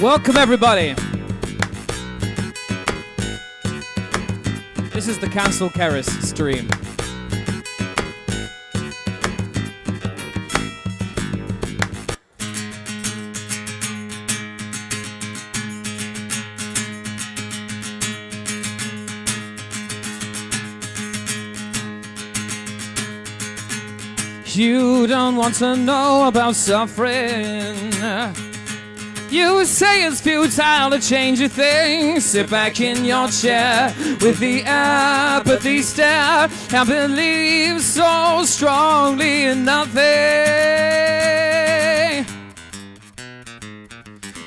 Welcome, everybody. This is the Cancel Cerys stream. You don't want to know about suffering. You say it's futile to change a thing. Sit back in your chair with the apathy stare and believe so strongly in nothing.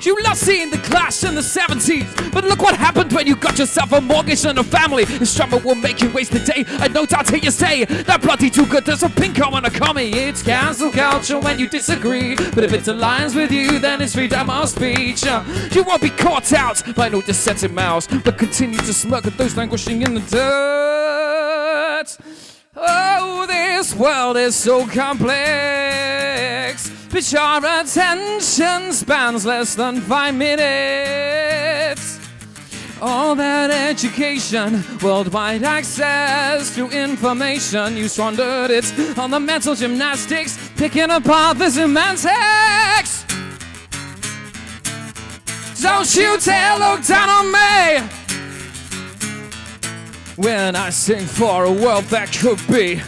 You love seeing the Clash in the 70s, but look what happened when you got yourself a mortgage and a family. This drama will make you waste the day, and no doubt till you say that bloody too good, there's a pinko and a commie. It's cancel culture when you disagree, but if it aligns with you, then it's freedom of speech. You won't be caught out by no dissenting mouths, but continue to smirk at those languishing in the dirt. Oh, this world is so complex, but your attention spans less than 5 minutes. All that education, worldwide access to information, you squandered it on the mental gymnastics, picking apart the semantics. Don't you dare look down on me when I sing for a world that could be.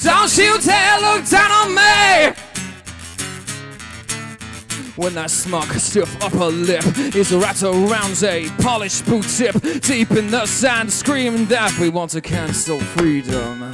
Don't you dare look down on me when that smug, stiff upper lip is wrapped around a polished boot tip, deep in the sand, screaming that we want to cancel freedom.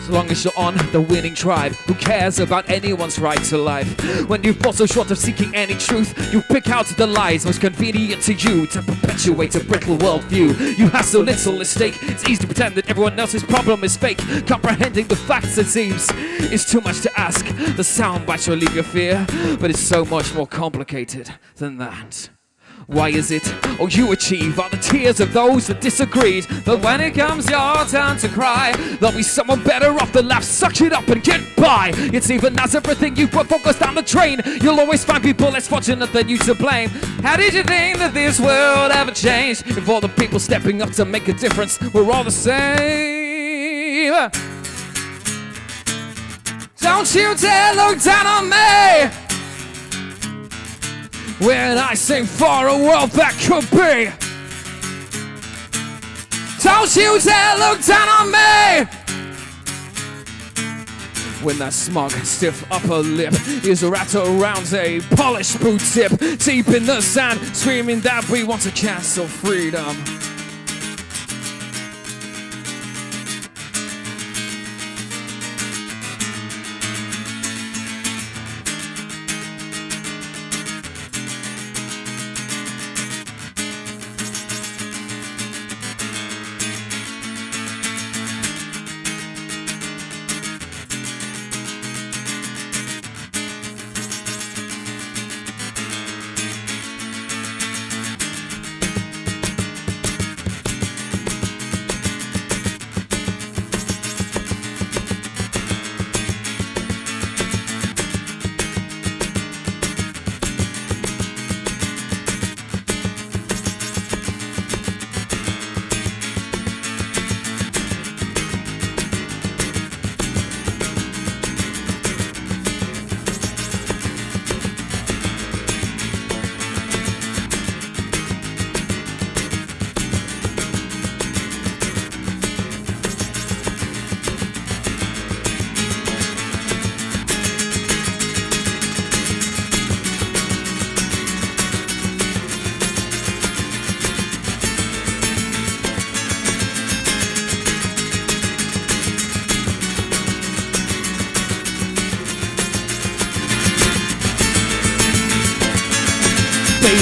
As long as you're on the winning tribe, who cares about anyone's right to life? When you fall so short of seeking any truth, you pick out the lies most convenient to you to perpetuate a brittle worldview. You have so little at stake, it's easy to pretend that everyone else's problem is fake. Comprehending the facts, it seems, is too much to ask. The soundbite will leave your fear, but it's so much more complicated than that. Why is it all you achieve are the tears of those that disagreed? But when it comes your turn to cry, there'll be someone better off than left. Suck it up and get by. It's even as everything you put focused down the train, you'll always find people less fortunate than you to blame. How did you think that this world ever changed? If all the people stepping up to make a difference were all the same. Don't you dare look down on me when I sing for a world that could be. Don't you dare look down on me when that smug, stiff upper lip is wrapped around a polished boot tip, deep in the sand, screaming that we want to cancel freedom.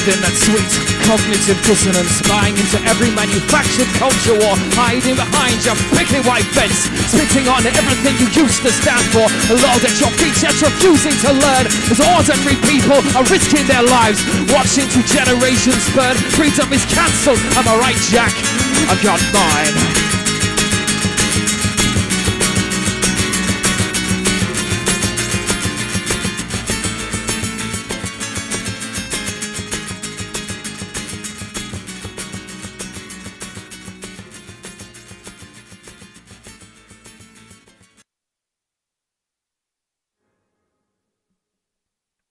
In that sweet cognitive dissonance, buying into every manufactured culture war, hiding behind your picky white fence, spitting on everything you used to stand for, lolled at your feet yet refusing to learn, as ordinary people are risking their lives, watching two generations burn. Freedom is cancelled, am I right, Jack? I got mine.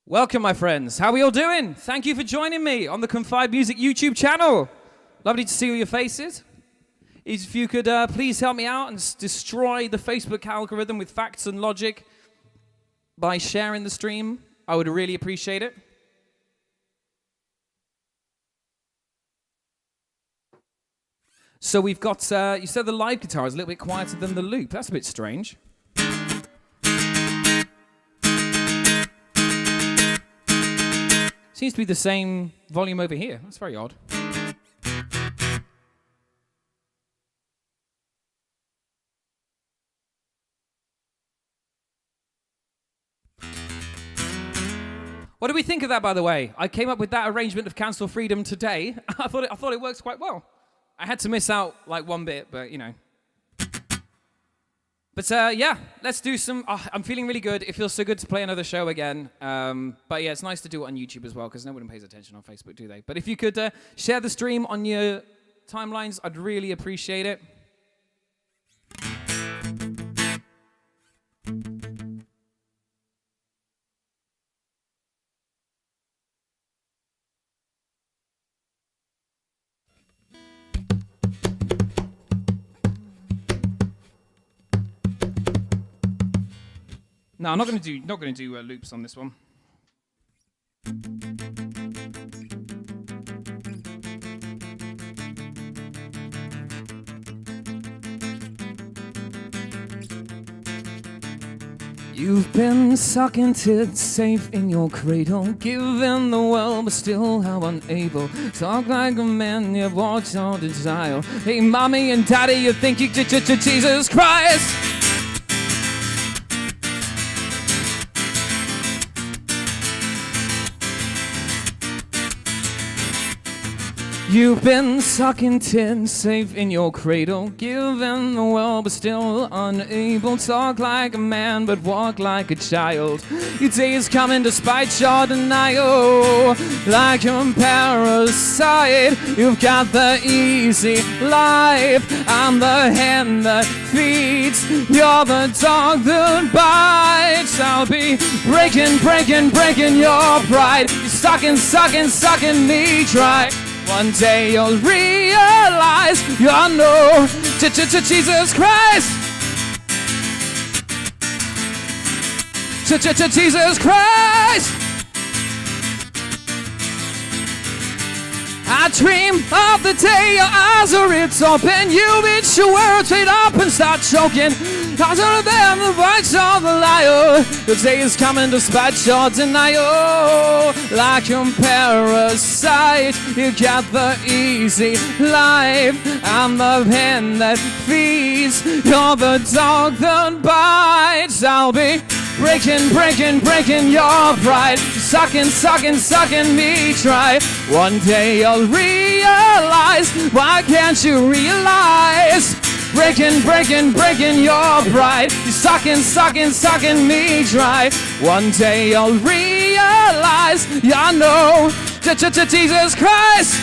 Welcome, my friends. How are we all doing? Thank you for joining me on the Confide Music YouTube channel. Lovely to see all your faces. If you could please help me out and destroy the Facebook algorithm with facts and logic by sharing the stream, I would really appreciate it. So we've got, you said the live guitar is a little bit quieter than the loop. That's a bit strange. Seems to be the same volume over here. That's very odd. What do we think of that, by the way? I came up with that arrangement of Cancel Freedom today. I thought it works quite well. I had to miss out like one bit, but you know. But yeah, let's do some. I'm feeling really good. It feels so good to play another show again. But yeah, it's nice to do it on YouTube as well because no one pays attention on Facebook, do they? But if you could share the stream on your timelines, I'd really appreciate it. No, I'm not going to do loops on this one. You've been sucking tits safe in your cradle, giving the world but still how unable. Talk like a man, you watch on the dial. Hey, mommy and daddy, you think you did Jesus Christ? You've been sucking tin safe in your cradle, giving the world but still unable. Talk like a man but walk like a child. Your day is coming despite your denial. Like a parasite, you've got the easy life. I'm the hand that feeds, you're the dog that bites. I'll be breaking your pride. You're sucking me dry. One day you'll realize you're no Jesus Christ. Jesus Christ. I dream of the day your eyes are it's open. You bitch your words straight up and start choking. Eyes are them the voice of the liar. The day is coming despite your denial. Like a parasite, you got the easy life. I'm the pen that feeds, you're the dog that bites. I'll be breaking your pride. Sucking me dry. One day you'll realize, why can't you realize? Breaking your pride. You're sucking me dry. One day you'll realize, you're no Jesus Christ.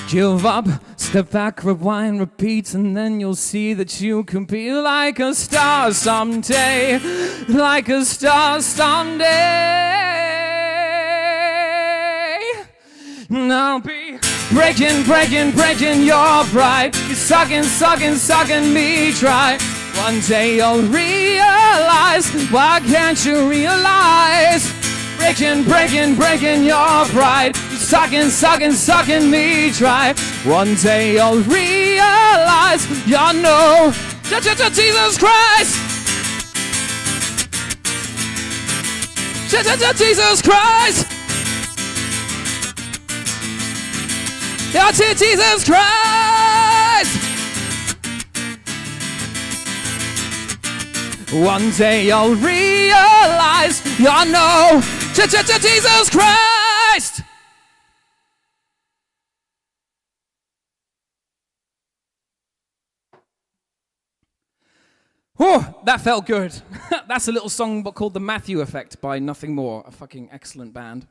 Give up, step back, rewind, repeat, and then you'll see that you can be like a star someday, like a star someday. And I'll be breaking your pride. You're sucking me dry. One day you'll realize, why can't you realize? Breaking your pride. You're sucking me dry. One day you'll realize you're no Jesus Christ. Jesus Christ. You're Jesus Christ. One day you'll realize you're no Jesus Christ. Oh, that felt good. That's a little song called The Matthew Effect by Nothing More, a fucking excellent band.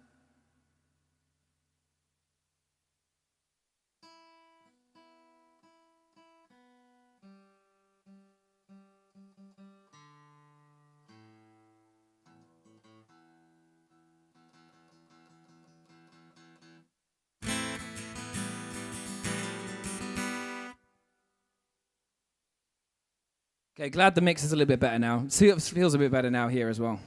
Okay, glad the mix is a little bit better now. See, it feels a bit better now here as well.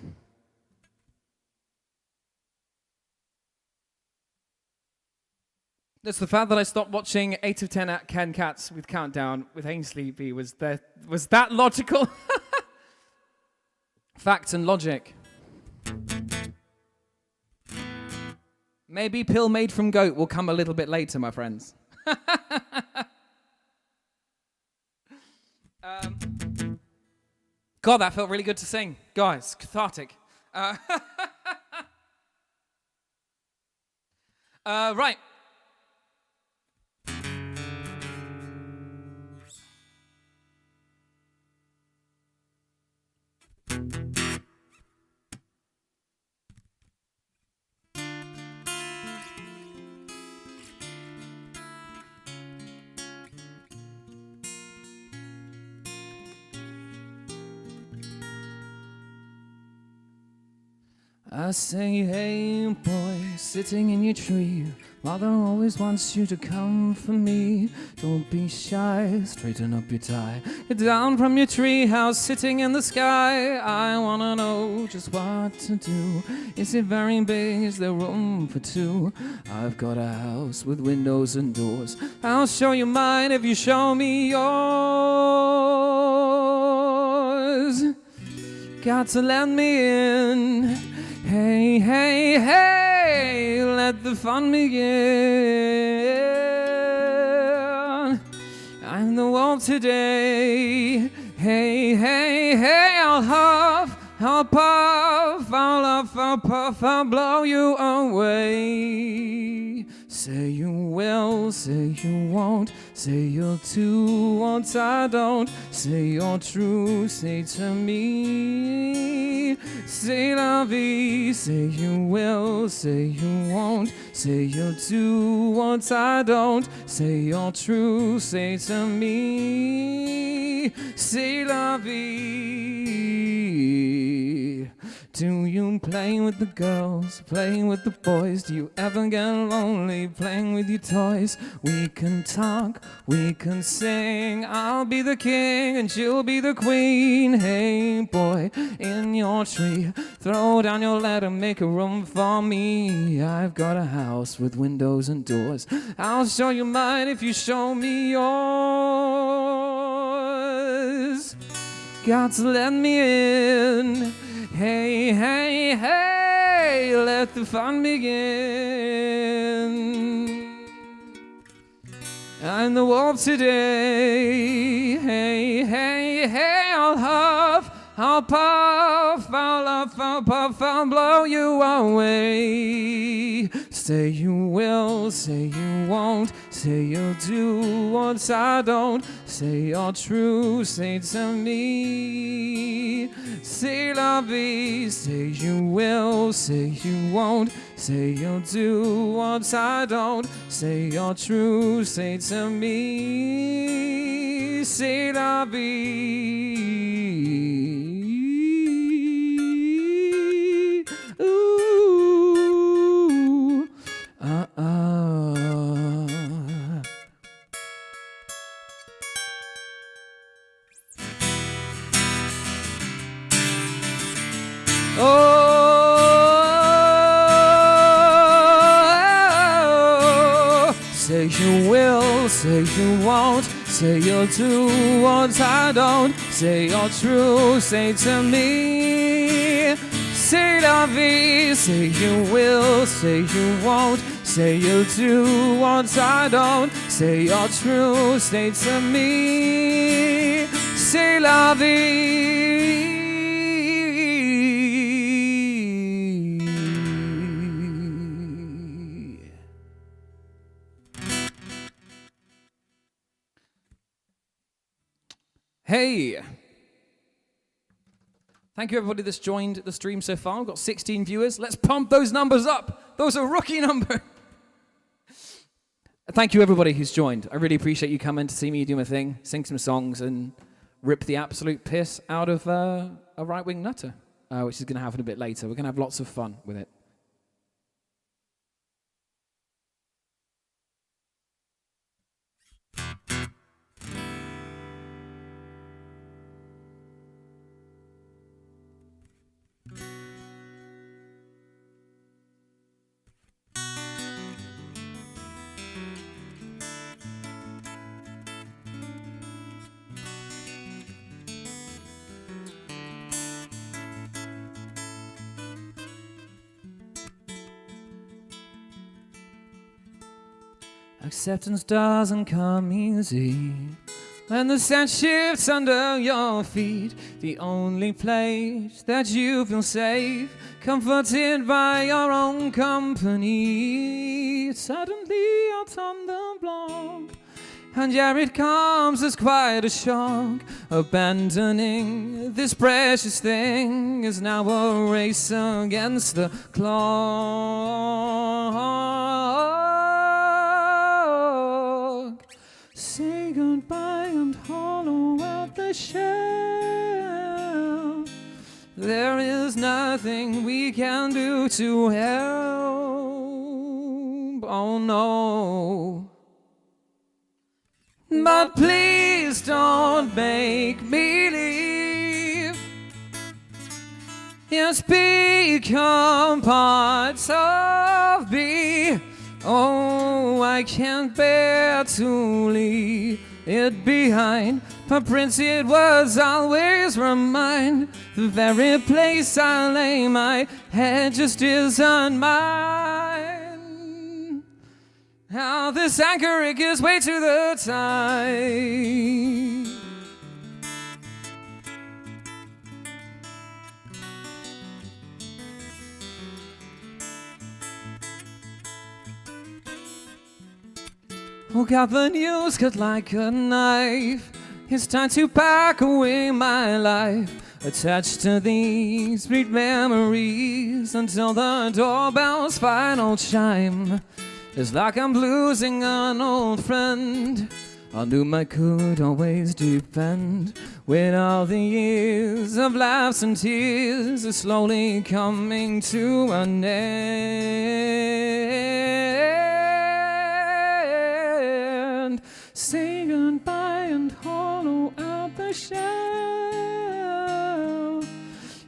That's the fact that I stopped watching 8 of 10 Ken Cats with Countdown with Ainsley B. Was that logical? Facts and logic. Maybe pill made from goat will come a little bit later, my friends. God, that felt really good to sing. Guys, cathartic. Right. I say, hey boy, sitting in your tree, mother always wants you to come for me. Don't be shy, straighten up your tie. Get down from your tree house, sitting in the sky. I wanna know just what to do. Is it very big? Is there room for two? I've got a house with windows and doors. I'll show you mine if you show me yours. Got to let me in. Hey, hey, hey, let the fun begin. I'm the wolf today. Hey, hey, hey, I'll huff, I'll puff, I'll huff, I'll puff, I'll blow you away. Say you will, say you won't, say you'll do what I don't. Say you're true, say to me. Say la vie, say you will, say you won't, say you'll do what I don't. Say you're true, say to me. Say la vie. Do you play with the girls, play with the boys? Do you ever get lonely playing with your toys? We can talk, we can sing. I'll be the king and she'll be the queen. Hey boy, in your tree, throw down your ladder, make a room for me. I've got a house with windows and doors. I'll show you mine if you show me yours. Got to let me in. Hey, hey, hey, let the fun begin. I'm the wolf today. Hey, hey, hey, I'll huff, I'll puff, I'll huff, I'll puff, I'll blow you away. Say you will, say you won't, say you'll do what I don't. Say you're true, say to me. Say la vie, say you will, say you won't, say you'll do what I don't. Say you're true, say to me. Say la vie. Ooh, Oh, say you will, say you won't, say you'll do what I don't. Say you're true, say to me. Say la vie, say you will, say you won't, say you'll do what I don't. Say you're true, say to me. Say la vie. Hey! Thank you everybody that's joined the stream so far. We've got 16 viewers. Let's pump those numbers up. Those are rookie numbers. Thank you everybody who's joined. I really appreciate you coming to see me do my thing, sing some songs, and rip the absolute piss out of a right-wing nutter, which is going to happen a bit later. We're going to have lots of fun with it. Acceptance doesn't come easy. When the sand shifts under your feet, the only place that you feel safe, comforted by your own company. Suddenly out on the block, and yeah, it comes as quite a shock. Abandoning this precious thing is now a race against the clock. Say goodbye and hollow out the shell. There is nothing we can do to help. Oh no. But please don't make me leave. It's become part of me. Oh, I can't bear to leave it behind. For Prince, it was always mine. The very place I lay my head just isn't mine. How this anchor, it gives way to the tide. Oh God, the news cut like a knife. It's time to pack away my life, attached to these sweet memories, until the doorbell's final chime. It's like I'm losing an old friend on whom I could always depend. When all the years of laughs and tears are slowly coming to an end. Say goodbye and hollow out the shell.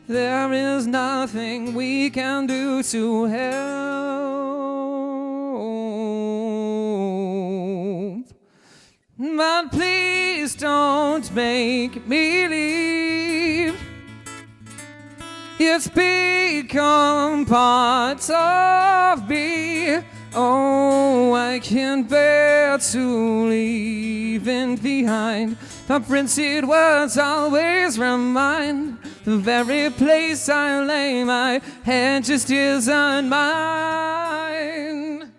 There is nothing we can do to help. But please don't make me leave. It's become part of me. Oh, I can't bear to leave it behind. The Prince, it was always mine. The very place I lay my head just isn't mine.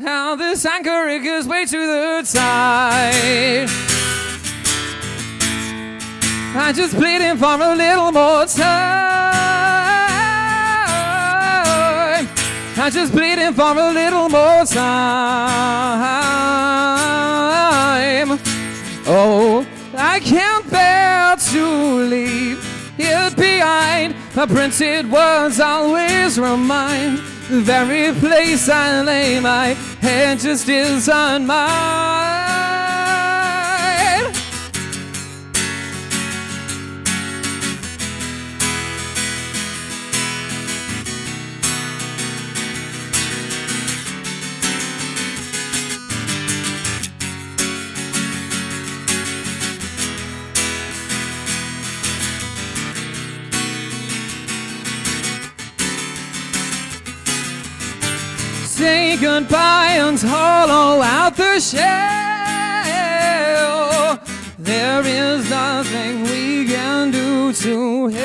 How this anchor, it gives way to the tide. I'm just pleading for a little more time. I'm just pleading for a little more time. Oh, I can't bear to leave it behind. The Prince, it was always mine. The very place I lay my head just isn't mine. Say goodbye and hollow out the shell. There is nothing we can do to help.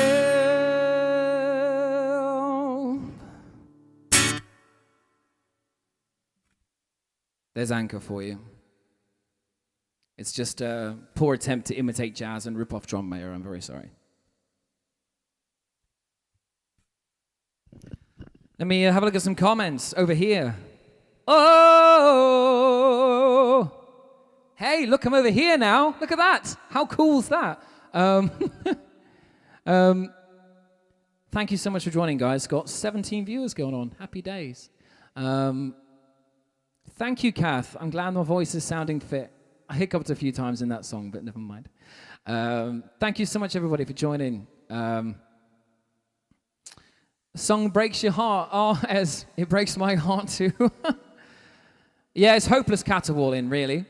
There's Anchor for you. It's just a poor attempt to imitate jazz and rip off John Mayer. I'm very sorry. Let me have a look at some comments over here. Oh! Hey, look, I'm over here now. Look at that. How cool is that? Thank you so much for joining, guys. Got 17 viewers going on. Happy days. Thank you, Kath. I'm glad my voice is sounding fit. I hiccuped a few times in that song, but never mind. Thank you so much, everybody, for joining. Song breaks your heart. Oh, as it breaks my heart too. Yeah, it's hopeless caterwauling, really.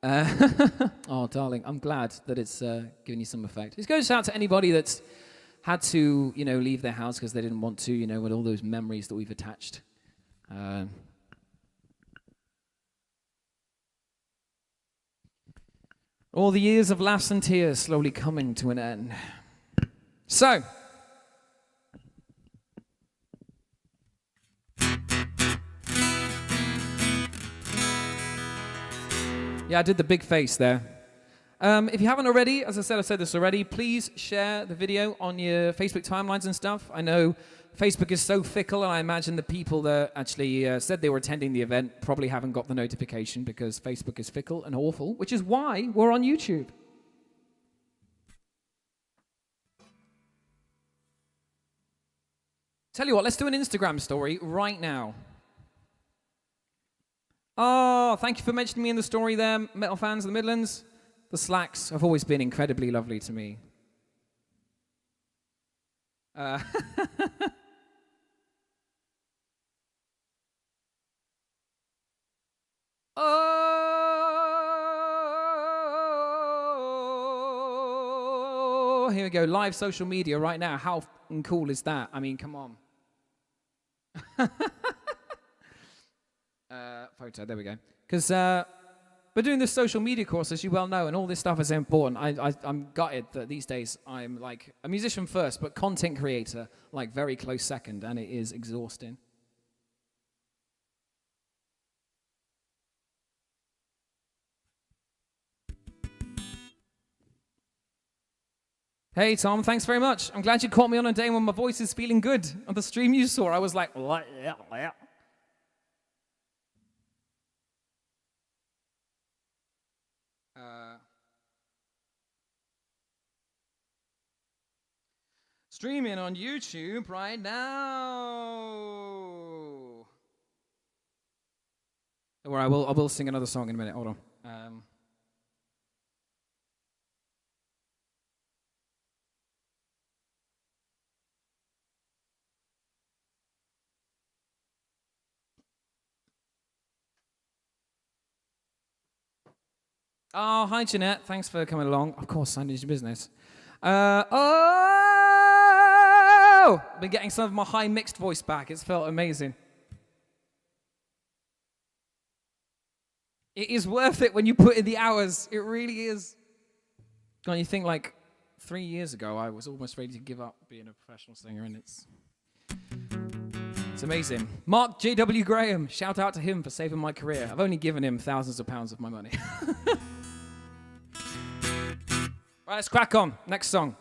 Oh, darling, I'm glad that it's giving you some effect. This goes out to anybody that's had to, leave their house because they didn't want to, with all those memories that we've attached. All the years of laughs and tears slowly coming to an end. So, yeah, I did the big face there. If you haven't already, as I said this already, please share the video on your Facebook timelines and stuff. I know Facebook is so fickle, and I imagine the people that actually said they were attending the event probably haven't got the notification because Facebook is fickle and awful, which is why we're on YouTube. Tell you what, let's do an Instagram story right now. Oh, thank you for mentioning me in the story there, metal fans of the Midlands. The Slacks have always been incredibly lovely to me. Oh, here we go. Live social media right now. How cool is that? I mean, come on. Photo, there we go. Because we're doing this social media course, as you well know, and all this stuff is important. I'm gutted that these days I'm like a musician first, but content creator like very close second, and it is exhausting. Hey, Tom, thanks very much. I'm glad you caught me on a day when my voice is feeling good. On the stream you saw, I was like, yeah. Streaming on YouTube right now. Or I will sing another song in a minute. Hold on. Oh, hi, Jeanette. Thanks for coming along. Of course, I need your business. I've been getting some of my high mixed voice back. It's felt amazing. It is worth it when you put in the hours. It really is. God, you think like 3 years ago, I was almost ready to give up being a professional singer, and it's amazing. Mark J.W. Graham, shout out to him for saving my career. I've only given him thousands of pounds of my money. Right, let's crack on. Next song.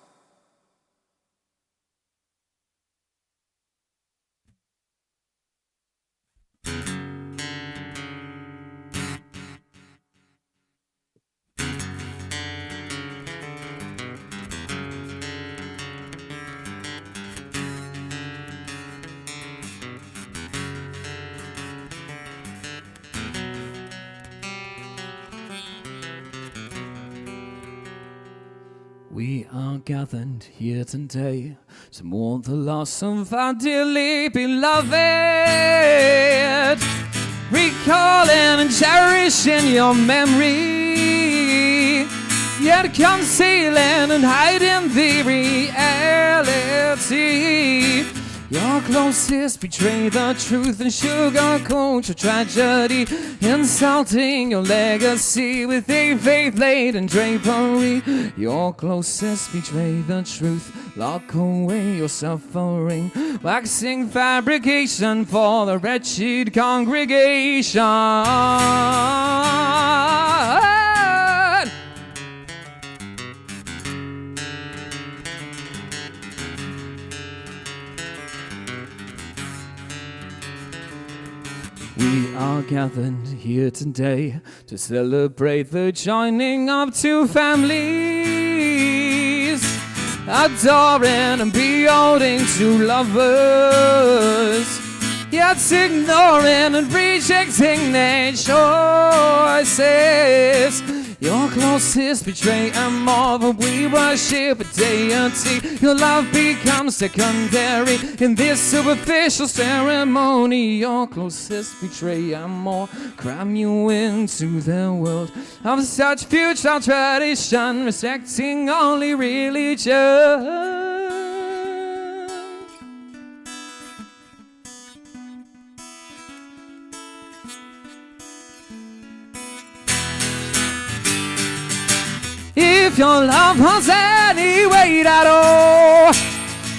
We are gathered here today to mourn the loss of our dearly beloved, recalling and cherishing your memory, yet concealing and hiding the reality. Your closest betray the truth and sugarcoat your tragedy, insulting your legacy with a faith-laden drapery. Your closest betray the truth, lock away your suffering, waxing fabrication for the wretched congregation. We are gathered here today to celebrate the joining of two families, adoring and beholding two lovers, yet ignoring and rejecting their choices. Your closest betray and more, but we worship a deity. Your love becomes secondary in this superficial ceremony. Your closest betray and more, cram you into the world of such futile tradition, respecting only religion. If your love holds any weight at all,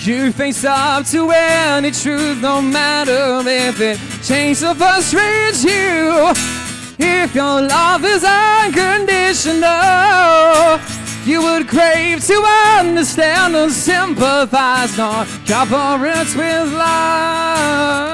you face up to any truth, no matter if it changes or frustrates you. If your love is unconditional, you would crave to understand and sympathize, not cooperate with lies.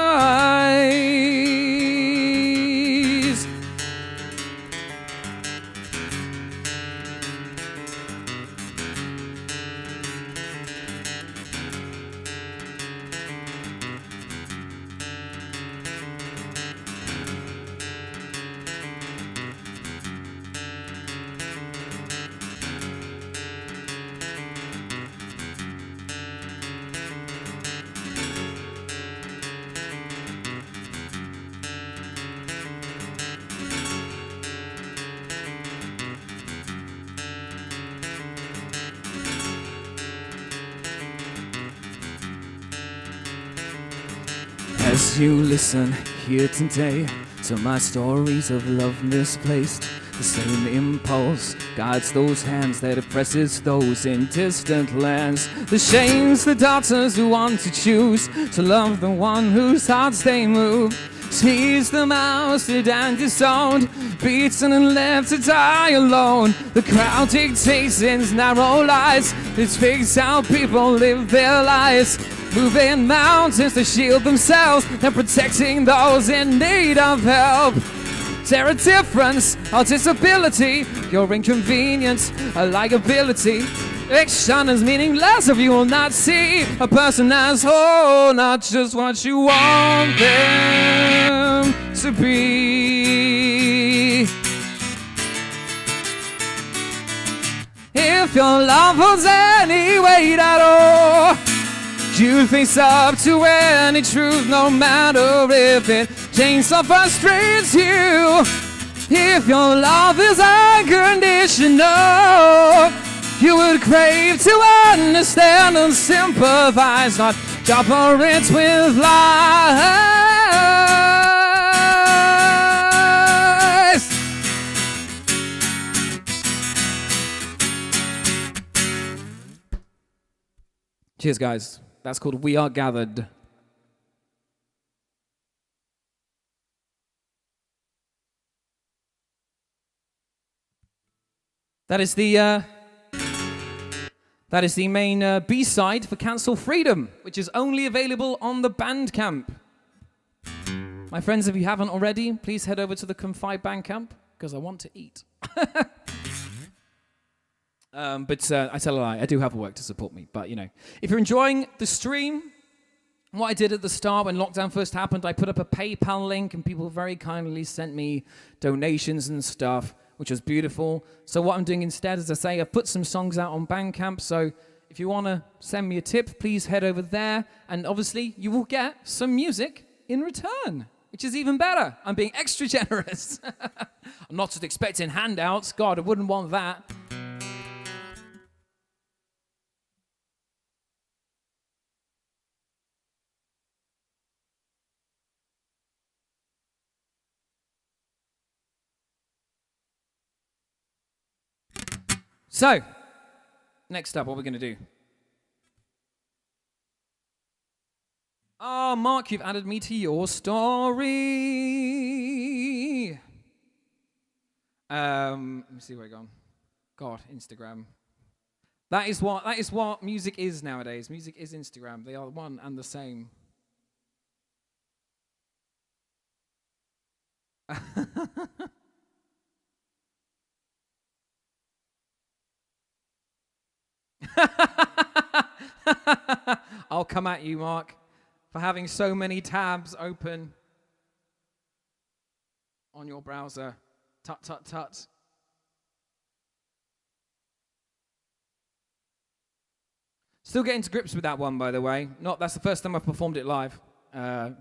As you listen here today to my stories of love misplaced, the same impulse guides those hands that oppresses those in distant lands. The shames, the doubters who want to choose to love the one whose hearts they move. Sees them ousted and disowned, beaten and left to die alone. The crowd dictates its narrow lies, it speaks how people live their lives. Moving mountains to shield themselves and protecting those in need of help. Is there a difference or disability? Your inconvenience, a liability. Fiction is meaningless if you will not see a person as whole, not just what you want them to be. If your love holds any weight at all, you face up to any truth, no matter if it changes or frustrates you. If your love is unconditional, you would crave to understand and sympathize, not cooperate with lies. Cheers, guys. That's called We Are Gathered. That is the main B-side for Cancel Freedom, which is only available on the Bandcamp. My friends, if you haven't already, please head over to the Confide Bandcamp, because I want to eat. But I tell a lie, I do have work to support me. But, you know, if you're enjoying the stream, what I did at the start when lockdown first happened, I put up a PayPal link and people very kindly sent me donations and stuff, which was beautiful. So what I'm doing instead, as I say, I've put some songs out on Bandcamp. So if you want to send me a tip, please head over there. And obviously, you will get some music in return, which is even better. I'm being extra generous. I'm not just expecting handouts. God, I wouldn't want that. So, next up, what we're going to do. Oh, Mark, you've added me to your story. Let me see where I've gone. God, Instagram. That is what music is nowadays. Music is Instagram. They are one and the same. I'll come at you, Mark, for having so many tabs open on your browser. Tut, tut, tut. Still getting to grips with that one, by the way. That's the first time I've performed it live.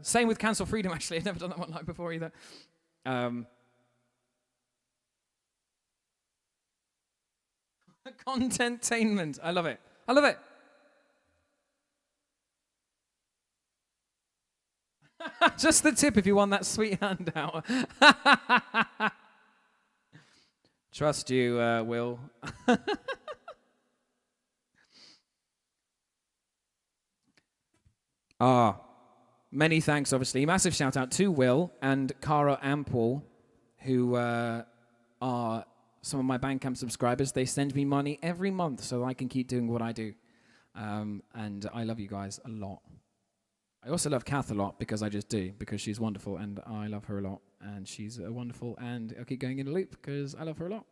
Same with Cancel Freedom, actually. I've never done that one live before either. Contentainment. I love it. I love it. Just the tip if you want that sweet handout. Trust you, Will. Many thanks, obviously. Massive shout out to Will and Cara Ample, who are some of my Bandcamp subscribers. They send me money every month so I can keep doing what I do. And I love you guys a lot. I also love Kath a lot because I just do, because she's wonderful and I love her a lot. And she's wonderful, and I'll keep going in a loop because I love her a lot.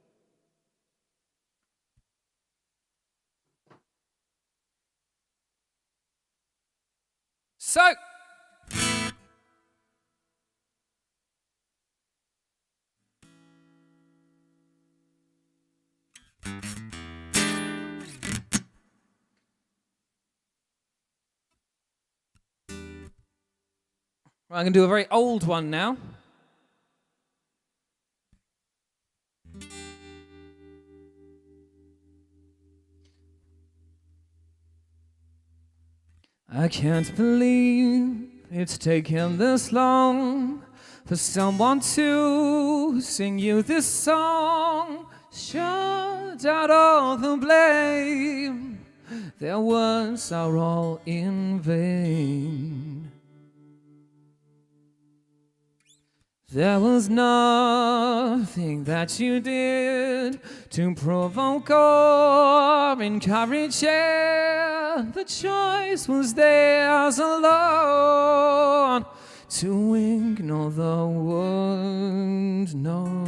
So, I'm going to do a very old one now. I can't believe it's taken this long for someone to sing you this song. Shut out all the blame. Their words are all in vain. There was nothing that you did to provoke or encourage it. The choice was theirs alone to ignore the word no.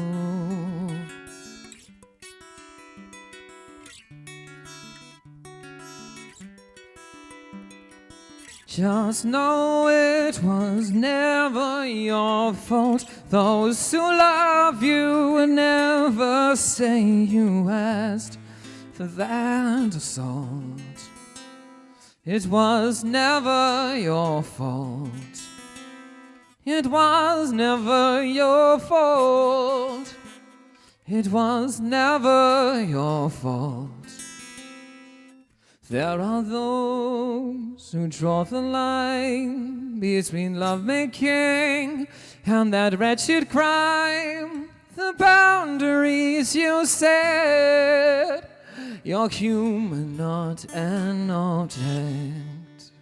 Just know it was never your fault. Those who love you would never say you asked for that assault. It was never your fault. It was never your fault. It was never your fault. There are those who draw the line between lovemaking and that wretched crime. The boundaries you set. You're human, not an object.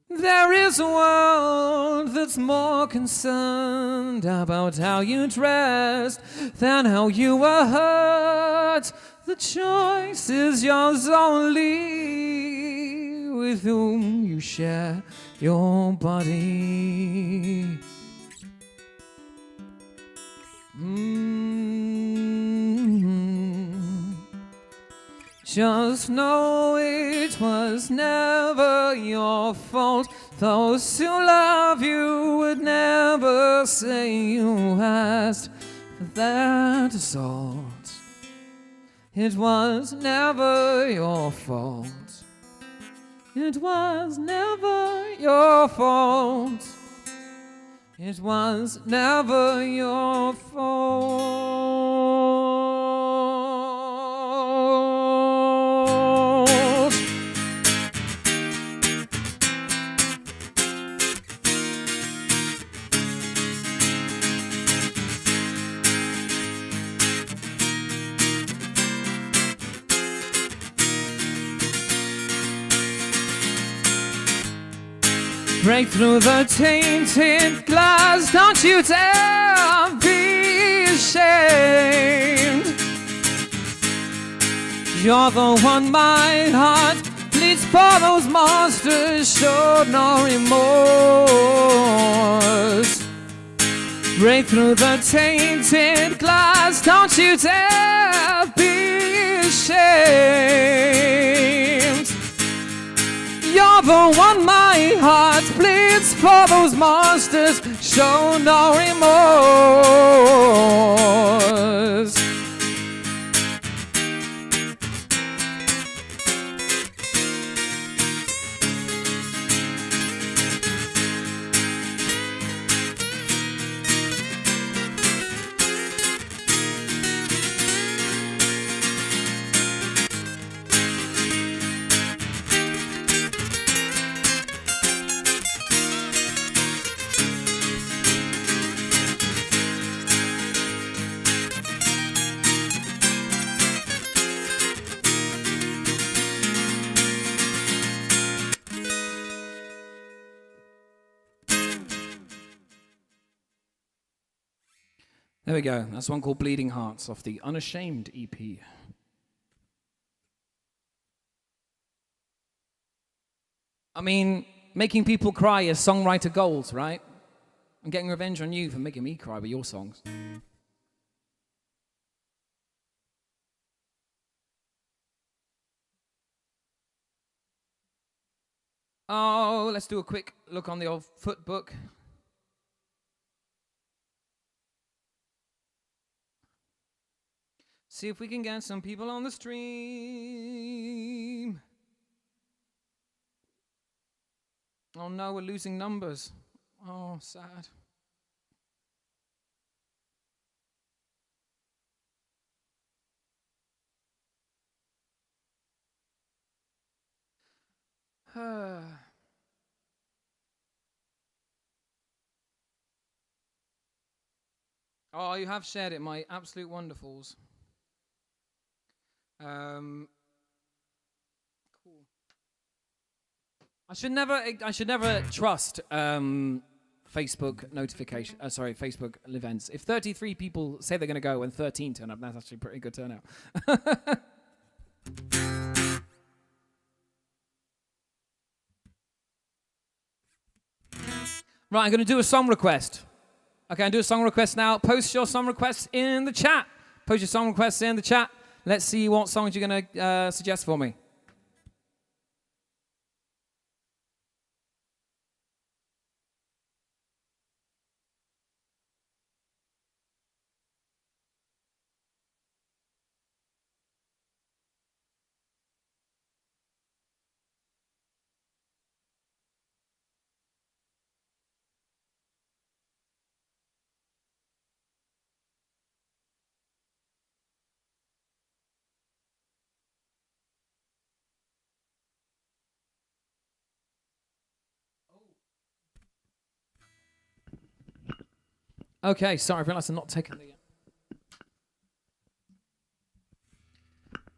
There is a world that's more concerned about how you dressed than how you were hurt. The choice is yours only, with whom you share your body. Just know it was never your fault. Those who love you would never say you asked for that assault. It was never your fault. It was never your fault. It was never your fault. Break through the tainted glass, don't you dare be ashamed. You're the one my heart bleeds for. Those monsters showed no remorse. Break through the tainted glass, don't you dare be ashamed. You're the one my heart bleeds for. Those monsters show no remorse. There we go. That's one called Bleeding Hearts off the Unashamed EP. I mean, making people cry is songwriter gold, right? I'm getting revenge on you for making me cry with your songs. Oh, let's do a quick look on the old foot book. See if we can get some people on the stream. Oh no, we're losing numbers. Oh, sad. Oh, you have shared it, my absolute wonderfuls. Cool. I should never trust Facebook notification. Facebook events. If 33 people say they're going to go and 13 turn up, that's actually a pretty good turnout. Right, I'm going to do a song request. Okay, I'll do a song request now. Post your song requests in the chat. Post your song requests in the chat. Let's see what songs you're going to suggest for me. Okay, sorry, I realised I'm not taking the...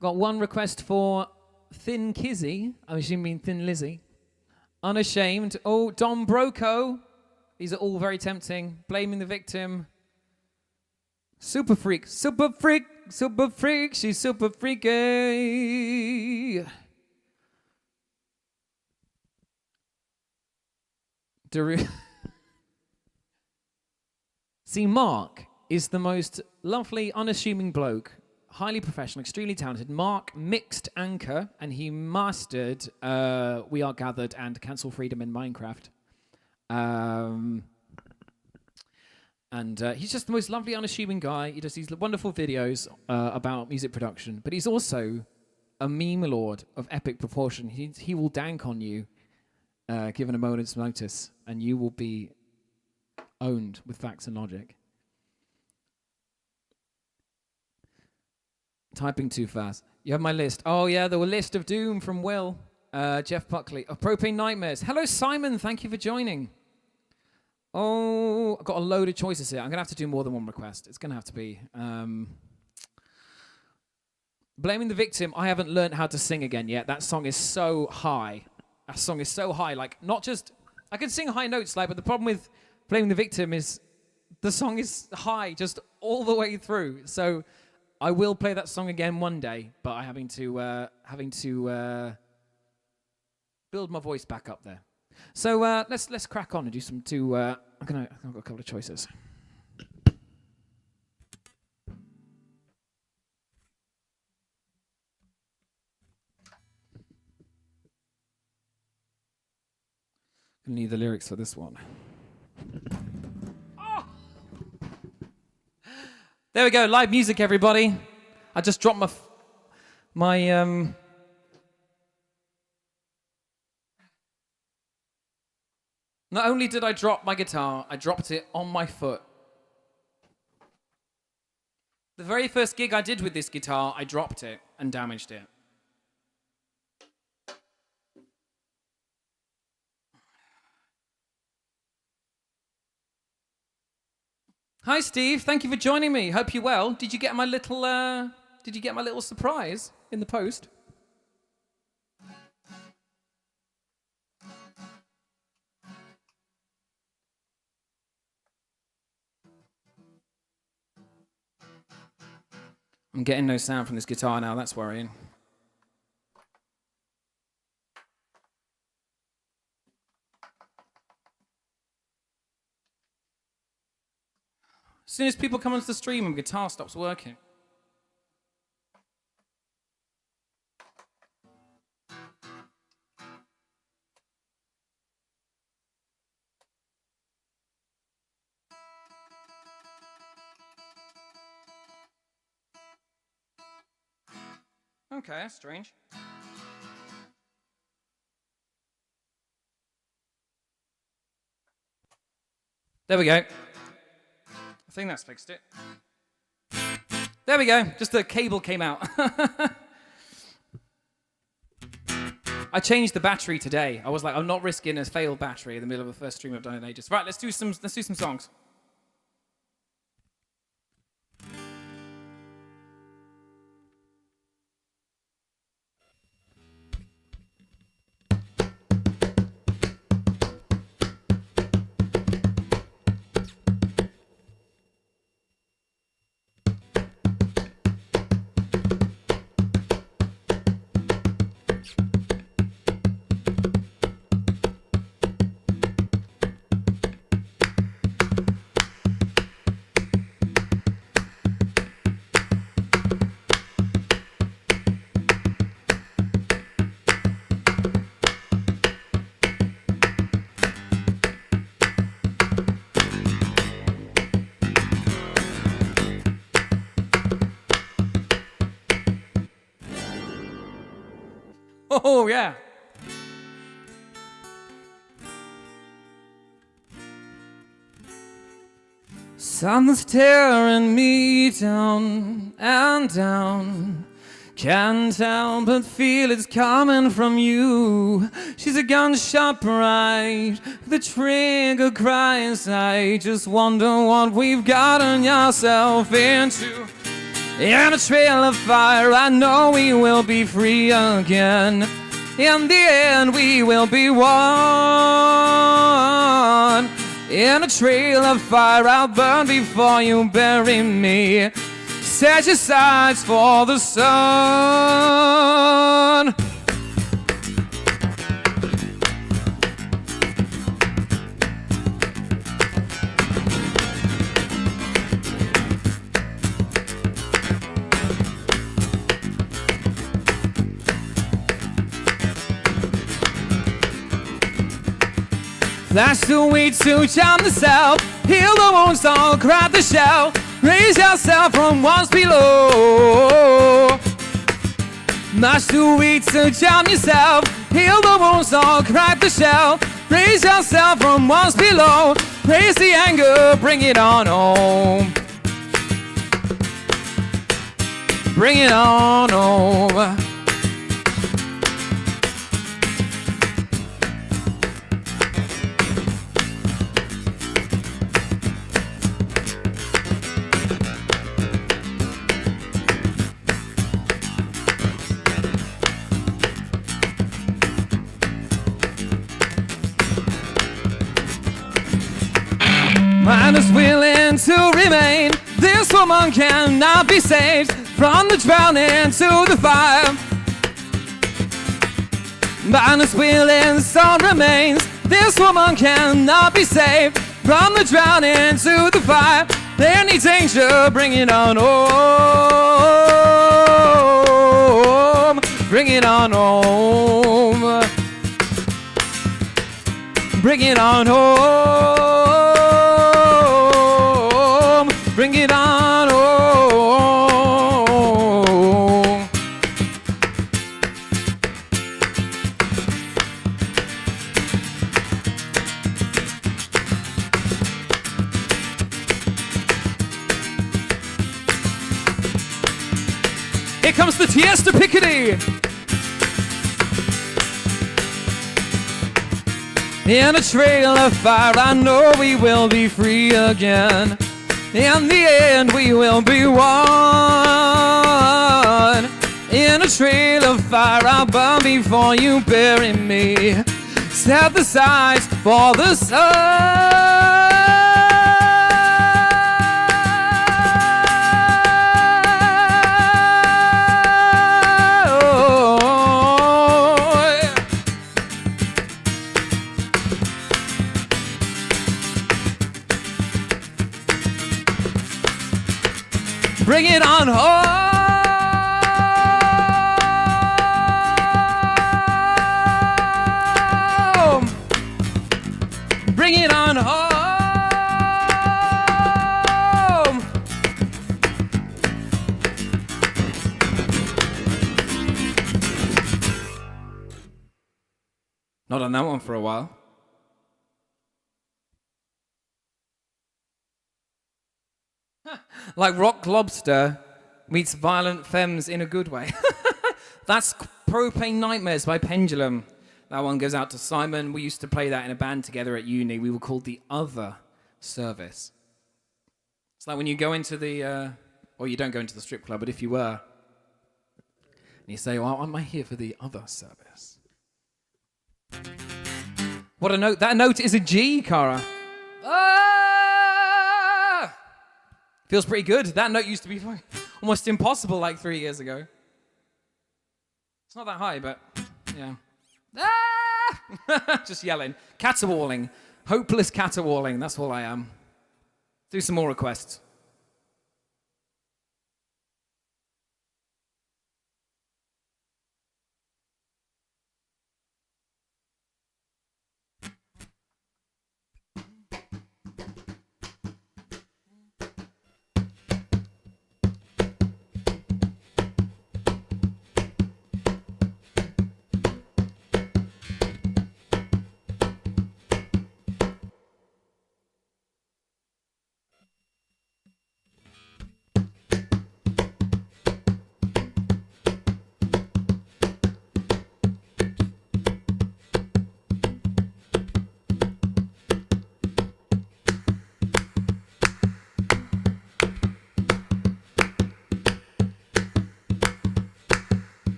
Got one request for Thin Kizzy. I'm assuming Thin Lizzy. Unashamed. Oh, Don Broco. These are all very tempting. Blaming the Victim. Super Freak. Super Freak. Super Freak. She's super freaky. See, Mark is the most lovely, unassuming bloke, highly professional, extremely talented. Mark mixed Anchor, and he mastered We Are Gathered and Cancel Freedom in Minecraft. And he's just the most lovely, unassuming guy. He does these wonderful videos about music production, but he's also a meme lord of epic proportion. He will dank on you, given a moment's notice, and you will be owned with facts and logic. Typing too fast. You have my list. Oh, yeah, the list of doom from Will. Jeff Buckley. Of Propane Nightmares. Hello, Simon. Thank you for joining. Oh, I've got a load of choices here. I'm going to have to do more than one request. It's going to have to be... Blaming the Victim. I haven't learned how to sing again yet. That song is so high. That song is so high. Like, not just... I can sing high notes, like, but the problem with Blaming the Victim is the song is high just all the way through. So I will play that song again one day, but I'm having to build my voice back up there. So let's crack on and do some two. I've got a couple of choices. I need the lyrics for this one. Oh! There we go, live music, everybody. I just dropped my Not only did I drop my guitar, I dropped it on my foot. The very first gig I did with this guitar, I dropped it and damaged it. Hi, Steve. Thank you for joining me. Hope you're well. Did you get my little surprise in the post? I'm getting no sound from this guitar now, that's worrying. As soon as people come onto the stream, my guitar stops working. Okay, that's strange. There we go. I think that's fixed it. There we go. Just the cable came out. I changed the battery today. I was like, I'm not risking a failed battery in the middle of the first stream I've done in ages. Right, let's do some songs. Oh, yeah. Something's tearing me down and down. Can't help but feel it's coming from you. She's a gunshot bride, the trigger cries. I just wonder what we've gotten yourself into. In a trail of fire, I know we will be free again. In the end, we will be one. In a trail of fire, I'll burn before you bury me. Set your sights for the sun. Flash the weed to charm the self. Heal the wounds, don't crack the shell. Raise yourself from once below. Mash the weed to charm yourself. Heal the wounds, don't crack the shell. Raise yourself from once below. Raise the anger, bring it on home. Bring it on home. Man is willing to remain. This woman cannot be saved from the drowning to the fire. Man is willing, so remains. This woman cannot be saved from the drowning to the fire. Any danger, bring it on home. Bring it on home. Bring it on home. Bring it on home. Here comes the Tiesta Piccadilly. In a trail of fire, I know we will be free again. In the end, we will be one. In a trail of fire, I'll burn before you bury me. Set the sights for the sun. Bring it on home. Bring it on home. Not on that one for a while. Like Rock Lobster meets Violent Femmes in a good way. That's Propane Nightmares by Pendulum. That one goes out to Simon. We used to play that in a band together at uni. We were called the Other Service. It's like when you go into the, or you don't go into the strip club, but if you were, and you say, well, am I here for the Other Service? What a note. That note is a G, Cara. Ah! Feels pretty good. That note used to be almost impossible like 3 years ago. It's not that high, but yeah. Ah! Just yelling. Caterwauling. Hopeless caterwauling. That's all I am. Do some more requests.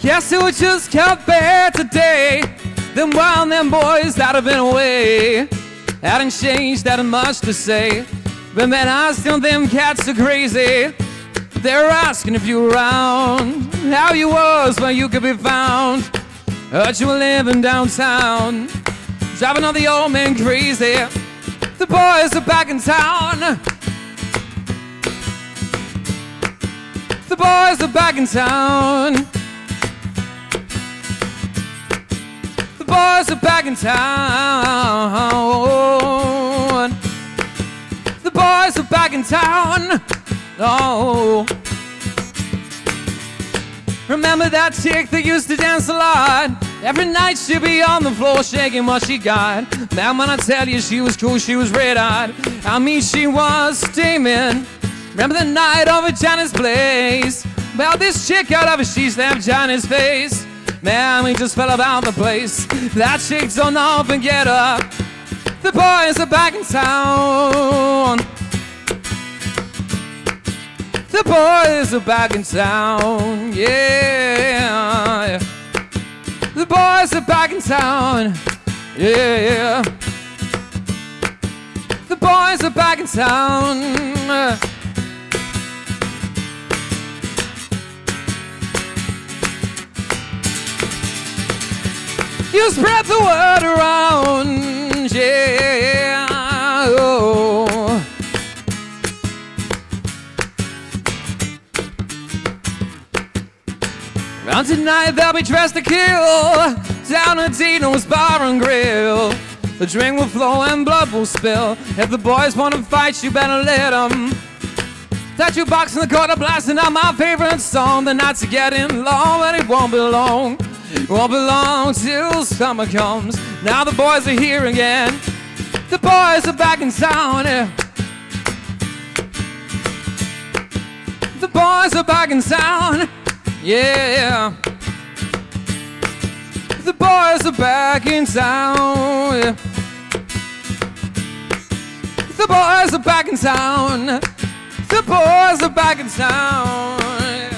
Guess who just got back today? Them wild them boys that have been away hadn't changed that much to say, but man, I still them cats are crazy. They're asking if you were around, how you was, where you could be found. Heard you were living downtown, driving all the old men crazy. The boys are back in town. The boys are back in town. The boys are back in town. The boys are back in town. Oh. Remember that chick that used to dance a lot? Every night she'd be on the floor shaking what she got. Man, when I tell you she was cool, she was red-hot. I mean, she was steaming. Remember the night over Johnny's place? Well, this chick out of it, she slapped Johnny's face. Man, we just fell about the place. That chick don't up and get up. The boys are back in town. The boys are back in town. Yeah. The boys are back in town. Yeah. The boys are back in town. You spread the word around, yeah. Oh. Around tonight they'll be dressed to kill. Down at Dino's Bar and Grill. The drink will flow and blood will spill. If the boys want to fight, you better let them. That jukebox in the corner blasting out my favorite song. The nights are getting long, but it won't be long. It won't be long till summer comes. Now the boys are here again. The boys are back in town. Yeah. The boys are back in town. Yeah. The boys are back in town. Yeah. The boys are back in town. The boys are back in town. Yeah.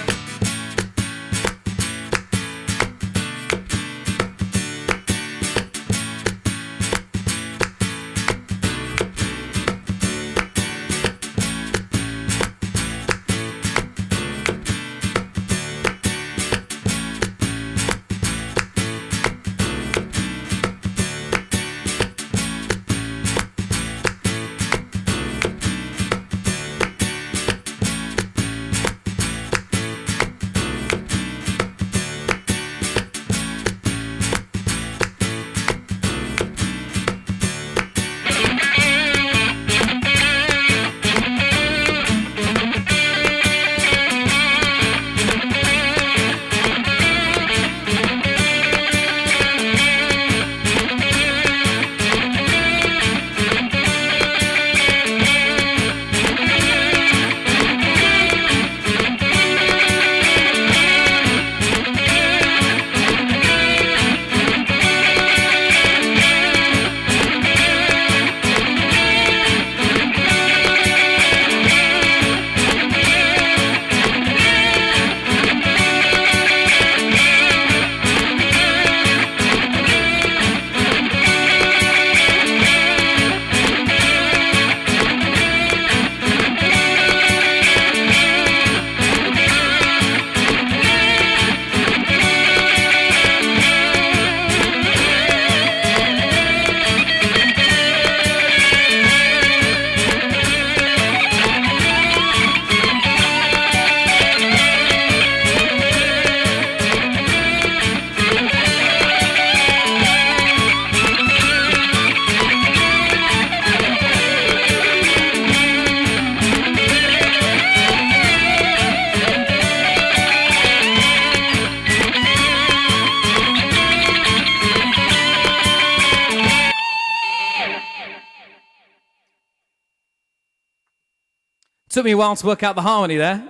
Took me a while to work out the harmony there.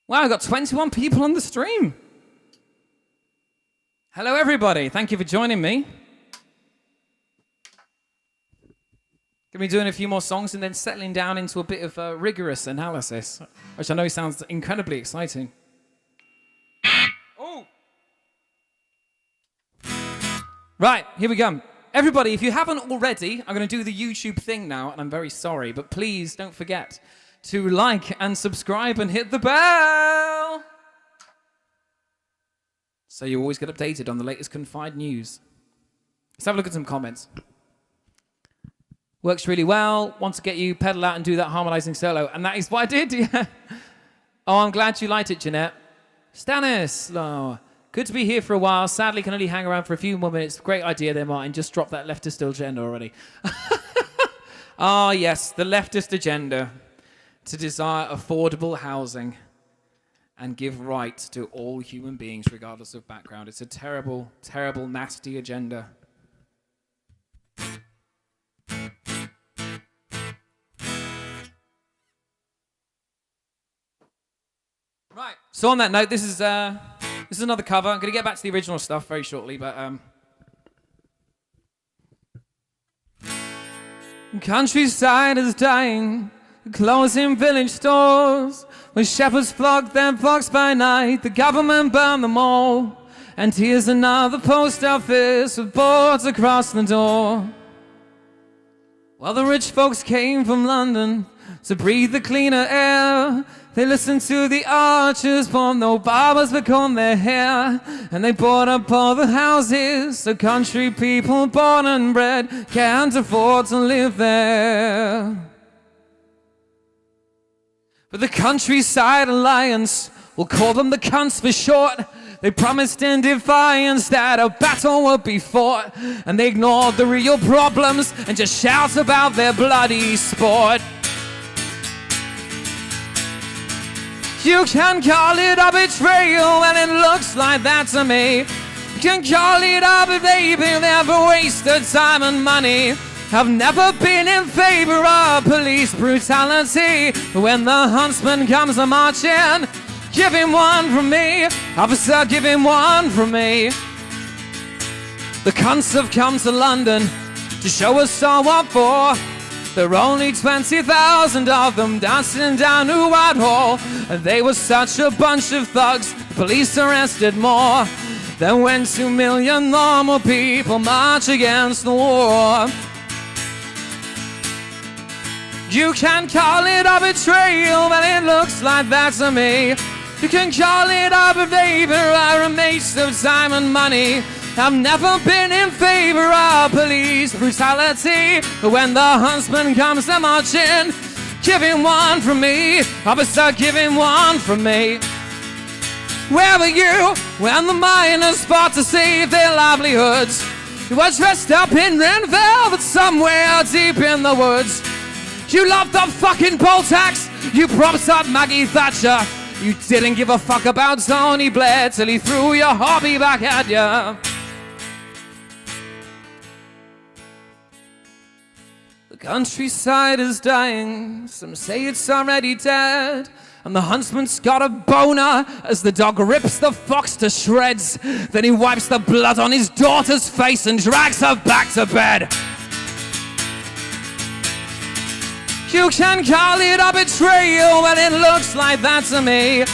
Wow, I've got 21 people on the stream. Hello, everybody. Thank you for joining me. Going to be doing a few more songs and then settling down into a bit of rigorous analysis, which I know sounds incredibly exciting. Oh! Right, here we go. Everybody, if you haven't already, I'm going to do the YouTube thing now, and I'm very sorry, but please don't forget to like and subscribe and hit the bell so you always get updated on the latest Confide news. Let's have a look at some comments. Works really well. Want to get you pedal out and do that harmonizing solo, and that is what I did. Yeah. Oh, I'm glad you liked it, Jeanette. Stanislaw, good to be here for a while. Sadly, can only hang around for a few more minutes. Great idea there, Martin. Just drop that leftist agenda already. Ah, yes, the leftist agenda. To desire affordable housing and give rights to all human beings regardless of background. It's a terrible, terrible, nasty agenda. Right, so on that note, this is another cover. I'm going to get back to the original stuff very shortly, but countryside is dying. Closing village stores, where shepherds flock their flocks by night. The government burned them all, and here's another post office with boards across the door. While the rich folks came from London to breathe the cleaner air, they listened to the archers perform, no barbers would comb their hair, and they bought up all the houses so country people born and bred can't afford to live there. But the Countryside Alliance, we'll call them the cunts for short, they promised in defiance that a battle would be fought, and they ignored the real problems and just shout about their bloody sport. You can call it a betrayal, and it looks like that to me. You can call it a behavior, never wasted time and money. I've never been in favor of police brutality. When the Huntsman comes a marching, give him one from me. Officer, give him one from me. The cunts have come to London to show us all what for. There are only 20,000 of them dancing down to Whitehall, and they were such a bunch of thugs, the police arrested more than when 2 million normal people march against the war. You can call it a betrayal, but it looks like that to me. You can call it a behavior or a waste of time and money. I've never been in favor of police brutality. But when the Huntsman comes to marching, give him one from me. Officer, give him one from me. Where were you when the miners fought to save their livelihoods? You were dressed up in red velvet somewhere deep in the woods. You loved the fucking poll tax. You propped up Maggie Thatcher. You didn't give a fuck about Tony Blair till he threw your hobby back at you. The countryside is dying. Some say it's already dead. And the huntsman's got a boner as the dog rips the fox to shreds. Then he wipes the blood on his daughter's face and drags her back to bed. You can call it a betrayal, but it looks like that to me. You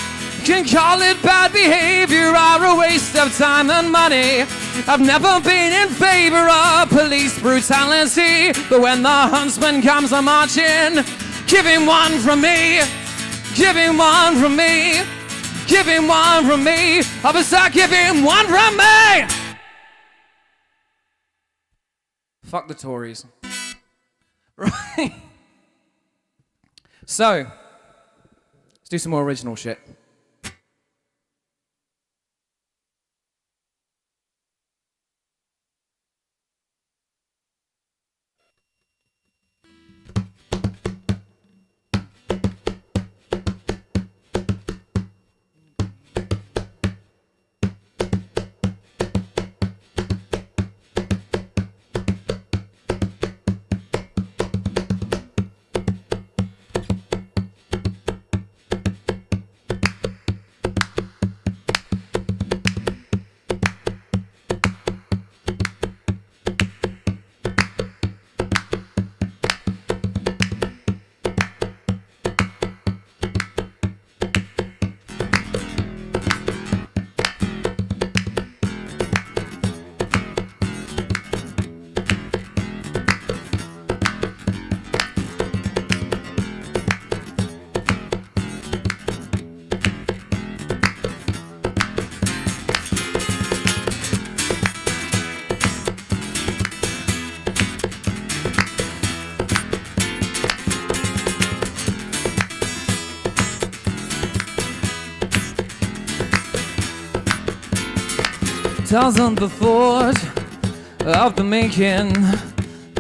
can call it bad behavior or a waste of time and money. I've never been in favor of police brutality, but when the Huntsman comes a marching, give him one from me. Give him one from me. Give him one from me. Officer, give him one from me. Fuck the Tories. Right. So, let's do some more original shit. Doesn't the thought of the making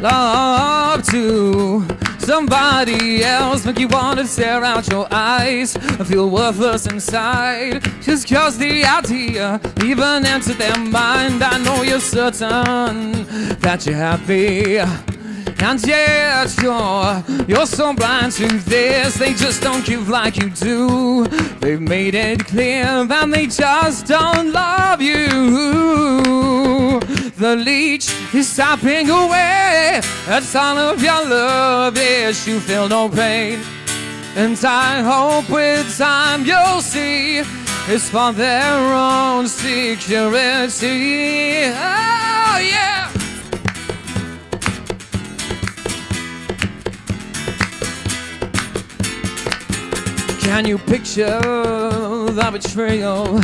love to somebody else make you want to tear out your eyes and feel worthless inside? Just cause the idea even entered their mind. I know you're certain that you're happy, and yet you're so blind to this. They just don't give like you do. They've made it clear that they just don't love you. The leech is sapping away at all of your love. Yes, you feel no pain, and I hope with time you'll see it's for their own security. Oh yeah. Can you picture the betrayal?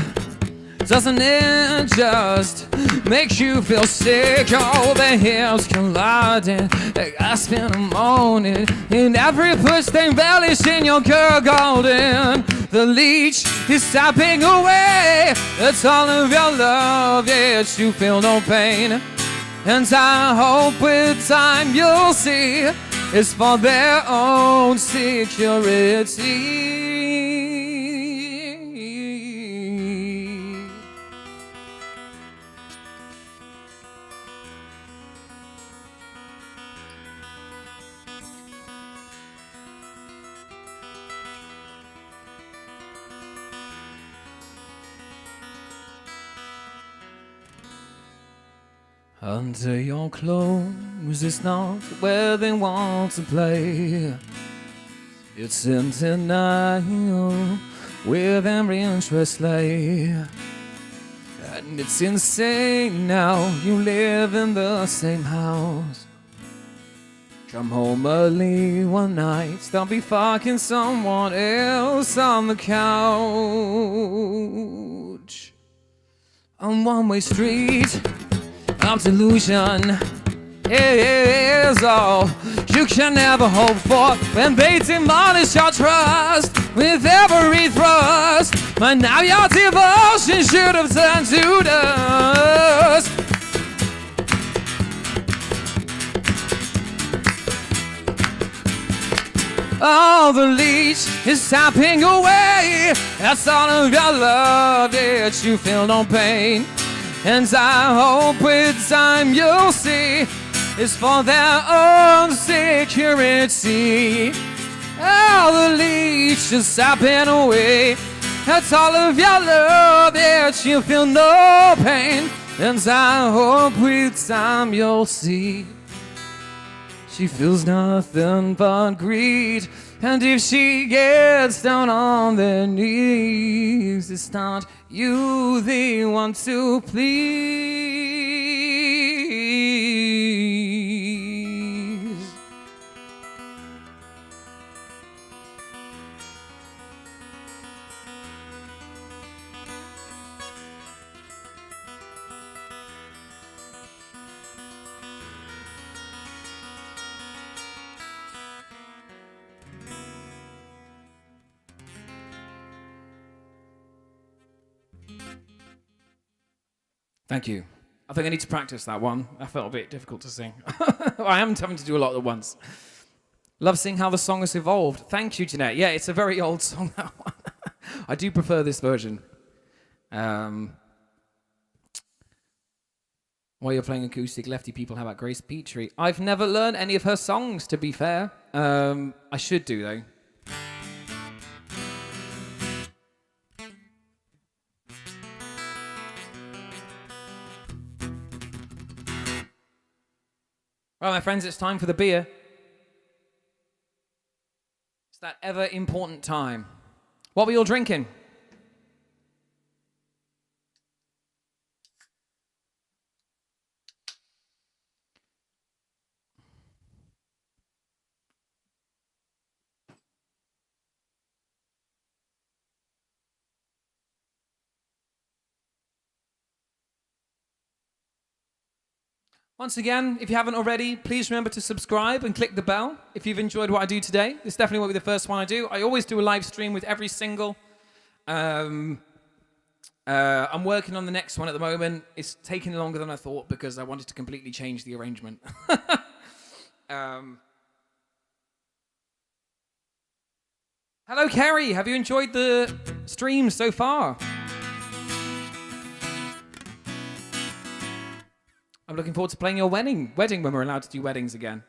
Doesn't it just make you feel sick? All the hills colliding, gasping and moaning, in every footstep embellishing your girl golden. The leech is sapping away at all of your love, yet you feel no pain. And I hope with time you'll see it's for their own security. Under your clothes is not where they want to play. It's in denial where their interests lay. And it's insane now you live in the same house. Come home early one night, they'll be fucking someone else on the couch. On one-way street of delusion is all you can ever hope for when they demolish your trust with every thrust. But now your devotion should have turned to dust. Oh, the leech is sapping away. That's all of your love, yet you feel no pain. And I hope with time you'll see it's for their own security. Oh, the leech is sapping away. That's all of your love, yet you feel no pain. And I hope with time you'll see she feels nothing but greed. And if she gets down on their knees, it's not you they want to please. Thank you. I think I need to practice that one. I felt a bit difficult to sing. I am having to do a lot at once. Love seeing how the song has evolved. Thank you, Jeanette. Yeah, it's a very old song, that one. I do prefer this version. While you're playing acoustic, Lefty People, how about Grace Petrie? I've never learned any of her songs, to be fair. I should do, though. Right, my friends, it's time for the beer. It's that ever important time. What were you all drinking? Once again, if you haven't already, please remember to subscribe and click the bell if you've enjoyed what I do today. This definitely won't be the first one I do. I always do a live stream with every single I'm working on the next one at the moment. It's taking longer than I thought because I wanted to completely change the arrangement. Hello, Kerry. Have you enjoyed the stream so far? I'm looking forward to playing your wedding when we're allowed to do weddings again.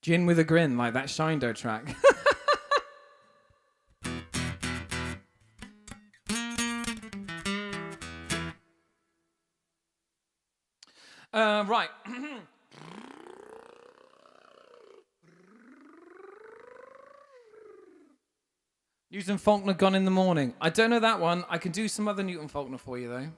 Gin with a grin, like that Shindo track. Right. Newton Faulkner Gone in the Morning. I don't know that one. I can do some other Newton Faulkner for you, though.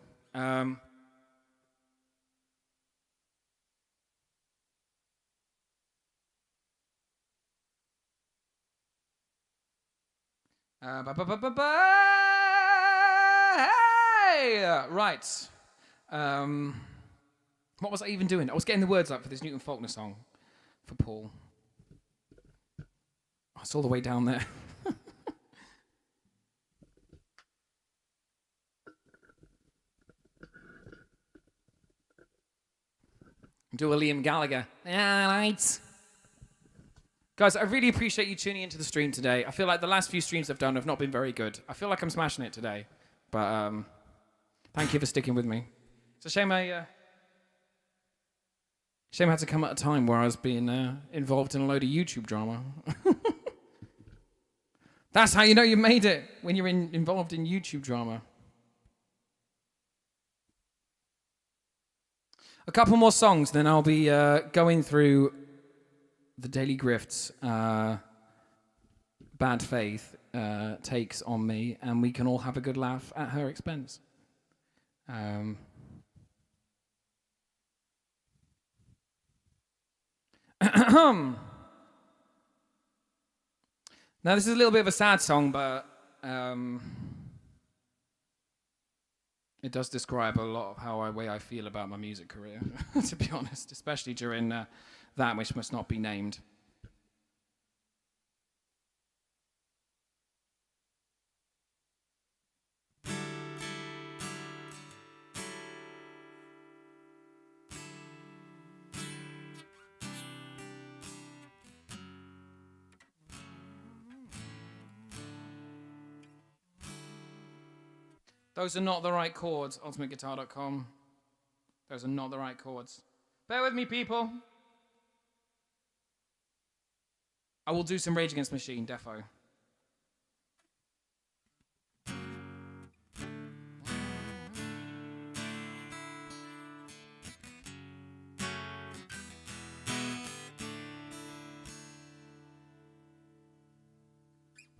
Hey! Right. What was I even doing? I was getting the words up for this Newton Faulkner song for Paul. Oh, it's all the way down there. Do a Liam Gallagher. Yeah, right. Guys, I really appreciate you tuning into the stream today. I feel like the last few streams I've done have not been very good. I feel like I'm smashing it today. But thank you for sticking with me. It's a shame I had to come at a time where I was being involved in a load of YouTube drama. That's how you know you made it, when you're involved in YouTube drama. A couple more songs, then I'll be going through the Daily Grift's bad faith takes on me, and we can all have a good laugh at her expense. Now, this is a little bit of a sad song, but it does describe a lot of how way I feel about my music career, to be honest, especially during that which must not be named. Those are not the right chords, ultimateguitar.com. Those are not the right chords. Bear with me, people. I will do some Rage Against the Machine, defo.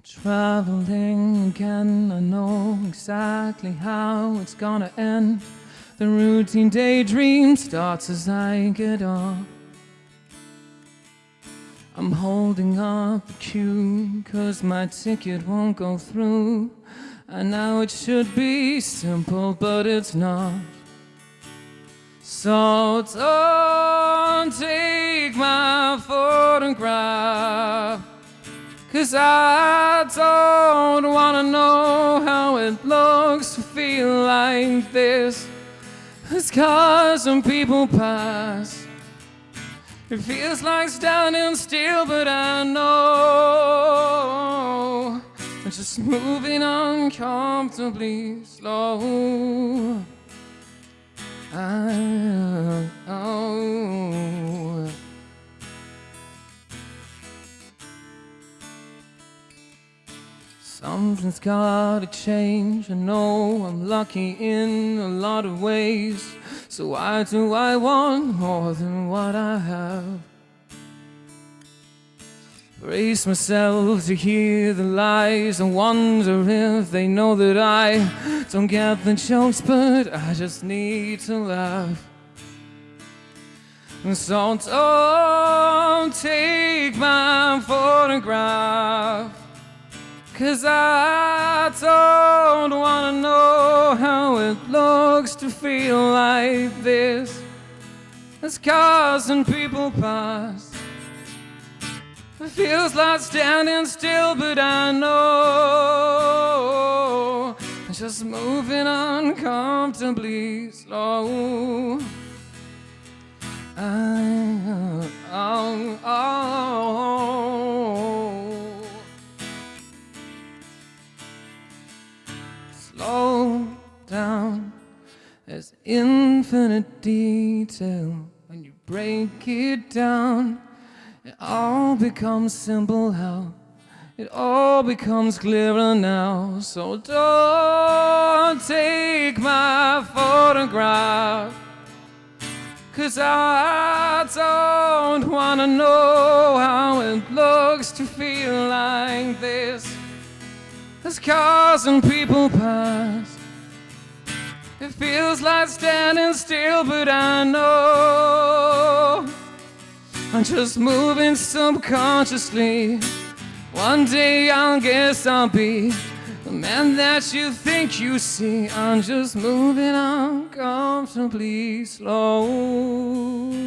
Traveling again, I know exactly how it's gonna end. The routine daydream starts as I get up. I'm holding up the queue 'cause my ticket won't go through. And now it should be simple, but it's not. So don't take my photograph, 'cause I don't wanna know how it looks to feel like this. It's 'cause some people pass. It feels like standing still, but I know I'm just moving uncomfortably slow. Something's gotta change. I know I'm lucky in a lot of ways. So why do I want more than what I have? Brace myself to hear the lies. I wonder if they know that I don't get the jokes, but I just need to laugh. So don't take my photograph, 'cause I don't wanna know how it looks to feel like this. as cars and people pass. It feels like standing still, but I know I'm just moving uncomfortably slow. Slow down. There's infinite detail. When you break it down, it all becomes simple how it all becomes clearer now. So don't take my photograph, 'cause I don't wanna know how it looks to feel like this. As cars and people pass, it feels like standing still, but I know I'm just moving subconsciously. One day I guess I'll be the man that you think you see. I'm just moving uncomfortably slow.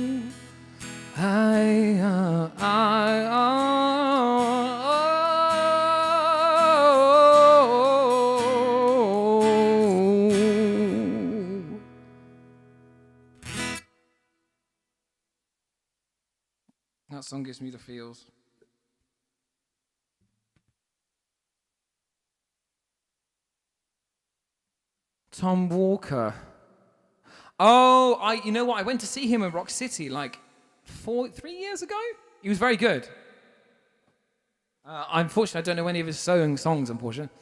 That song gives me the feels. Tom Walker. Oh, you know what? I went to see him in Rock City like 3 years ago. He was very good. Unfortunately, I don't know any of his songs, unfortunately.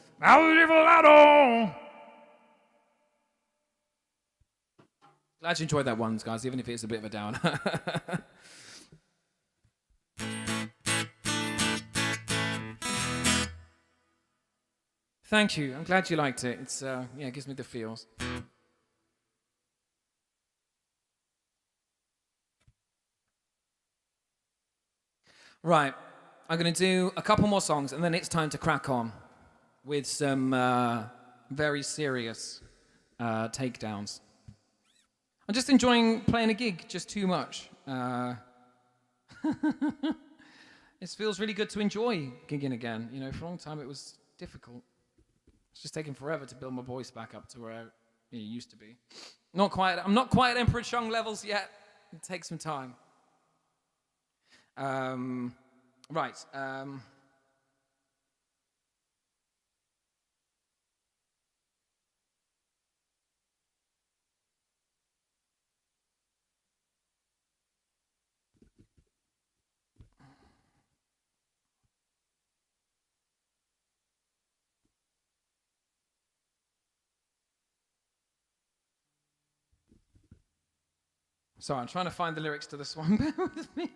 Glad you enjoyed that one, guys, even if it's a bit of a downer. Thank you. I'm glad you liked it. It's it gives me the feels. Right, I'm going to do a couple more songs, and then it's time to crack on with some very serious takedowns. I'm just enjoying playing a gig just too much. It feels really good to enjoy gigging again. You know, for a long time it was difficult. It's just taking forever to build my voice back up to where it used to be. I'm not quite at Emperor Chung levels yet. It takes some time. Right. Sorry, I'm trying to find the lyrics to this one. Bear with me.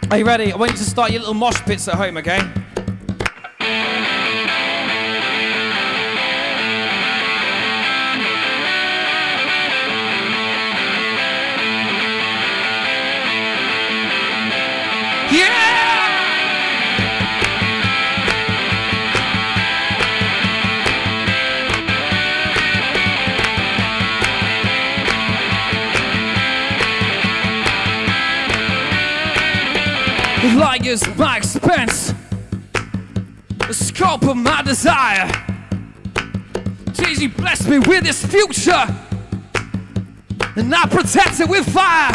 Are you ready? I want you to start your little mosh pits at home, okay? fires my expense, the scope of my desire. Jesus blessed me with his future, and I protect it with fire.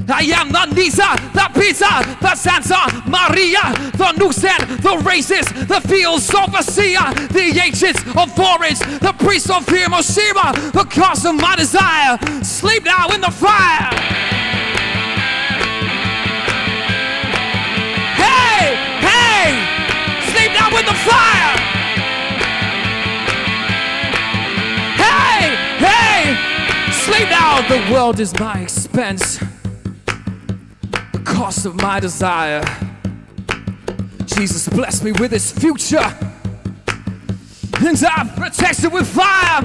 I am the Nisa, the Pizza, the Santa Maria, the Nusen, the racist, the fields of Asia, the ancients of forage, the priest of Hiroshima, the cause of my desire. Sleep now in the fire. Hey, hey, sleep now in the fire. Hey, hey, sleep now. The world is my expense, cost of my desire. Jesus blessed me with his future, and I protect it with fire.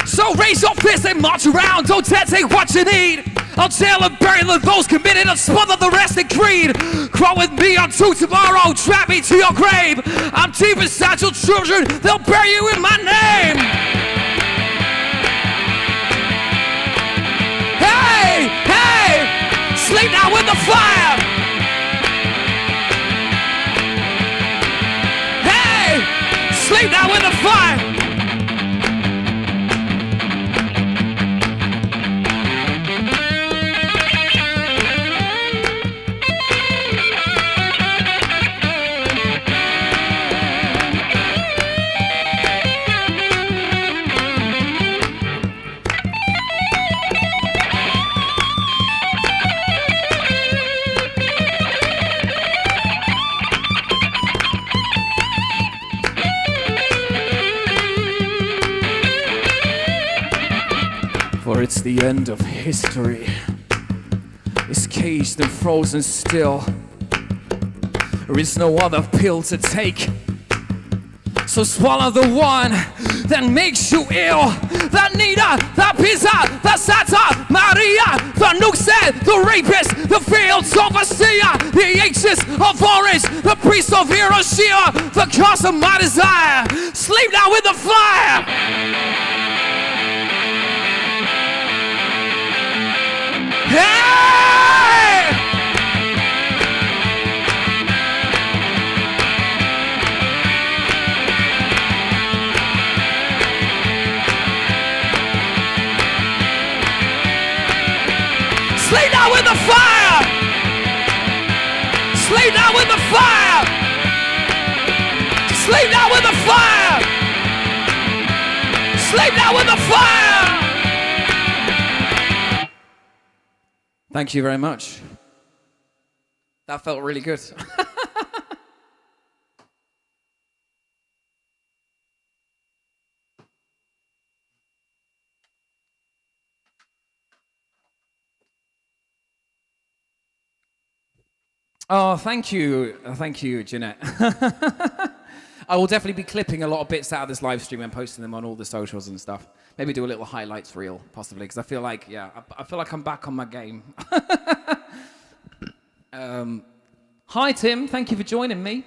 So raise your fist and march around. Don't take what you need. I'll jail and bury those committed and smother the rest in greed. Crawl with me unto tomorrow. Trap me to your grave. I'm deep inside your children. They'll bury you in my name. Hey, hey, sleep now with the fire. Hey, sleep now with the fire. For it's the end of history. It's caged and frozen still. There is no other pill to take. So swallow the one that makes you ill. The Nina, the Pizza, the Santa Maria, the Nuxen, the rapist, the fields of Asia, the ancients of Orange, the priest of Hiroshima, the cause of my desire. Sleep now with the fire. Hey! Sleep now with the fire! Sleep now with the fire! Sleep now with the fire! Sleep now with the fire! Thank you very much. That felt really good. Oh, thank you, Jeanette. I will definitely be clipping a lot of bits out of this live stream and posting them on all the socials and stuff. Maybe do a little highlights reel, possibly, because I feel like, I feel like I'm back on my game. Hi, Tim. Thank you for joining me.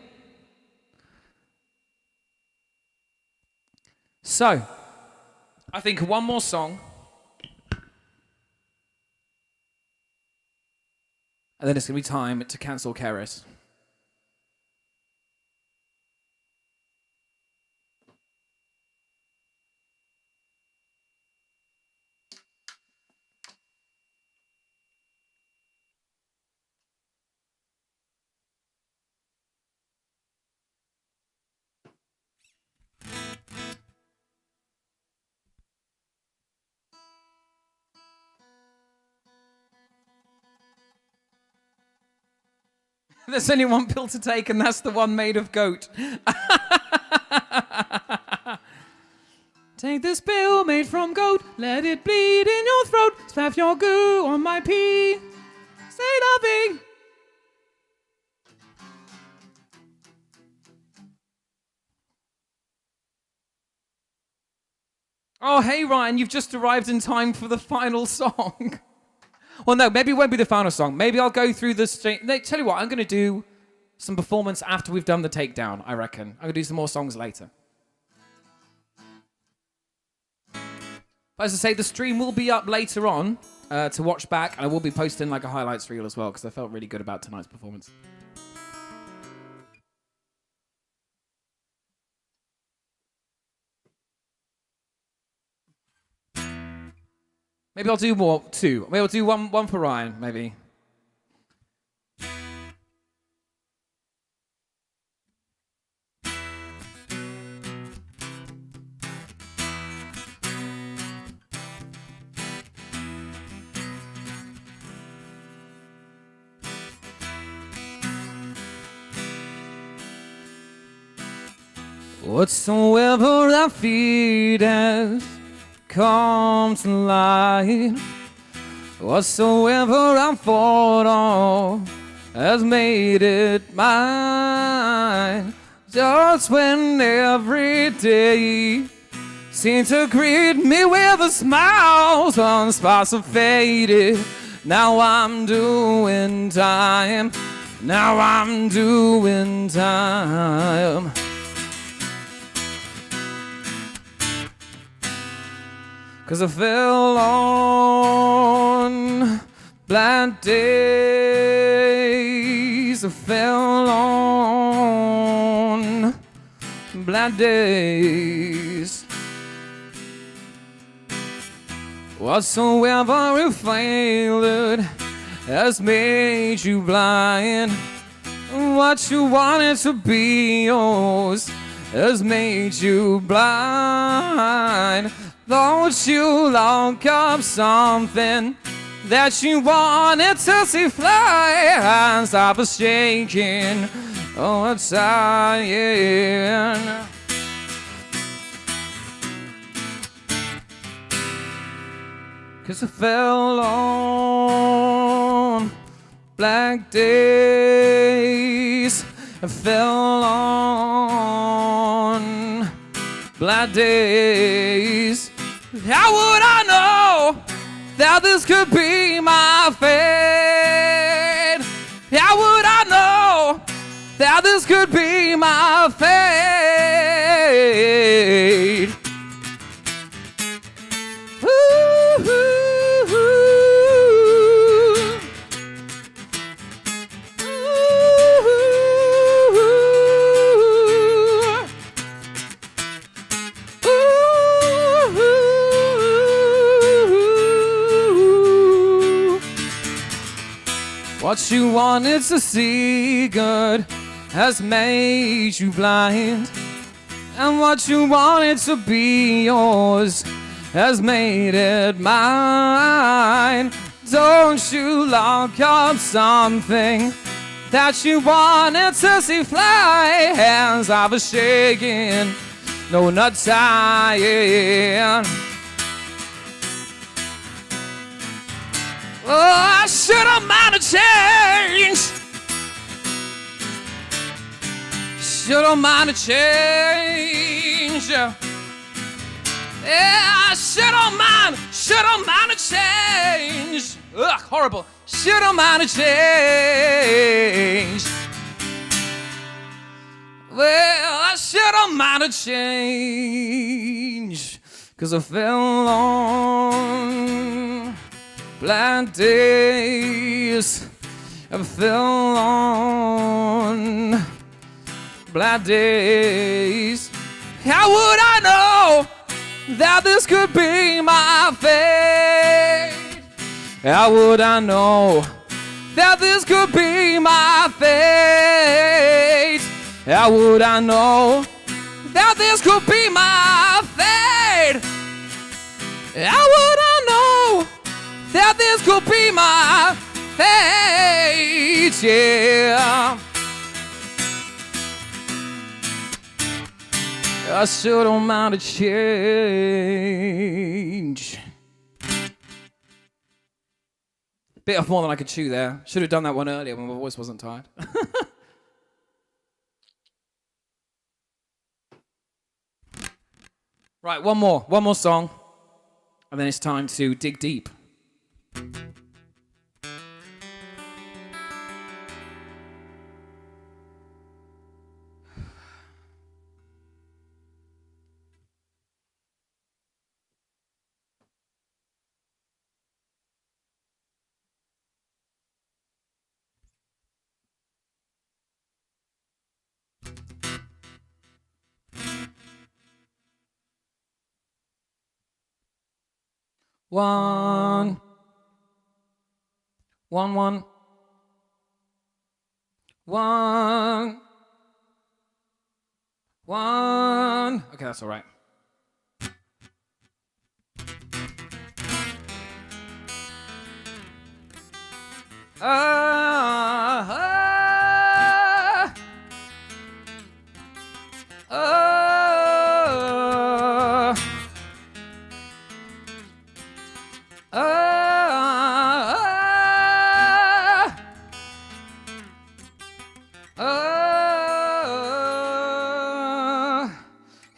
So, I think one more song. And then it's going to be time to cancel Cerys. There's only one pill to take, and that's the one made of goat. Take this pill made from goat, let it bleed in your throat, splash your goo on my pee. Say nothing. Oh, hey, Ryan, you've just arrived in time for the final song. Well, no, maybe it won't be the final song. Maybe I'll go through this. Tell you what, I'm going to do some performance after we've done the takedown, I reckon. I'm going to do some more songs later. But as I say, the stream will be up later on, to watch back, and I will be posting like a highlights reel as well because I felt really good about tonight's performance. Maybe I'll do two. Maybe I'll do one for Ryan, maybe. Whatsoever I feed has come to light. Whatsoever I fought on has made it mine. Just when every day seemed to greet me with a smile, some sparks have faded. Now I'm doing time. Now I'm doing time. 'Cause I fell on bad days. I fell on bad days. Whatsoever you failed has made you blind. What you wanted to be yours has made you blind. Don't you lock up something that you wanted to see fly? Hands stop shaking, oh, I'm tired. 'Cause I fell on black days. I fell on black days. How would I know that this could be my fate? How would I know that this could be my fate? What you wanted to see good has made you blind. And what you wanted to be yours has made it mine. Don't you lock up something that you wanted to see fly. Hands are shaking, no, not tired. Oh, I should have minded change. Should have minded change. Yeah, I should have minded change. Ugh, horrible. Should have minded change. Well, I should have minded change. 'Cause I fell on bland days. I fell on bland days. How would I know that this could be my fate? How would I know that this could be my fate? How would I know that this could be my fate? How would I know that this could be my fate? Yeah. I should have minded change. Bit off more than I could chew there. Should have done that one earlier when my voice wasn't tired. Right, one more song, and then it's time to dig deep. 1 1 1 1 1. Okay, that's all right.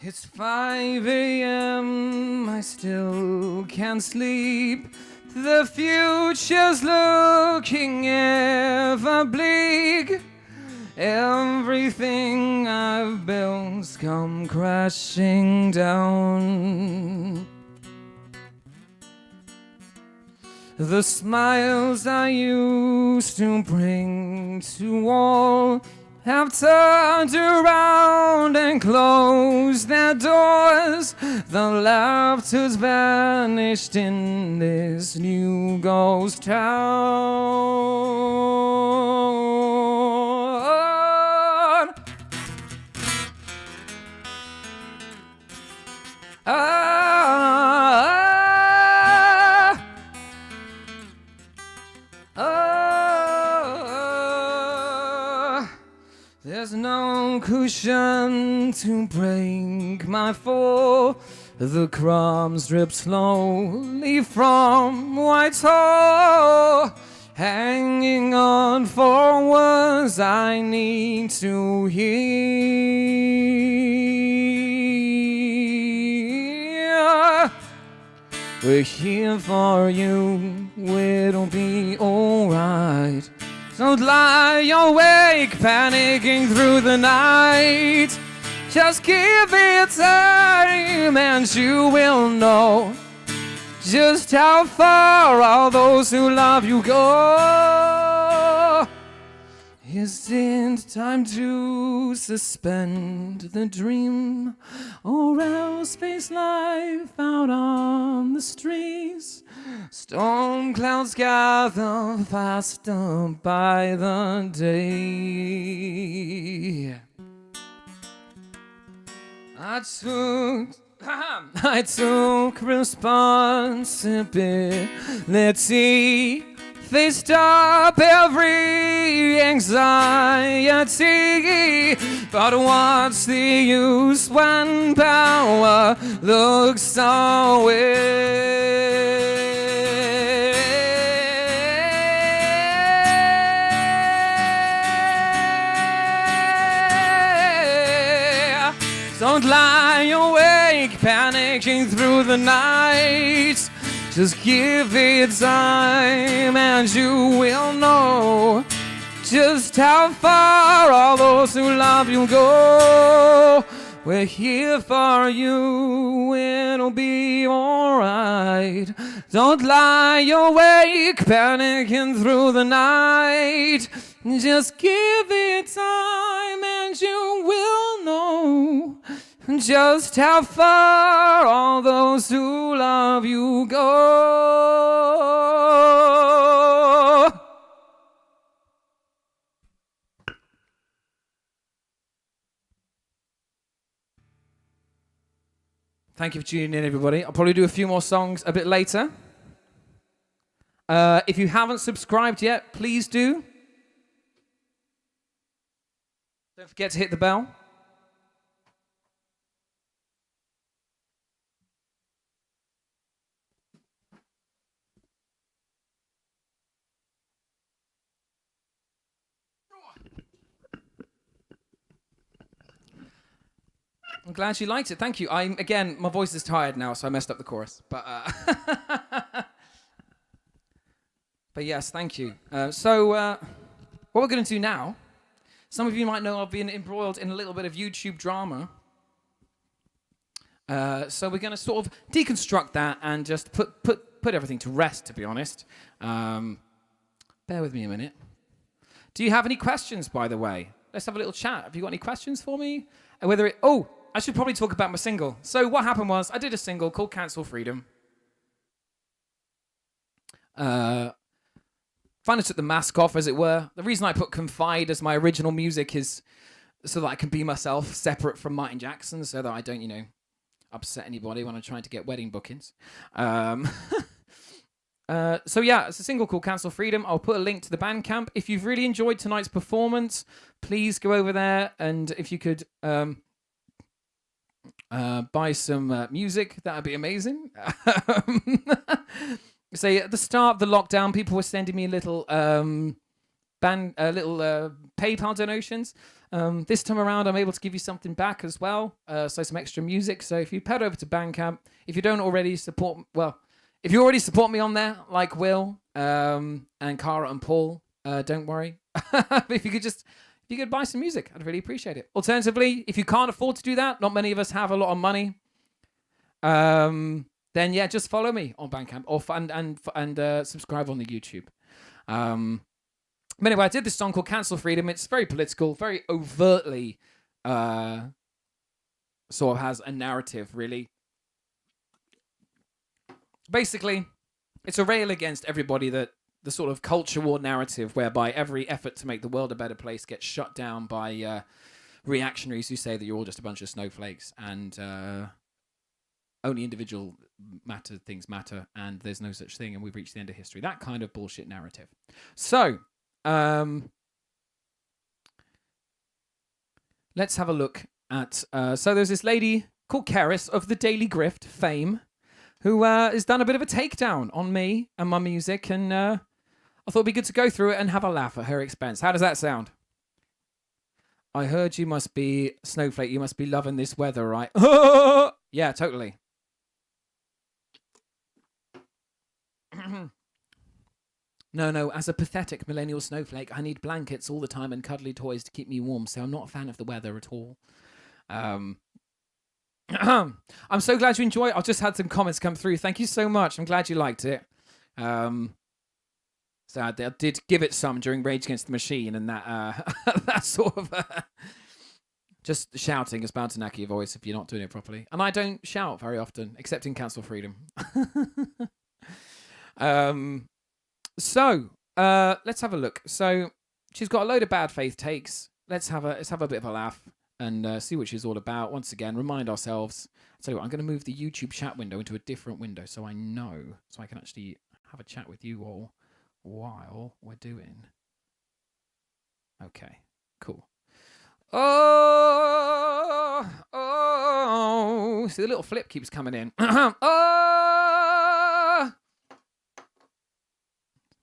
It's 5 a.m. I still can't sleep. The future's looking ever bleak. Everything I've built's come crashing down. The smiles I used to bring to all have turned around and closed their doors. The laughter's vanished in this new ghost town. There's no cushion to break my fall. The crumbs drip slowly from my toe. Hanging on for words I need to hear. We're here for you, it'll be alright. Don't lie awake, panicking through the night. Just give it time and you will know just how far all those who love you go. Is it time to suspend the dream, or else face life out on the streets? Storm clouds gather faster by the day. I took responsibility. Faced up every anxiety. But what's the use when power looks away? Don't lie awake, panicking through the night. Just give it time and you will know just how far all those who love you go. We're here for you, it'll be alright. Don't lie awake, panicking through the night. Just give it time and you will know just how far all those who love you go. Thank you for tuning in, everybody. I'll probably do a few more songs a bit later. If you haven't subscribed yet, please do. Don't forget to hit the bell. I'm glad you liked it. Thank you. Again, my voice is tired now, so I messed up the chorus. But yes, thank you. So what we're going to do now, some of you might know I've been embroiled in a little bit of YouTube drama. So we're going to sort of deconstruct that and just put everything to rest, to be honest. Bear with me a minute. Do you have any questions, by the way? Let's have a little chat. Have you got any questions for me? I should probably talk about my single. So what happened was I did a single called Cancel Freedom. Finally took the mask off, as it were. The reason I put Confide as my original music is so that I can be myself, separate from Martin Jackson, so that I don't, upset anybody when I'm trying to get wedding bookings. So yeah, it's a single called Cancel Freedom. I'll put a link to the Bandcamp. If you've really enjoyed tonight's performance, please go over there, and if you could buy some music, that would be amazing. Say at the start of the lockdown, people were sending me little PayPal donations. This time around, I'm able to give you something back as well. So some extra music. So if you head over to Bandcamp, if you don't already support, if you already support me on there, like Will and Cara and Paul, don't worry. If you could buy some music, I'd really appreciate it. Alternatively, if you can't afford to do that, not many of us have a lot of money. Then yeah, just follow me on Bandcamp and subscribe on the YouTube. But anyway, I did this song called Cancel Freedom. It's very political, very overtly sort of has a narrative, really. Basically, it's a rail against everybody that the sort of culture war narrative whereby every effort to make the world a better place gets shut down by reactionaries who say that you're all just a bunch of snowflakes and only individual things matter and there's no such thing and we've reached the end of history. That kind of bullshit narrative. So, let's have a look at... so there's this lady called Cerys of the Daily Grift fame who has done a bit of a takedown on me and my music, and I thought it'd be good to go through it and have a laugh at her expense. How does that sound? I heard you must be snowflake. You must be loving this weather, right? Yeah, totally. No, as a pathetic millennial snowflake, I need blankets all the time and cuddly toys to keep me warm, so I'm not a fan of the weather at all. I'm so glad you enjoy it. I've just had some comments come through. Thank you so much. I'm glad you liked it. So I did give it some during Rage Against the Machine, and that that sort of just shouting is bound to knack your voice if you're not doing it properly. And I don't shout very often, except in Cancel Freedom. So let's have a look. So she's got a load of bad faith takes. Let's have a bit of a laugh and see what she's all about. Once again, remind ourselves. I'll tell you what, I'm going to move the YouTube chat window into a different window so I can actually have a chat with you all while we're doing. Okay, cool. Oh, see the little flip keeps coming in. Oh,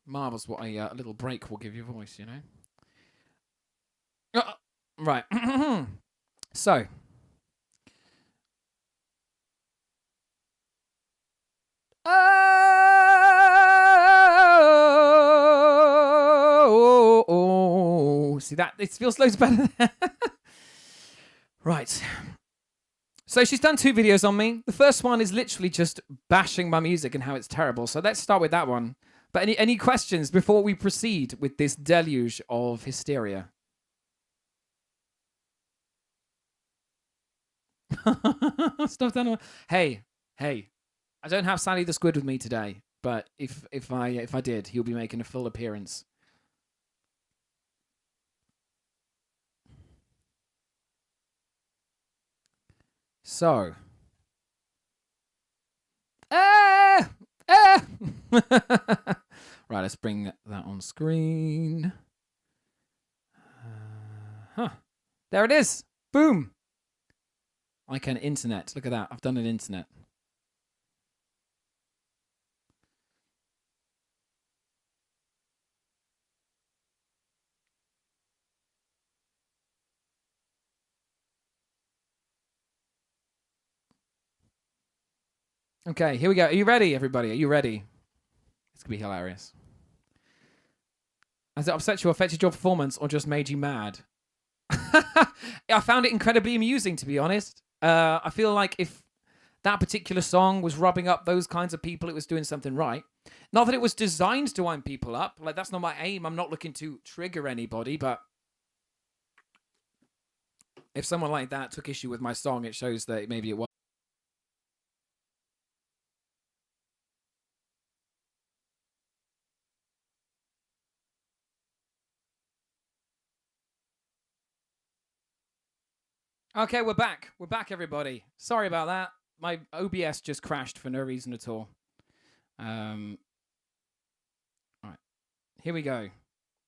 marvels what a little break will give your voice, you know. Right. So, see that? It feels loads better. Right. So she's done 2 videos on me. The first one is literally just bashing my music and how it's terrible. So let's start with that one. But any questions before we proceed with this deluge of hysteria? Stuff done. Hey, I don't have Sally the Squid with me today, but if I did, he'll be making a full appearance. So, right, let's bring that on screen. There it is. Boom. Like an internet. Look at that. I've done an internet. Okay, here we go. Are you ready, everybody? Are you ready? It's going to be hilarious. Has it upset you or affected your performance or just made you mad? I found it incredibly amusing, to be honest. I feel like if that particular song was rubbing up those kinds of people, it was doing something right. Not that it was designed to wind people up. Like, that's not my aim. I'm not looking to trigger anybody, but if someone like that took issue with my song, it shows that maybe it was. Okay, we're back. We're back, everybody. Sorry about that. My OBS just crashed for no reason at all. All right, here we go.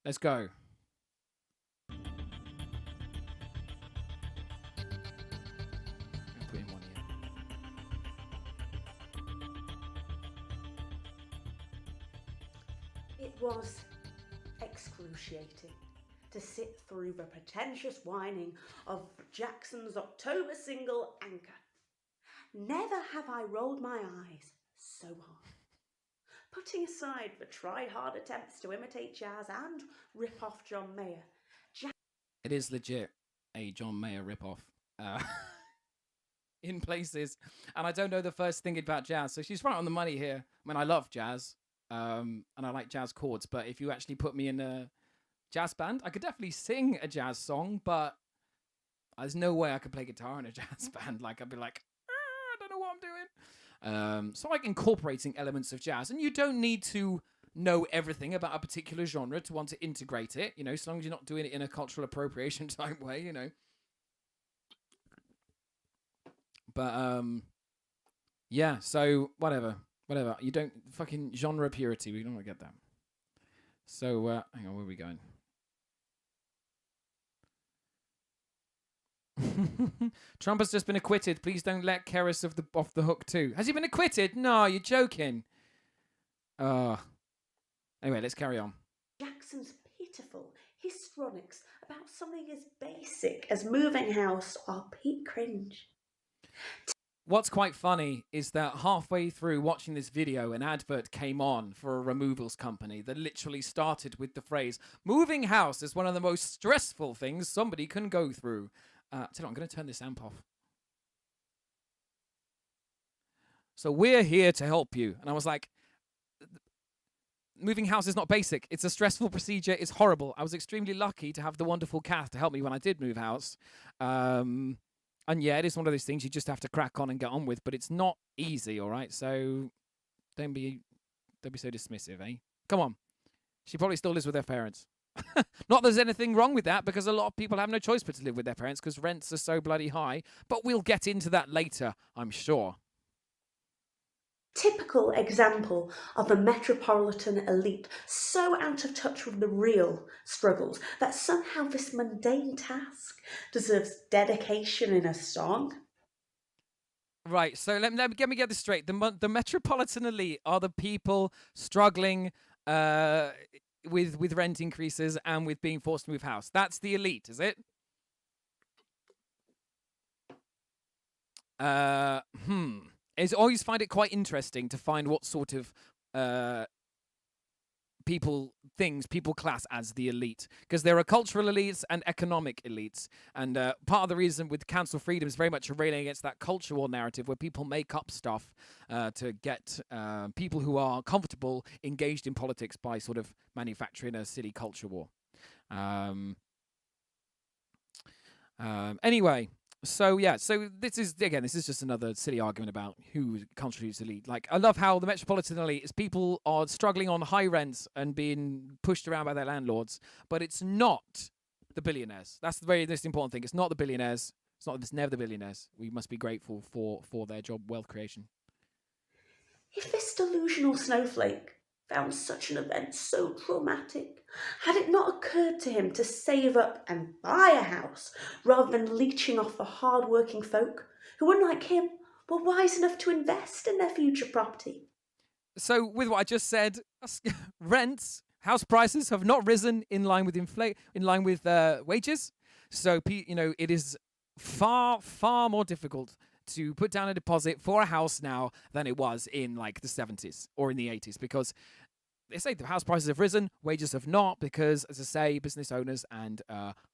Let's go. I'll put in one here. It was excruciating to sit through the pretentious whining of Jackson's October single Anchor. Never have I rolled my eyes so hard. Putting aside the try-hard attempts to imitate jazz and rip off John Mayer. It is legit a John Mayer ripoff in places. And I don't know the first thing about jazz, so she's right on the money here. I mean, I love jazz, and I like jazz chords, but if you actually put me in a jazz band, I could definitely sing a jazz song, but there's no way I could play guitar in a jazz band. Like, I'd be like, I don't know what I'm doing. So like incorporating elements of jazz, and you don't need to know everything about a particular genre to want to integrate it, you know, as long as you're not doing it in a cultural appropriation type way, you know. But yeah, so whatever. You don't fucking genre purity, we don't get that. So hang on, where are we going? Trump has just been acquitted. Please don't let Cerys off the hook too. Has he been acquitted? No, you're joking. Anyway, let's carry on. Jackson's pitiful histrionics about something as basic as moving house are peak cringe. What's quite funny is that halfway through watching this video, an advert came on for a removals company that literally started with the phrase, moving house is one of the most stressful things somebody can go through. Tell you what, I'm going to turn this amp off. So we're here to help you. And I was like, moving house is not basic. It's a stressful procedure. It's horrible. I was extremely lucky to have the wonderful Kath to help me when I did move house. And yeah, it is one of those things you just have to crack on and get on with, but it's not easy, all right? So don't be so dismissive, eh? Come on. She probably still lives with her parents. Not that there's anything wrong with that, because a lot of people have no choice but to live with their parents because rents are so bloody high. But we'll get into that later, I'm sure. Typical example of a metropolitan elite so out of touch with the real struggles that somehow this mundane task deserves dedication in a song. Right, so let me get this straight. The metropolitan elite are the people struggling with rent increases and with being forced to move house. That's the elite, is it? I always find it quite interesting to find what sort of people class as the elite, because there are cultural elites and economic elites, and part of the reason with cancel freedom is very much railing against that culture war narrative where people make up stuff to get people who are comfortable engaged in politics by sort of manufacturing a silly culture war. Anyway, so yeah, so this is just another silly argument about who constitutes elite. Like, I love how the metropolitan elite is people are struggling on high rents and being pushed around by their landlords, but it's not the billionaires. That's the very most important thing. It's not the billionaires. It's never the billionaires. We must be grateful for their job wealth creation. If this delusional snowflake found such an event so traumatic, had it not occurred to him to save up and buy a house rather than leeching off the hard-working folk who, unlike him, were wise enough to invest in their future property? So, with what I just said, rents, house prices have not risen in line with wages. So, it is far, far more difficult to put down a deposit for a house now than it was in like the 70s or in the 80s, because they say the house prices have risen, wages have not, because, as I say, business owners and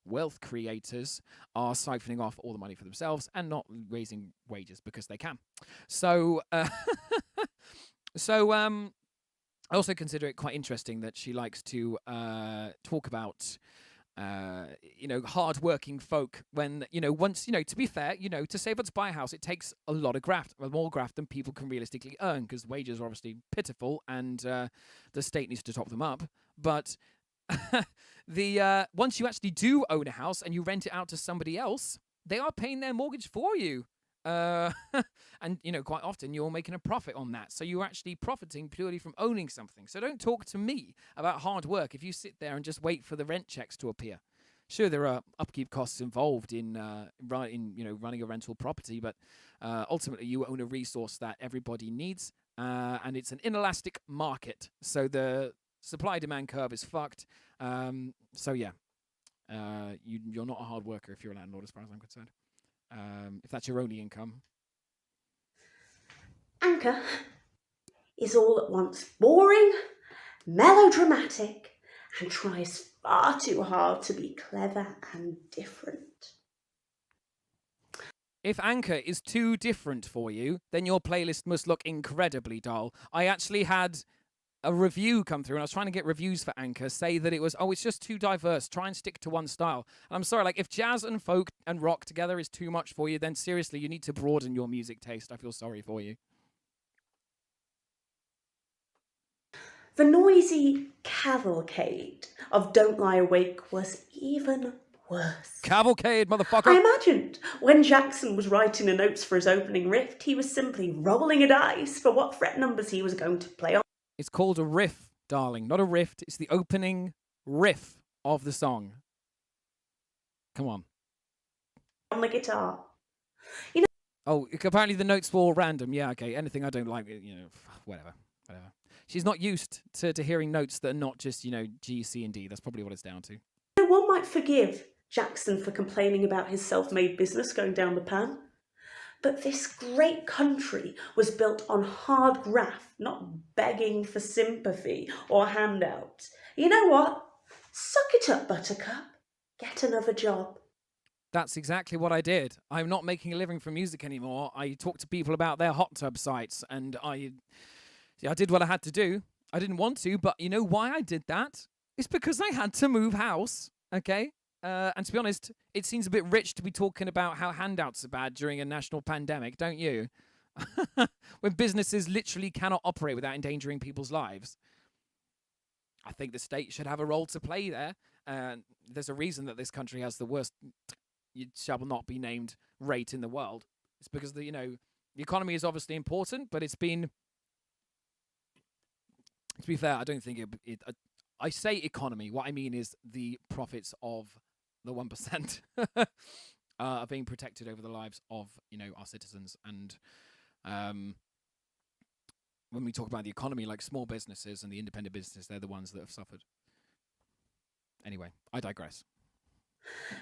wealth creators are siphoning off all the money for themselves and not raising wages because they can. So, I also consider it quite interesting that she likes to talk about hard-working folk when, once, to be fair, to save up to buy a house, it takes a lot of graft, more graft than people can realistically earn, because wages are obviously pitiful and the state needs to top them up. But once you actually do own a house and you rent it out to somebody else, they are paying their mortgage for you. And, quite often you're making a profit on that. So you're actually profiting purely from owning something. So don't talk to me about hard work if you sit there and just wait for the rent checks to appear. Sure, there are upkeep costs involved in running a rental property, but ultimately you own a resource that everybody needs, and it's an inelastic market. So the supply-demand curve is fucked. You're not a hard worker if you're a landlord, as far as I'm concerned. If that's your only income. Anchor is all at once boring, melodramatic, and tries far too hard to be clever and different. If Anchor is too different for you, then your playlist must look incredibly dull. I actually had a review come through, and I was trying to get reviews for Anchor, say that it's just too diverse. Try and stick to one style. And I'm sorry, if jazz and folk and rock together is too much for you, then seriously, you need to broaden your music taste. I feel sorry for you. The noisy cavalcade of Don't Lie Awake was even worse. Cavalcade, motherfucker! I imagined when Jackson was writing the notes for his opening riff, he was simply rolling a dice for what fret numbers he was going to play on. It's called a riff, darling, not a rift. It's the opening riff of the song. Come on. On the guitar. Oh, apparently the notes were all random. Yeah, okay. Anything I don't like, whatever. She's not used to hearing notes that are not just, G, C, and D. That's probably what it's down to. One might forgive Jackson for complaining about his self-made business going down the pan. But this great country was built on hard graft, not begging for sympathy or handouts. You know what? Suck it up, Buttercup. Get another job. That's exactly what I did. I'm not making a living from music anymore. I talk to people about their hot tub sites, and I did what I had to do. I didn't want to, but you know why I did that? It's because I had to move house, okay? And to be honest, it seems a bit rich to be talking about how handouts are bad during a national pandemic, don't you? When businesses literally cannot operate without endangering people's lives. I think the state should have a role to play there. There's a reason that this country has the worst, you shall not be named, rate in the world. It's because the economy is obviously important, but it's been, to be fair, I don't think I say economy. What I mean is the profits of the 1% are being protected over the lives of, our citizens. And when we talk about the economy, like small businesses and the independent business, they're the ones that have suffered. Anyway, I digress.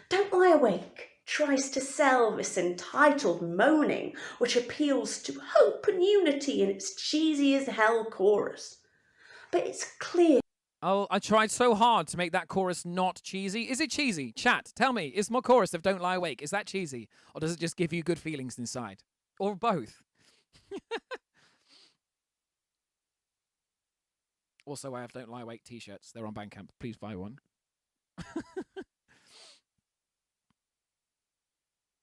Don't Lie Awake tries to sell this entitled moaning, which appeals to hope and unity in its cheesy as hell chorus. But it's clear. Oh, I tried so hard to make that chorus not cheesy. Is it cheesy? Chat, tell me, is my chorus of Don't Lie Awake, is that cheesy? Or does it just give you good feelings inside? Or both? Also, I have Don't Lie Awake t-shirts. They're on Bandcamp. Please buy one.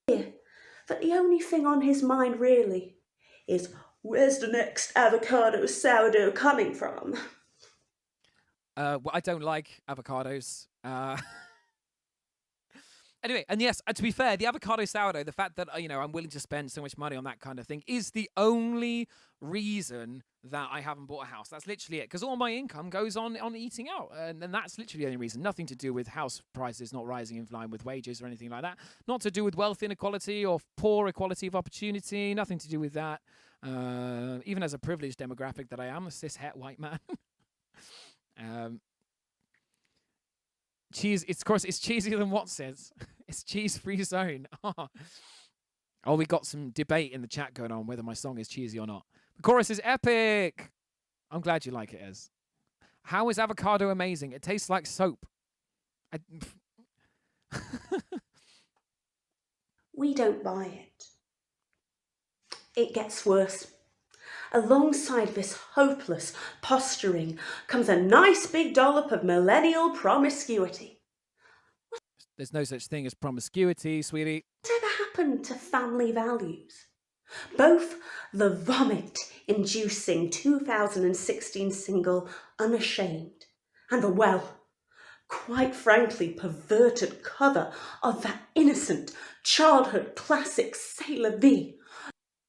That the only thing on his mind really is, where's the next avocado sourdough coming from? Well, I don't like avocados. Anyway, and yes, to be fair, the avocado sourdough, the fact that, I'm willing to spend so much money on that kind of thing is the only reason that I haven't bought a house. That's literally it. Because all my income goes on eating out. And that's literally the only reason. Nothing to do with house prices not rising in line with wages or anything like that. Not to do with wealth inequality or poor equality of opportunity. Nothing to do with that. Even as a privileged demographic that I am, a cis-het white man. Cheese, of course, it's cheesier than what says. It's cheese-free zone. Oh, we got some debate in the chat going on whether my song is cheesy or not. The chorus is epic. I'm glad you like it, Ez. How is avocado amazing? It tastes like soap. We don't buy it. It gets worse. Alongside this hopeless posturing comes a nice big dollop of millennial promiscuity. There's no such thing as promiscuity, sweetie. Whatever happened to family values? Both the vomit-inducing 2016 single Unchained and the, quite frankly perverted cover of that innocent childhood classic Sailor V.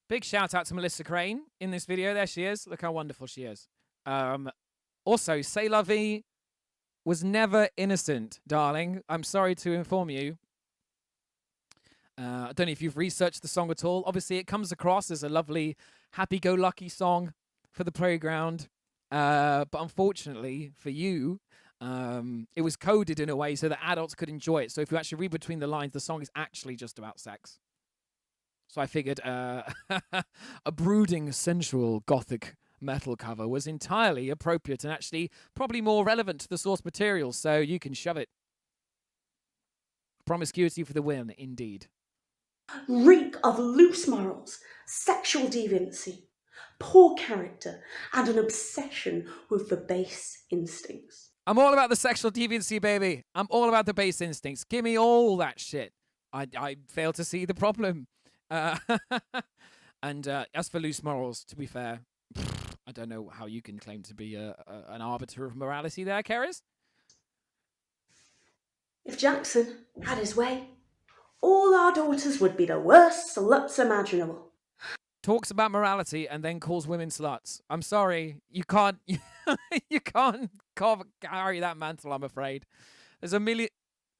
Big shout out to Melissa Crane in this video. There she is. Look how wonderful she is. Also, C'est La Vie was never innocent, darling. I'm sorry to inform you. I don't know if you've researched the song at all. Obviously, it comes across as a lovely, happy-go-lucky song for the playground. But unfortunately for you, it was coded in a way so that adults could enjoy it. So if you actually read between the lines, the song is actually just about sex. So I figured a brooding, sensual, gothic metal cover was entirely appropriate and actually probably more relevant to the source material, so you can shove it. Promiscuity for the win, indeed. Reek of loose morals, sexual deviancy, poor character, and an obsession with the base instincts. I'm all about the sexual deviancy, baby. I'm all about the base instincts. Give me all that shit. I fail to see the problem. And as for loose morals, to be fair, I don't know how you can claim to be an arbiter of morality there, Cerys. If Jackson had his way, all our daughters would be the worst sluts imaginable. Talks about morality and then calls women sluts. I'm sorry, you can't you can't carry that mantle, I'm afraid. There's a million...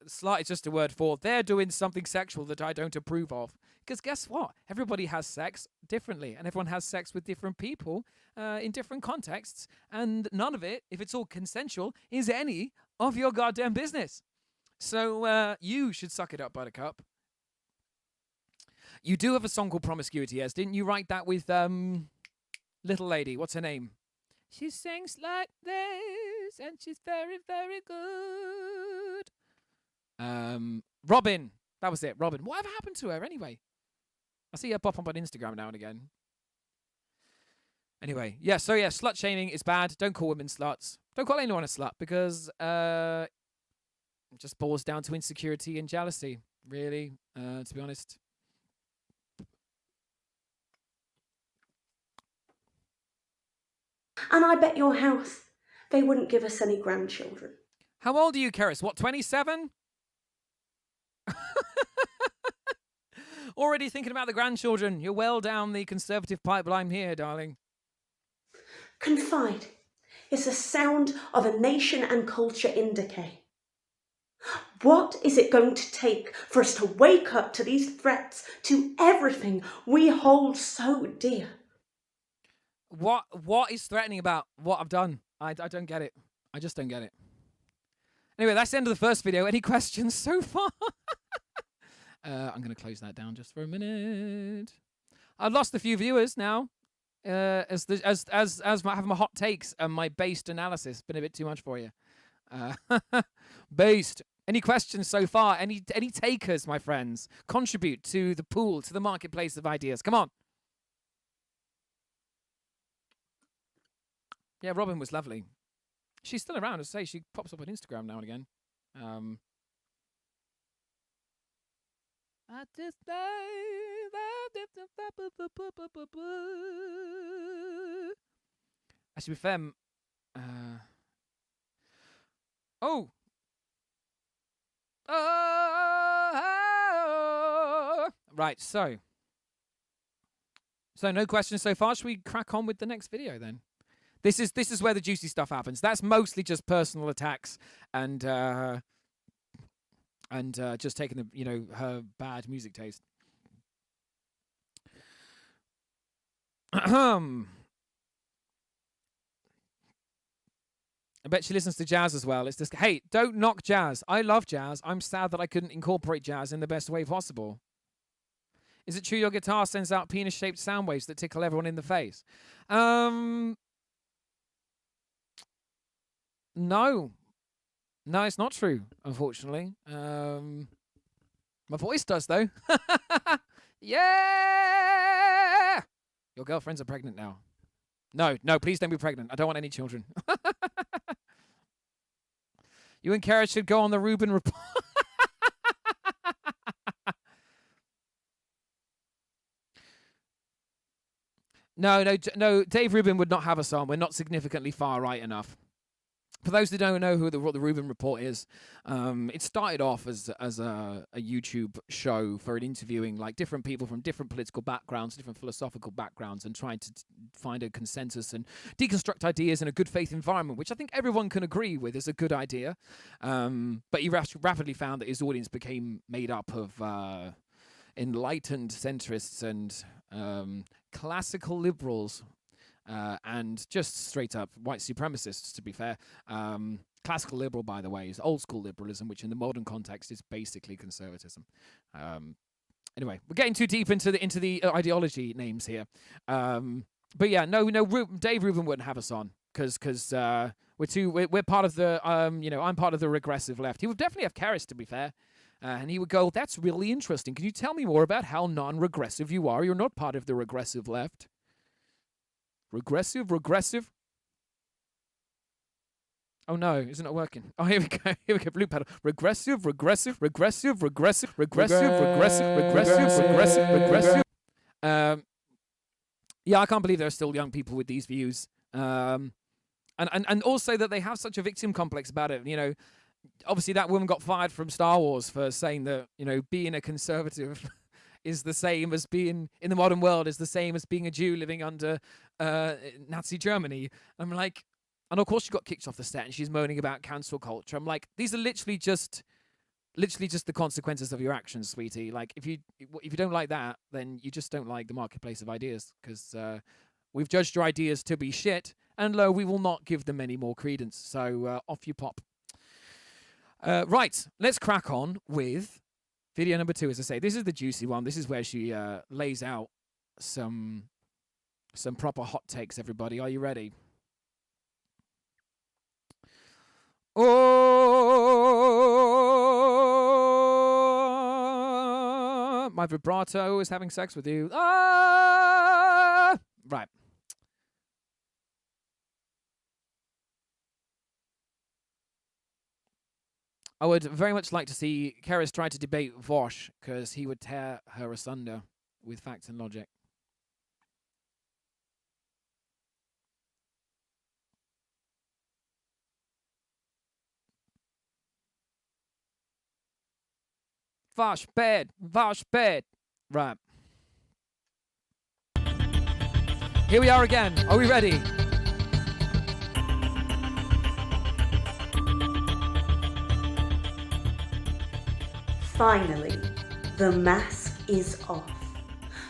Slut is just a word for they're doing something sexual that I don't approve of. Because guess what? Everybody has sex differently, and everyone has sex with different people in different contexts, and none of it, if it's all consensual, is any of your goddamn business. So you should suck it up, Buttercup. You do have a song called Promiscuity, yes? Didn't you write that with little lady? What's her name? She sings like this, and she's very, very good. Robin. That was it, Robin. Whatever happened to her anyway? I see her pop up on Instagram now and again. Anyway, yeah, so yeah, slut shaming is bad. Don't call women sluts. Don't call anyone a slut because it just boils down to insecurity and jealousy, really, to be honest. And I bet your house they wouldn't give us any grandchildren. How old are you, Cerys? What, 27? Already thinking about the grandchildren. You're well down the conservative pipeline here, darling. Confide is the sound of a nation and culture in decay. What is it going to take for us to wake up to these threats to everything we hold so dear? What is threatening about what I've done? I don't get it. I just don't get it. Anyway, that's the end of the first video. Any questions so far? I'm going to close that down just for a minute. I've lost a few viewers now. As having my hot takes and my based analysis been a bit too much for you. Based. Any questions so far? Any takers, my friends? Contribute to the pool, to the marketplace of ideas. Come on. Yeah, Robin was lovely. She's still around. I say she pops up on Instagram now and again. I just I should be fair. Right, so no questions so far. Should we crack on with the next video then? This is where the juicy stuff happens. That's mostly just personal attacks and just taking her bad music taste. I bet she listens to jazz as well. It's just, hey, don't knock jazz. I love jazz. I'm sad that I couldn't incorporate jazz in the best way possible. Is it true your guitar sends out penis-shaped sound waves that tickle everyone in the face? No. No, it's not true, unfortunately. My voice does, though. Yeah! Your girlfriends are pregnant now. No, please don't be pregnant. I don't want any children. You and Cerys should go on the Rubin report. No, Dave Rubin would not have us on. We're not significantly far right enough. For those that don't know what the Rubin Report is, it started off as a YouTube show for interviewing like different people from different political backgrounds, different philosophical backgrounds, and trying to find a consensus and deconstruct ideas in a good faith environment, which I think everyone can agree with is a good idea. But he rapidly found that his audience became made up of enlightened centrists and classical liberals. And just straight up white supremacists, to be fair. Classical liberal, by the way, is old school liberalism, which in the modern context is basically conservatism. Anyway, we're getting too deep into the ideology names here. But yeah, no, Dave Rubin wouldn't have us on because we're part of the I'm part of the regressive left. He would definitely have Cerys, to be fair. And he would go, "That's really interesting. Can you tell me more about how non-regressive you are? You're not part of the regressive left." Regressive. Oh no, isn't it working? Oh, here we go. Blue pedal. Regressive. Yeah, I can't believe there are still young people with these views. And also that they have such a victim complex about it. You know, obviously that woman got fired from Star Wars for saying that, you know, being a conservative is the same as being in the modern world, is the same as being a Jew living under Nazi Germany. I'm like, and of course she got kicked off the set and she's moaning about cancel culture. I'm like, these are literally just the consequences of your actions, sweetie. Like, if you don't like that, then you just don't like the marketplace of ideas, because we've judged your ideas to be shit, and lo, we will not give them any more credence. So off you pop. Right, let's crack on with video number 2. As I say, this is the juicy one. This is where she lays out some proper hot takes, everybody. Are you ready? Oh, my vibrato is having sex with you. Ah! Right. I would very much like to see Cerys try to debate Vosh, because he would tear her asunder with facts and logic. Vosh bad. Right. Here we are again. Are we ready? Finally, the mask is off.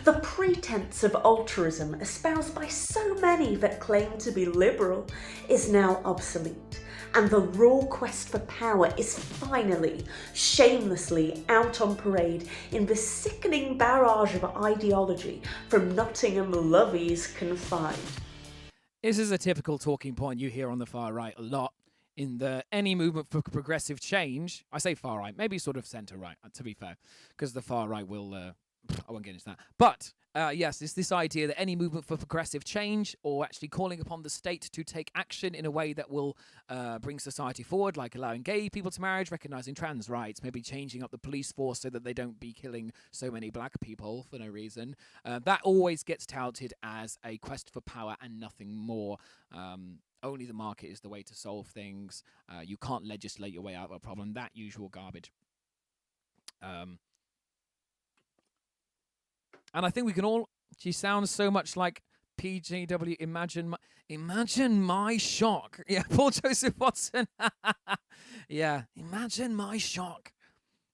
The pretense of altruism espoused by so many that claim to be liberal is now obsolete, and the raw quest for power is finally, shamelessly out on parade in the sickening barrage of ideology from Nottingham lovies confined. This is a typical talking point you hear on the far right a lot. In the any movement for progressive change, I say far right, maybe sort of centre right, to be fair, because the far right will, I won't get into that. But yes, it's this idea that any movement for progressive change, or actually calling upon the state to take action in a way that will bring society forward, like allowing gay people to marriage, recognising trans rights, maybe changing up the police force so that they don't be killing so many black people for no reason, that always gets touted as a quest for power and nothing more. Only the market is the way to solve things. You can't legislate your way out of a problem. That usual garbage. And I think we can all... She sounds so much like PJW. Imagine my shock. Yeah, Paul Joseph Watson. Yeah, imagine my shock.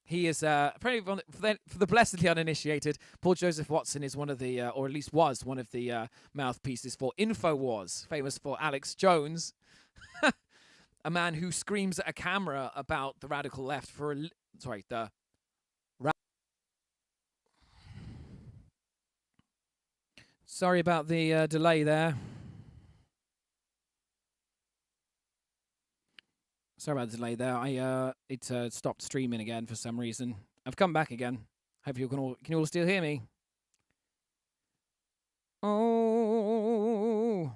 He is, apparently for the blessedly uninitiated, Paul Joseph Watson is one of the, or at least was one of the mouthpieces for InfoWars, famous for Alex Jones, a man who screams at a camera about the radical left for, Sorry about the delay there. Sorry about the delay there. It stopped streaming again for some reason. I've come back again. Hope you can you all still hear me? Oh.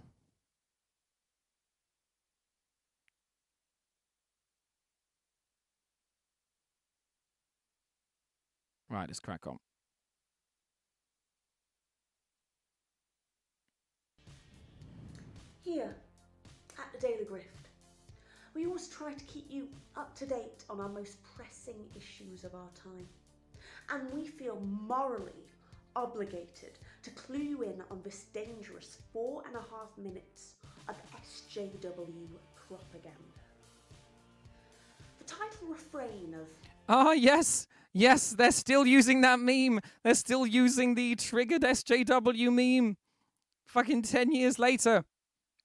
Right, let's crack on. Here, at the Daily Grift, We always try to keep you up to date on our most pressing issues of our time. And we feel morally obligated to clue you in on this dangerous 4.5 minutes of SJW propaganda. The title refrain of Ah, yes. Yes, they're still using that meme. They're still using the triggered SJW meme. Fucking 10 years later.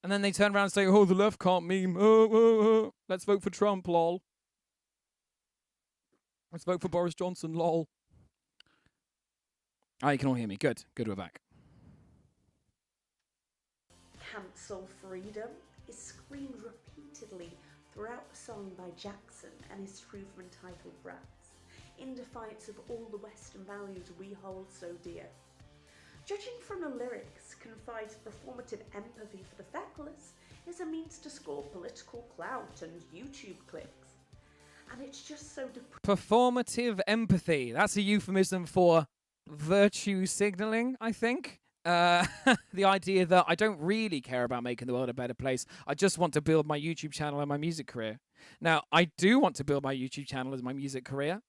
And then they turn around and say, oh, the left can't meme. Let's vote for Trump, lol. Let's vote for Boris Johnson, lol. Ah, you can all hear me. Good. Good, we're back. cancel freedom is screamed repeatedly throughout the song by Jackson and his crew from entitled Brats, in defiance of all the Western values we hold so dear. Judging from the lyrics, confides performative empathy for the feckless is a means to score political clout and YouTube clicks. And it's just so Performative empathy. That's a euphemism for virtue signaling, I think. The idea that I don't really care about making the world a better place. I just want to build my YouTube channel and my music career. Now, I do want to build my YouTube channel as my music career.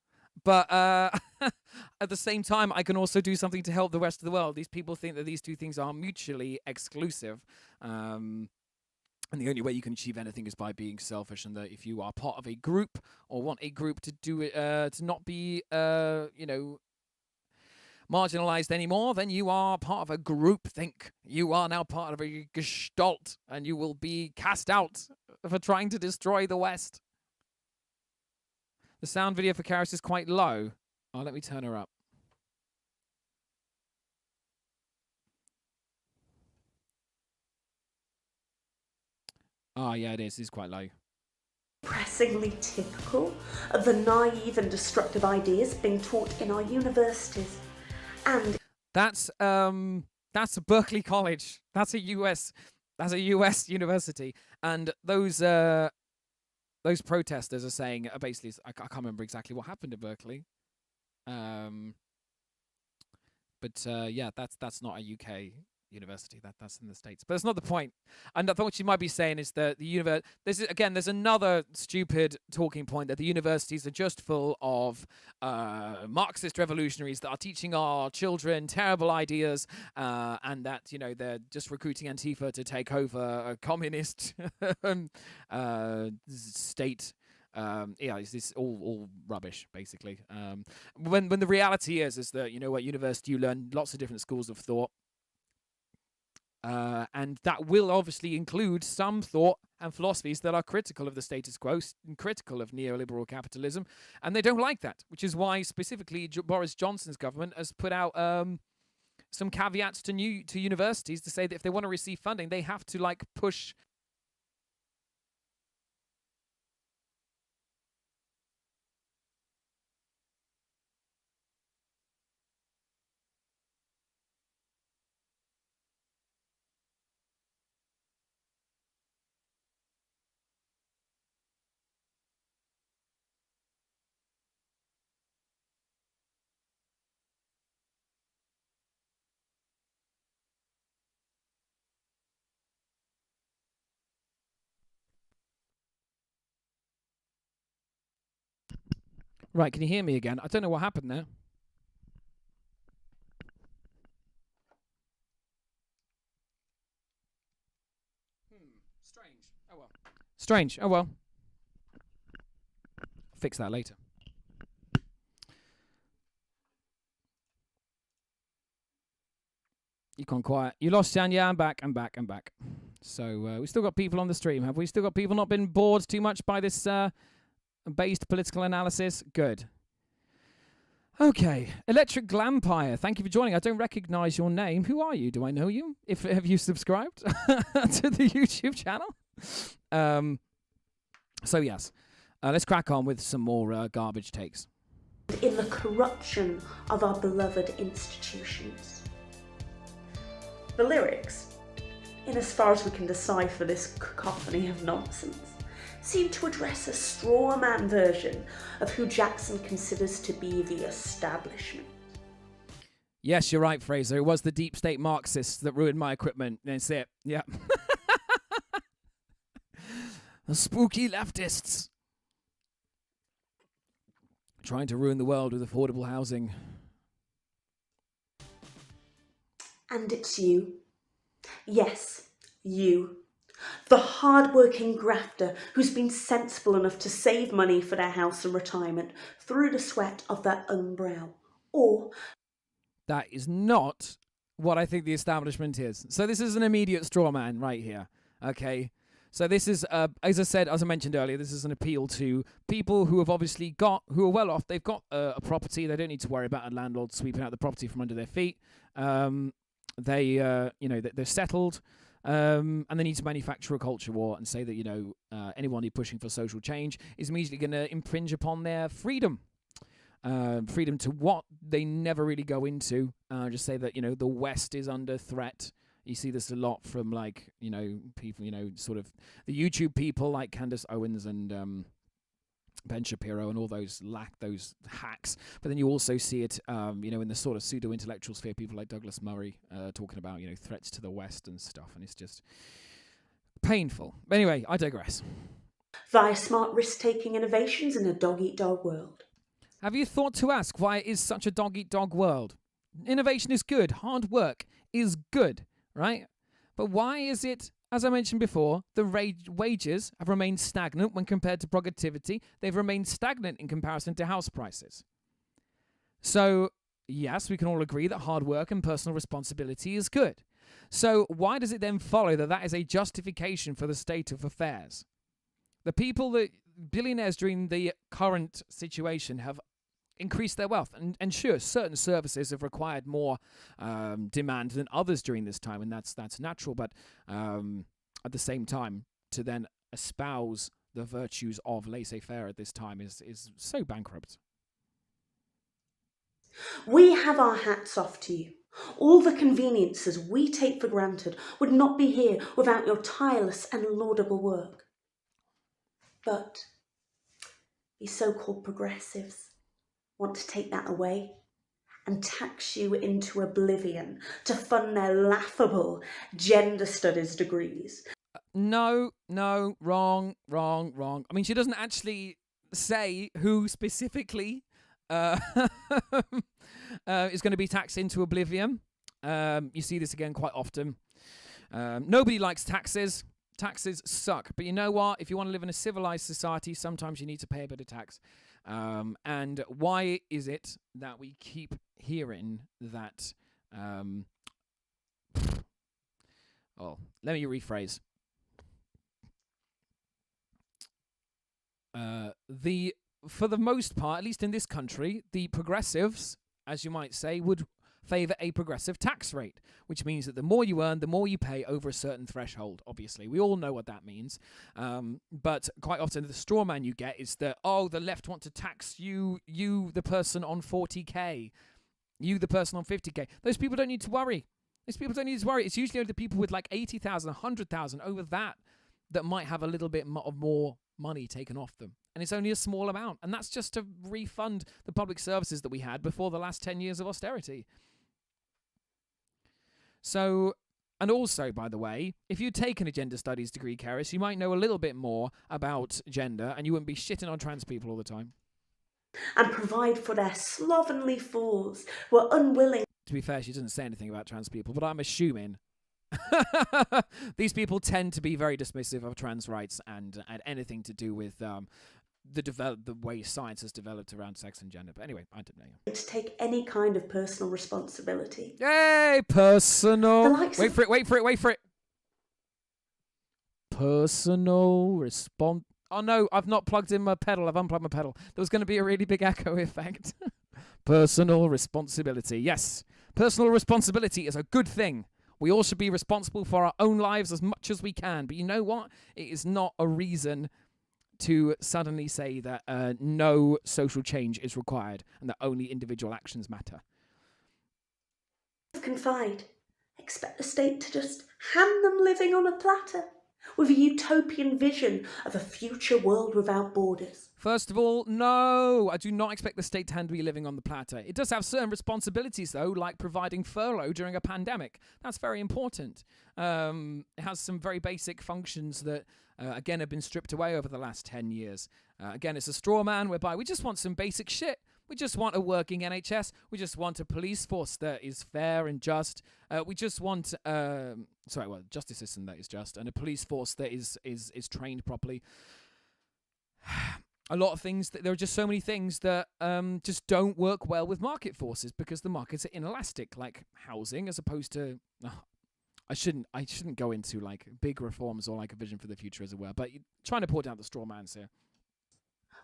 But at the same time, I can also do something to help the rest of the world. These people think that these two things are mutually exclusive. And the only way you can achieve anything is by being selfish. And that if you are part of a group or want a group to do it, to not be, marginalized anymore, then you are part of a group think. You are now part of a gestalt, and you will be cast out for trying to destroy the West. The sound video for Cerys is quite low. Oh, let me turn her up. Oh, yeah, it is. It's quite low. Depressingly typical of the naive and destructive ideas being taught in our universities. And that's Berkeley College. That's a US university, and those protesters are saying basically, I can't remember exactly what happened at Berkeley, but yeah, that's not a UK university. That's in the States, but that's not the point. And I thought what you might be saying is that the there's another stupid talking point that the universities are just full of Marxist revolutionaries that are teaching our children terrible ideas, and that they're just recruiting Antifa to take over a communist state. It's this all rubbish, basically. When the reality is that at university you learn lots of different schools of thought. And that will obviously include some thought and philosophies that are critical of the status quo and critical of neoliberal capitalism, and they don't like that, which is why specifically Boris Johnson's government has put out some caveats to universities to say that if they want to receive funding, they have to push. Right, can you hear me again? I don't know what happened there. Strange. Oh well. Strange. Oh well. Fix that later. You gone quiet. You lost Sanya. I'm back. So we still got people on the stream, have we? Still got people not been bored too much by this based political analysis? Good. Okay. Electric Glampire, thank you for joining. I don't recognize your name. Who are you? Do I know you? Have you subscribed to the YouTube channel? So yes. Let's crack on with some more garbage takes. In the corruption of our beloved institutions. The lyrics, in as far as we can decipher this cacophony of nonsense, seem to address a straw man version of who Jackson considers to be the establishment. Yes, you're right, Fraser. It was the deep state Marxists that ruined my equipment. That's it. Yeah. The spooky leftists. Trying to ruin the world with affordable housing. And it's you. Yes, you. The hard-working grafter who's been sensible enough to save money for their house and retirement through the sweat of their own brow. Or... That is not what I think the establishment is. So this is an immediate straw man right here. Okay? So this is, as I mentioned earlier, this is an appeal to people who have obviously who are well off. They've got a property. They don't need to worry about a landlord sweeping out the property from under their feet. They're settled. And they need to manufacture a culture war and say that, anyone who's pushing for social change is immediately going to infringe upon their freedom. Freedom to what they never really go into. Just say that, the West is under threat. You see this a lot from, people, sort of the YouTube people like Candace Owens and Ben Shapiro and all those hacks. But then you also see it, in the sort of pseudo-intellectual sphere, people like Douglas Murray talking about, threats to the West and stuff. And it's just painful. But anyway, I digress. Via smart risk-taking innovations in a dog-eat-dog world. Have you thought to ask why it is such a dog-eat-dog world? Innovation is good. Hard work is good, right? But why is it, as I mentioned before, the wages have remained stagnant when compared to productivity? They've remained stagnant in comparison to house prices. So, yes, we can all agree that hard work and personal responsibility is good. So why does it then follow that that is a justification for the state of affairs? The billionaires during the current situation have increased their wealth. And sure, certain services have required more demand than others during this time, and that's natural. But at the same time, to then espouse the virtues of laissez-faire at this time is so bankrupt. We have our hats off to you. All the conveniences we take for granted would not be here without your tireless and laudable work. But these so-called progressives want to take that away and tax you into oblivion to fund their laughable gender studies degrees. No, wrong. I mean, she doesn't actually say who specifically is going to be taxed into oblivion. You see this again quite often. Nobody likes taxes. Taxes suck. But you know what? If you want to live in a civilized society, sometimes you need to pay a bit of tax. And why is it that we keep hearing that... let me rephrase. For the most part, at least in this country, the progressives, as you might say, would favour a progressive tax rate, which means that the more you earn, the more you pay over a certain threshold, obviously. We all know what that means. But quite often the straw man you get is that, the left want to tax you, the person on 40k, you, the person on 50k. Those people don't need to worry. It's usually only the people with like 80,000, 100,000 over that might have a little bit of more money taken off them. And it's only a small amount. And that's just to refund the public services that we had before the last 10 years of austerity. So, and also, by the way, if you'd taken a gender studies degree, Cerys, you might know a little bit more about gender and you wouldn't be shitting on trans people all the time. And provide for their slovenly fools who are unwilling. To be fair, she doesn't say anything about trans people, but I'm assuming these people tend to be very dismissive of trans rights and anything to do with the way science has developed around sex and gender. But anyway, I don't know. To take any kind of personal responsibility. Yay, personal. Wait for it. Personal response. Oh no, I've not plugged in my pedal. I've unplugged my pedal. There was going to be a really big echo effect. Personal responsibility. Yes, personal responsibility is a good thing. We all should be responsible for our own lives as much as we can. But you know what? It is not a reason to suddenly say that no social change is required and that only individual actions matter. Confide. Expect the state to just hand them living on a platter with a utopian vision of a future world without borders? First of all, no, I do not expect the state to handle you living on the plateau. It does have certain responsibilities, though, like providing furlough during a pandemic. That's very important. It has some very basic functions that, again, have been stripped away over the last 10 years. Again, it's a straw man whereby we just want some basic shit. We just want a working NHS. We just want a police force that is fair and just. We just want, justice system that is just, and a police force that is trained properly. A lot of things, there are just so many things that just don't work well with market forces because the markets are inelastic, like housing, as opposed to. I shouldn't go into like big reforms or like a vision for the future, as it were. But trying to pour down the straw man's here.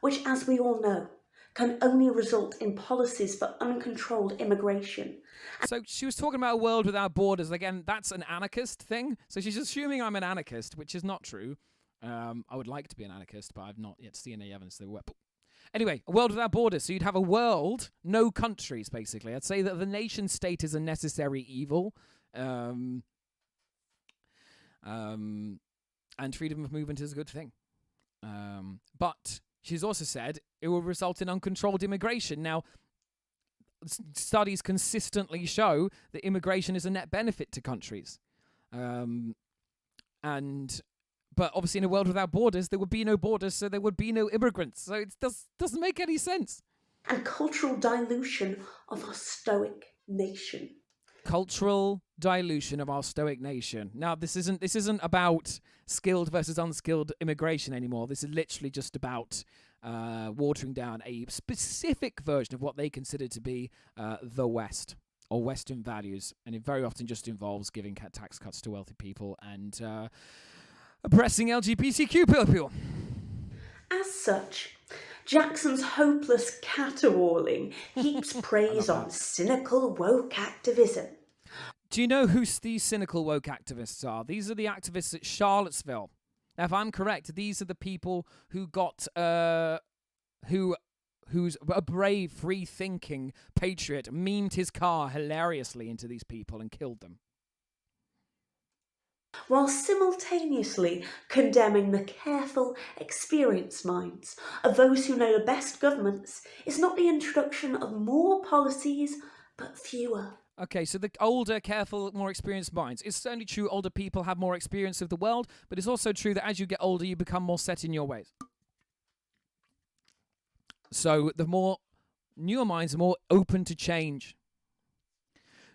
Which, as we all know, can only result in policies for uncontrolled immigration. So she was talking about a world without borders. Again, that's an anarchist thing. So she's assuming I'm an anarchist, which is not true. I would like to be an anarchist, but I've not yet seen any evidence that work. Anyway, a world without borders. So you'd have a world, no countries, basically. I'd say that the nation state is a necessary evil. And freedom of movement is a good thing. But she's also said it will result in uncontrolled immigration. Now, studies consistently show that immigration is a net benefit to countries. But obviously in a world without borders, there would be no borders, so there would be no immigrants. So it doesn't make any sense. And cultural dilution of our stoic nation. Cultural dilution of our stoic nation. Now, this isn't about skilled versus unskilled immigration anymore. This is literally just about watering down a specific version of what they consider to be the West or Western values. And it very often just involves giving tax cuts to wealthy people and oppressing LGBTQ people. As such, Jackson's hopeless caterwauling heaps praise on cynical woke activism. Do you know who these cynical woke activists are? These are the activists at Charlottesville. Now, if I'm correct, these are the people who got who's a brave, free-thinking patriot memed his car hilariously into these people and killed them, while simultaneously condemning the careful, experienced minds of those who know the best governments is not the introduction of more policies, but fewer. Okay, so the older, careful, more experienced minds. It's certainly true older people have more experience of the world, but it's also true that as you get older, you become more set in your ways. So the more newer minds are more open to change.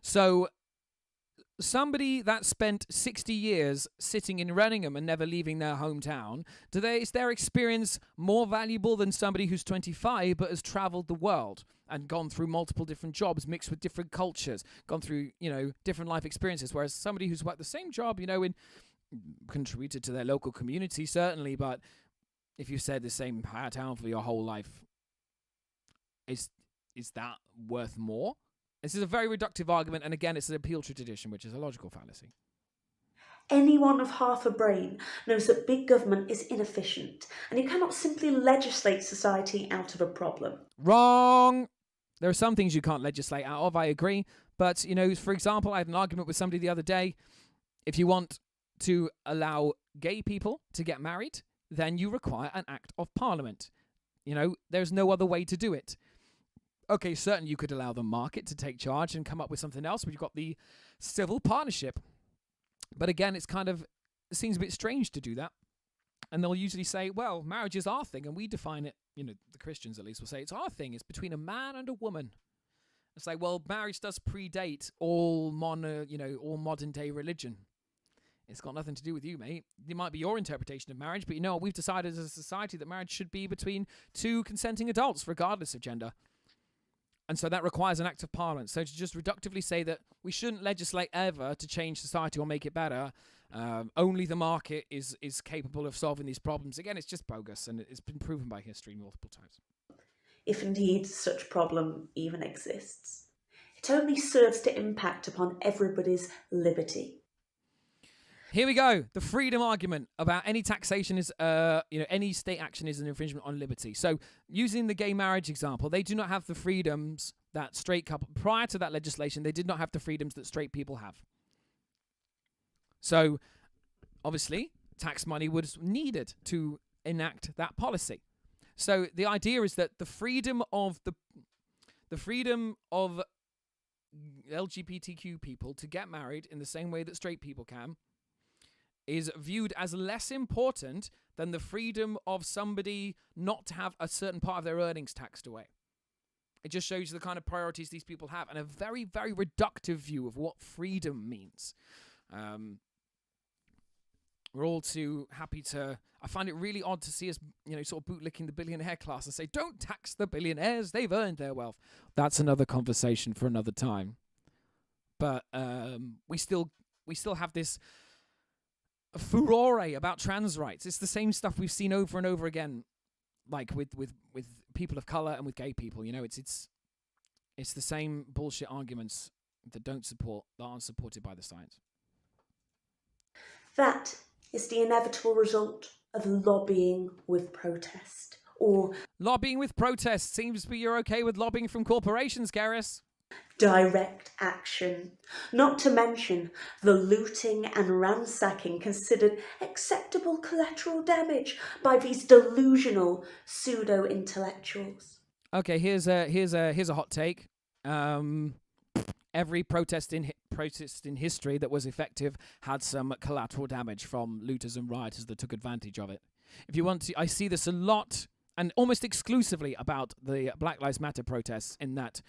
So somebody that spent 60 years sitting in Renningham and never leaving their hometown, is their experience more valuable than somebody who's 25 but has traveled the world and gone through multiple different jobs, mixed with different cultures, gone through, different life experiences, whereas somebody who's worked the same job, contributed to their local community, certainly, but if you've said the same town for your whole life, is that worth more? This is a very reductive argument, and again, it's an appeal to tradition, which is a logical fallacy. Anyone of half a brain knows that big government is inefficient, and you cannot simply legislate society out of a problem. Wrong! There are some things you can't legislate out of, I agree. But, for example, I had an argument with somebody the other day. If you want to allow gay people to get married, then you require an act of parliament. There's no other way to do it. Okay, certainly you could allow the market to take charge and come up with something else, but you've got the civil partnership. But again, it seems a bit strange to do that. And they'll usually say, well, marriage is our thing, and we define it, the Christians at least will say, it's our thing, it's between a man and a woman. It's like, well, marriage does predate all modern day religion. It's got nothing to do with you, mate. It might be your interpretation of marriage, but we've decided as a society that marriage should be between two consenting adults, regardless of gender. And so that requires an act of parliament. So to just reductively say that we shouldn't legislate ever to change society or make it better, only the market is capable of solving these problems. Again, it's just bogus, and it's been proven by history multiple times. If indeed such problem even exists, it only serves to impact upon everybody's liberty. Here we go. The freedom argument about any taxation is, any state action is an infringement on liberty. So using the gay marriage example, they do not have the freedoms that straight couple, prior to that legislation, they did not have the freedoms that straight people have. So obviously tax money was needed to enact that policy. So the idea is that the freedom of LGBTQ people to get married in the same way that straight people can is viewed as less important than the freedom of somebody not to have a certain part of their earnings taxed away. It just shows you the kind of priorities these people have, and a very, very reductive view of what freedom means. We're all too happy to... I find it really odd to see us, sort of bootlicking the billionaire class and say, don't tax the billionaires, they've earned their wealth. That's another conversation for another time. But we still have this furore about trans rights. It's the same stuff we've seen over and over again, like with people of color and with gay people. It's the same bullshit arguments that aren't supported by the science. That is the inevitable result of lobbying with protest, or lobbying with protest. Seems to be you're okay with lobbying from corporations, Cerys. direct action, not to mention the looting and ransacking considered acceptable collateral damage by these delusional pseudo-intellectuals. Okay, here's a hot take. Every protest in history that was effective had some collateral damage from looters and rioters that took advantage of it. If you want to, I see this a lot and almost exclusively about the Black Lives Matter protests, in that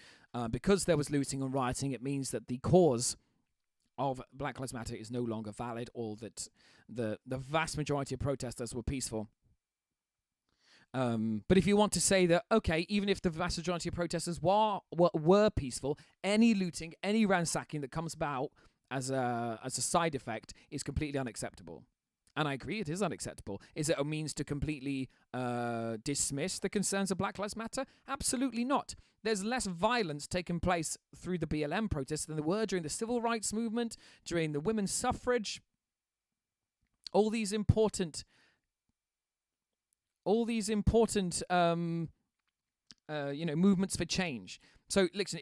because there was looting and rioting, it means that the cause of Black Lives Matter is no longer valid, or that the vast majority of protesters were peaceful. But if you want to say that, okay, even if the vast majority of protesters were peaceful, any looting, any ransacking that comes about as a side effect is completely unacceptable. And I agree, it is unacceptable. Is it a means to completely dismiss the concerns of Black Lives Matter? Absolutely not. There's less violence taking place through the BLM protests than there were during the civil rights movement, during the women's suffrage. All these important movements for change. So listen,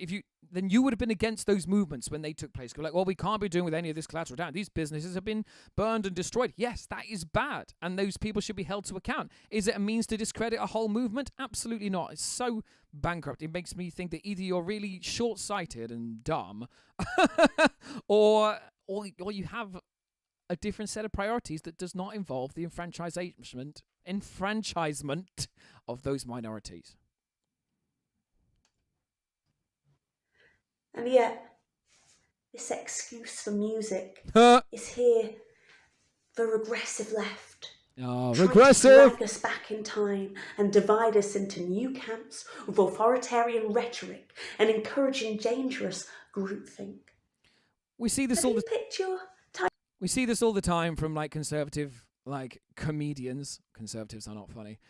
then you would have been against those movements when they took place. You're like, well, we can't be doing with any of this collateral damage. These businesses have been burned and destroyed. Yes, that is bad, and those people should be held to account. Is it a means to discredit a whole movement? Absolutely not. It's so bankrupt. It makes me think that either you're really short-sighted and dumb, or you have a different set of priorities that does not involve the enfranchisement of those minorities. And yet, this excuse for music is here for regressive left. Oh, trying regressive! to drag us back in time and divide us into new camps with authoritarian rhetoric and encouraging dangerous groupthink. We see this We see this all the time from conservative comedians. Conservatives are not funny.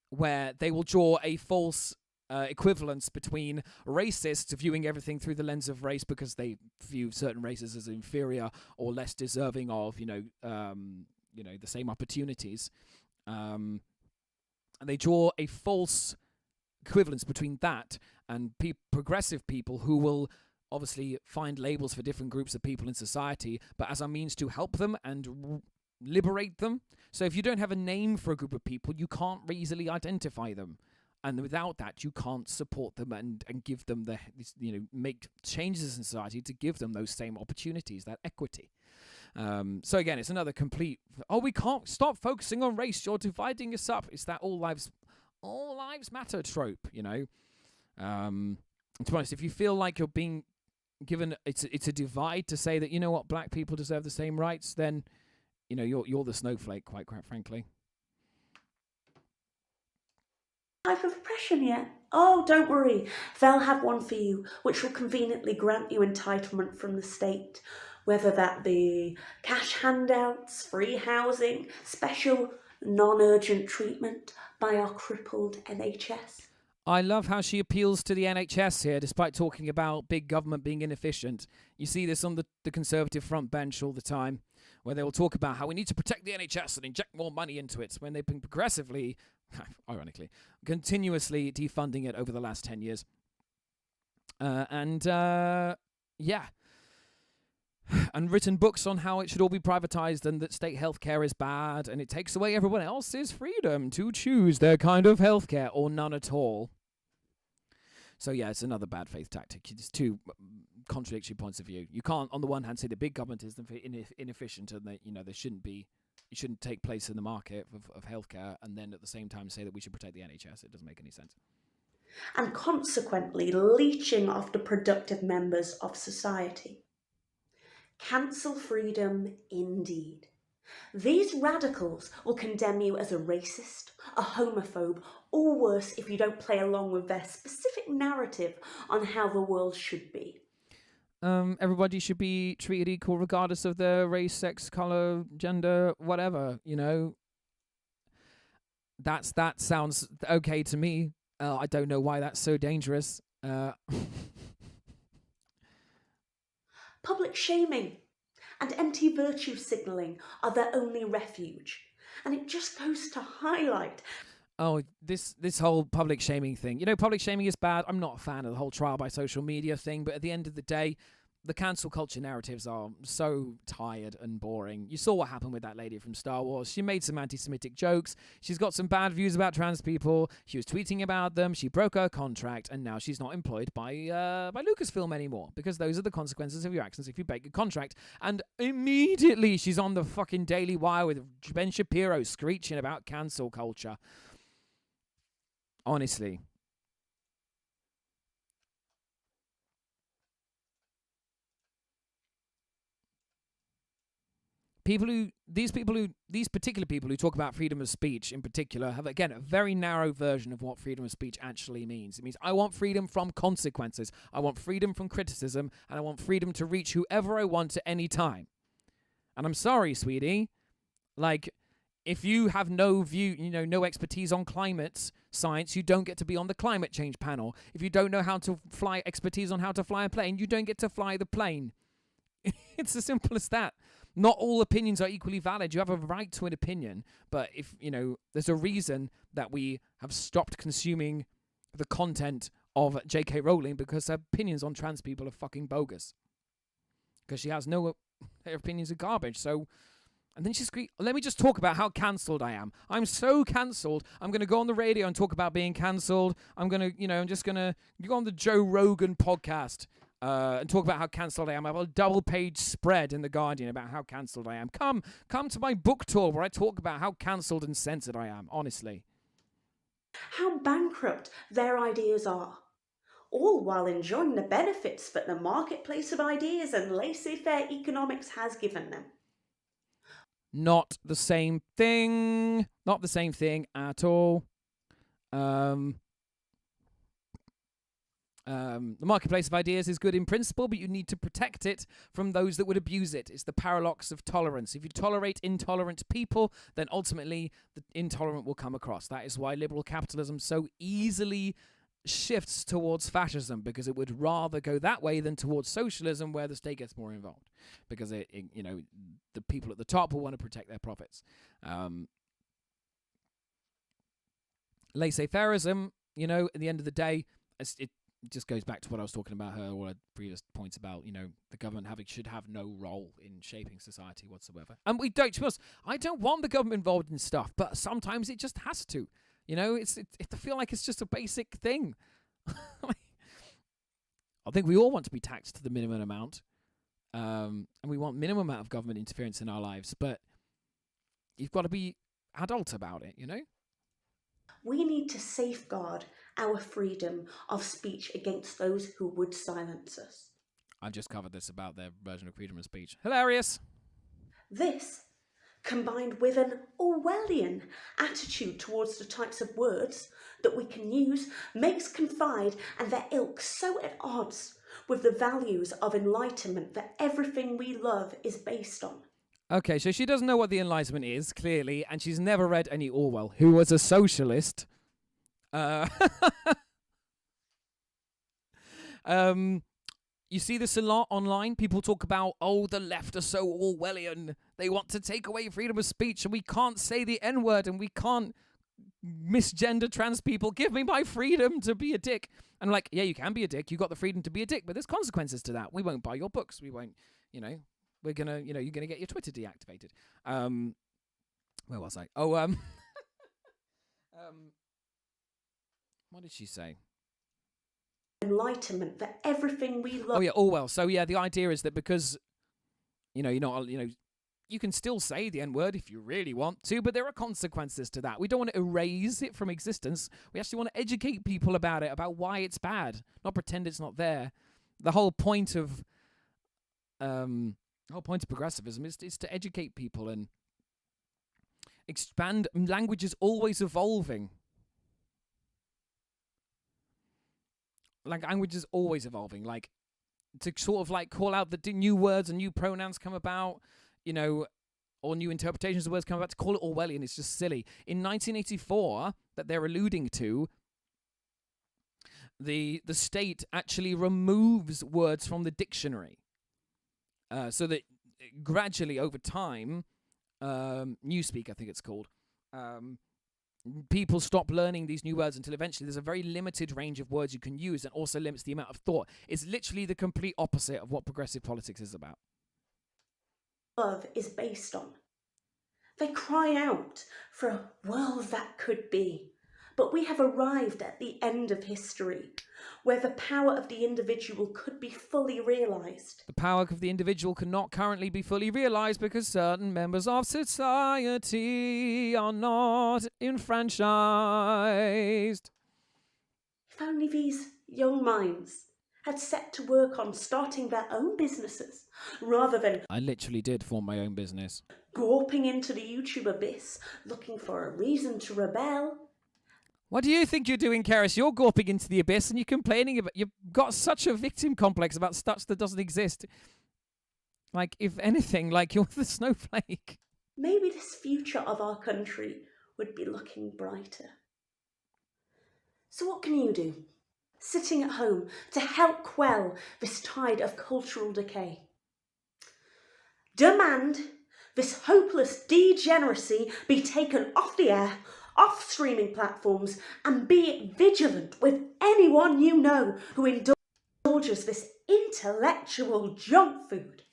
Where they will draw a false equivalence between racists viewing everything through the lens of race because they view certain races as inferior or less deserving of the same opportunities. And they draw a false equivalence between that and progressive people who will obviously find labels for different groups of people in society, but as a means to help them and liberate them. So if you don't have a name for a group of people, you can't easily identify them. And without that, you can't support them and give them make changes in society to give them those same opportunities, that equity. So again, it's another complete, we can't stop focusing on race, you're dividing us up. It's that all lives matter trope, To be honest, if you feel like you're being given, it's a divide to say that, black people deserve the same rights, then, you're the snowflake, quite frankly. Type of oppression yet? Oh, don't worry. They'll have one for you, which will conveniently grant you entitlement from the state, whether that be cash handouts, free housing, special non-urgent treatment by our crippled NHS. I love how she appeals to the NHS here, despite talking about big government being inefficient. You see this on the Conservative front bench all the time, where they will talk about how we need to protect the NHS and inject more money into it, when they've been progressively, ironically, continuously defunding it over the last 10 years. Yeah. and written books on how it should all be privatized and that state healthcare is bad and it takes away everyone else's freedom to choose their kind of healthcare or none at all. So yeah, it's another bad faith tactic. It's two contradictory points of view. You can't, on the one hand, say the big government is inefficient and that there shouldn't be, it shouldn't take place in the market of healthcare, and then at the same time say that we should protect the NHS. It doesn't make any sense. And consequently leeching off the productive members of society. Cancel freedom indeed. These radicals will condemn you as a racist, a homophobe, or worse if you don't play along with their specific narrative on how the world should be. Everybody should be treated equal regardless of their race, sex, colour, gender, whatever, That sounds okay to me. I don't know why that's so dangerous. Public shaming and empty virtue signalling are their only refuge. And it just goes to highlight... Oh, this whole public shaming thing. Public shaming is bad. I'm not a fan of the whole trial by social media thing, but at the end of the day, the cancel culture narratives are so tired and boring. You saw what happened with that lady from Star Wars. She made some anti-Semitic jokes. She's got some bad views about trans people. She was tweeting about them. She broke her contract, and now she's not employed by Lucasfilm anymore, because those are the consequences of your actions if you break a contract. And immediately she's on the fucking Daily Wire with Ben Shapiro screeching about cancel culture. Honestly. These particular people who talk about freedom of speech in particular have, again, a very narrow version of what freedom of speech actually means. It means I want freedom from consequences. I want freedom from criticism, and I want freedom to reach whoever I want at any time. And I'm sorry, sweetie. If you have no view, no expertise on climate science, you don't get to be on the climate change panel. If you don't know how to expertise on how to fly a plane, you don't get to fly the plane. It's as simple as that. Not all opinions are equally valid. You have a right to an opinion, but if, there's a reason that we have stopped consuming the content of J.K. Rowling, because her opinions on trans people are fucking bogus. Because she has her opinions are garbage, so... And then she's let me just talk about how cancelled I am. I'm so cancelled. I'm going to go on the radio and talk about being cancelled. I'm going to, I'm just going to go on the Joe Rogan podcast and talk about how cancelled I am. I have a double-page spread in The Guardian about how cancelled I am. Come to my book tour where I talk about how cancelled and censored I am, honestly. How bankrupt their ideas are. All while enjoying the benefits that the marketplace of ideas and laissez-faire economics has given them. Not the same thing. Not the same thing at all. The marketplace of ideas is good in principle, but you need to protect it from those that would abuse it. It's the paradox of tolerance. If you tolerate intolerant people, then ultimately the intolerant will come across. That is why liberal capitalism so easily shifts towards fascism, because it would rather go that way than towards socialism, where the state gets more involved, because the people at the top will want to protect their profits. Laissez-faireism, at the end of the day, it just goes back to what I was talking about her or previous points about, the government should have no role in shaping society whatsoever. And we don't, I don't want the government involved in stuff, but sometimes it just has to. I feel like it's just a basic thing. I think we all want to be taxed to the minimum amount. And we want minimum amount of government interference in our lives, but you've got to be adult about it, We need to safeguard our freedom of speech against those who would silence us. I've just covered this about their version of freedom of speech. Hilarious! This, combined with an Orwellian attitude towards the types of words that we can use, makes Confide and their ilk so at odds with the values of enlightenment that everything we love is based on. Okay, so she doesn't know what the Enlightenment is, clearly, and she's never read any Orwell, who was a socialist. You see this a lot online. People talk about, the left are so Orwellian. They want to take away freedom of speech, and we can't say the N-word, and we can't misgender trans people. Give me my freedom to be a dick. And yeah, you can be a dick. You got the freedom to be a dick, but there's consequences to that. We won't buy your books. We won't, we're gonna, you're gonna get your Twitter deactivated. Where was I? Oh, what did she say? Enlightenment that everything we love. Oh yeah, Orwell. So yeah, the idea is that because, you're not, you can still say the N-word if you really want to, but there are consequences to that. We don't want to erase it from existence. We actually want to educate people about it, about why it's bad, not pretend it's not there. The whole point of progressivism is to educate people and expand. Language is always evolving. Language is always evolving. Like, to sort of like call out the new words and new pronouns come about, or new interpretations of words come about, to call it Orwellian is just silly. In 1984, that they're alluding to, the state actually removes words from the dictionary, so that gradually over time, Newspeak, I think it's called, people stop learning these new words until eventually there's a very limited range of words you can use, and also limits the amount of thought. It's literally the complete opposite of what progressive politics is about. Love is based on. They cry out for a world that could be. But we have arrived at the end of history, where the power of the individual could be fully realised. The power of the individual cannot currently be fully realised because certain members of society are not enfranchised. If only these young minds had set to work on starting their own businesses, rather than... I literally did form my own business. ...gawping into the YouTube abyss, looking for a reason to rebel. What do you think you're doing, Cerys? You're gawping into the abyss and you're complaining about... You've got such a victim complex about stuff that doesn't exist. Like, if anything, like, you're the snowflake. Maybe this future of our country would be looking brighter. So what can you do? Sitting at home to help quell this tide of cultural decay. Demand this hopeless degeneracy be taken off the air, off streaming platforms, and be vigilant with anyone you know who indulges this intellectual junk food.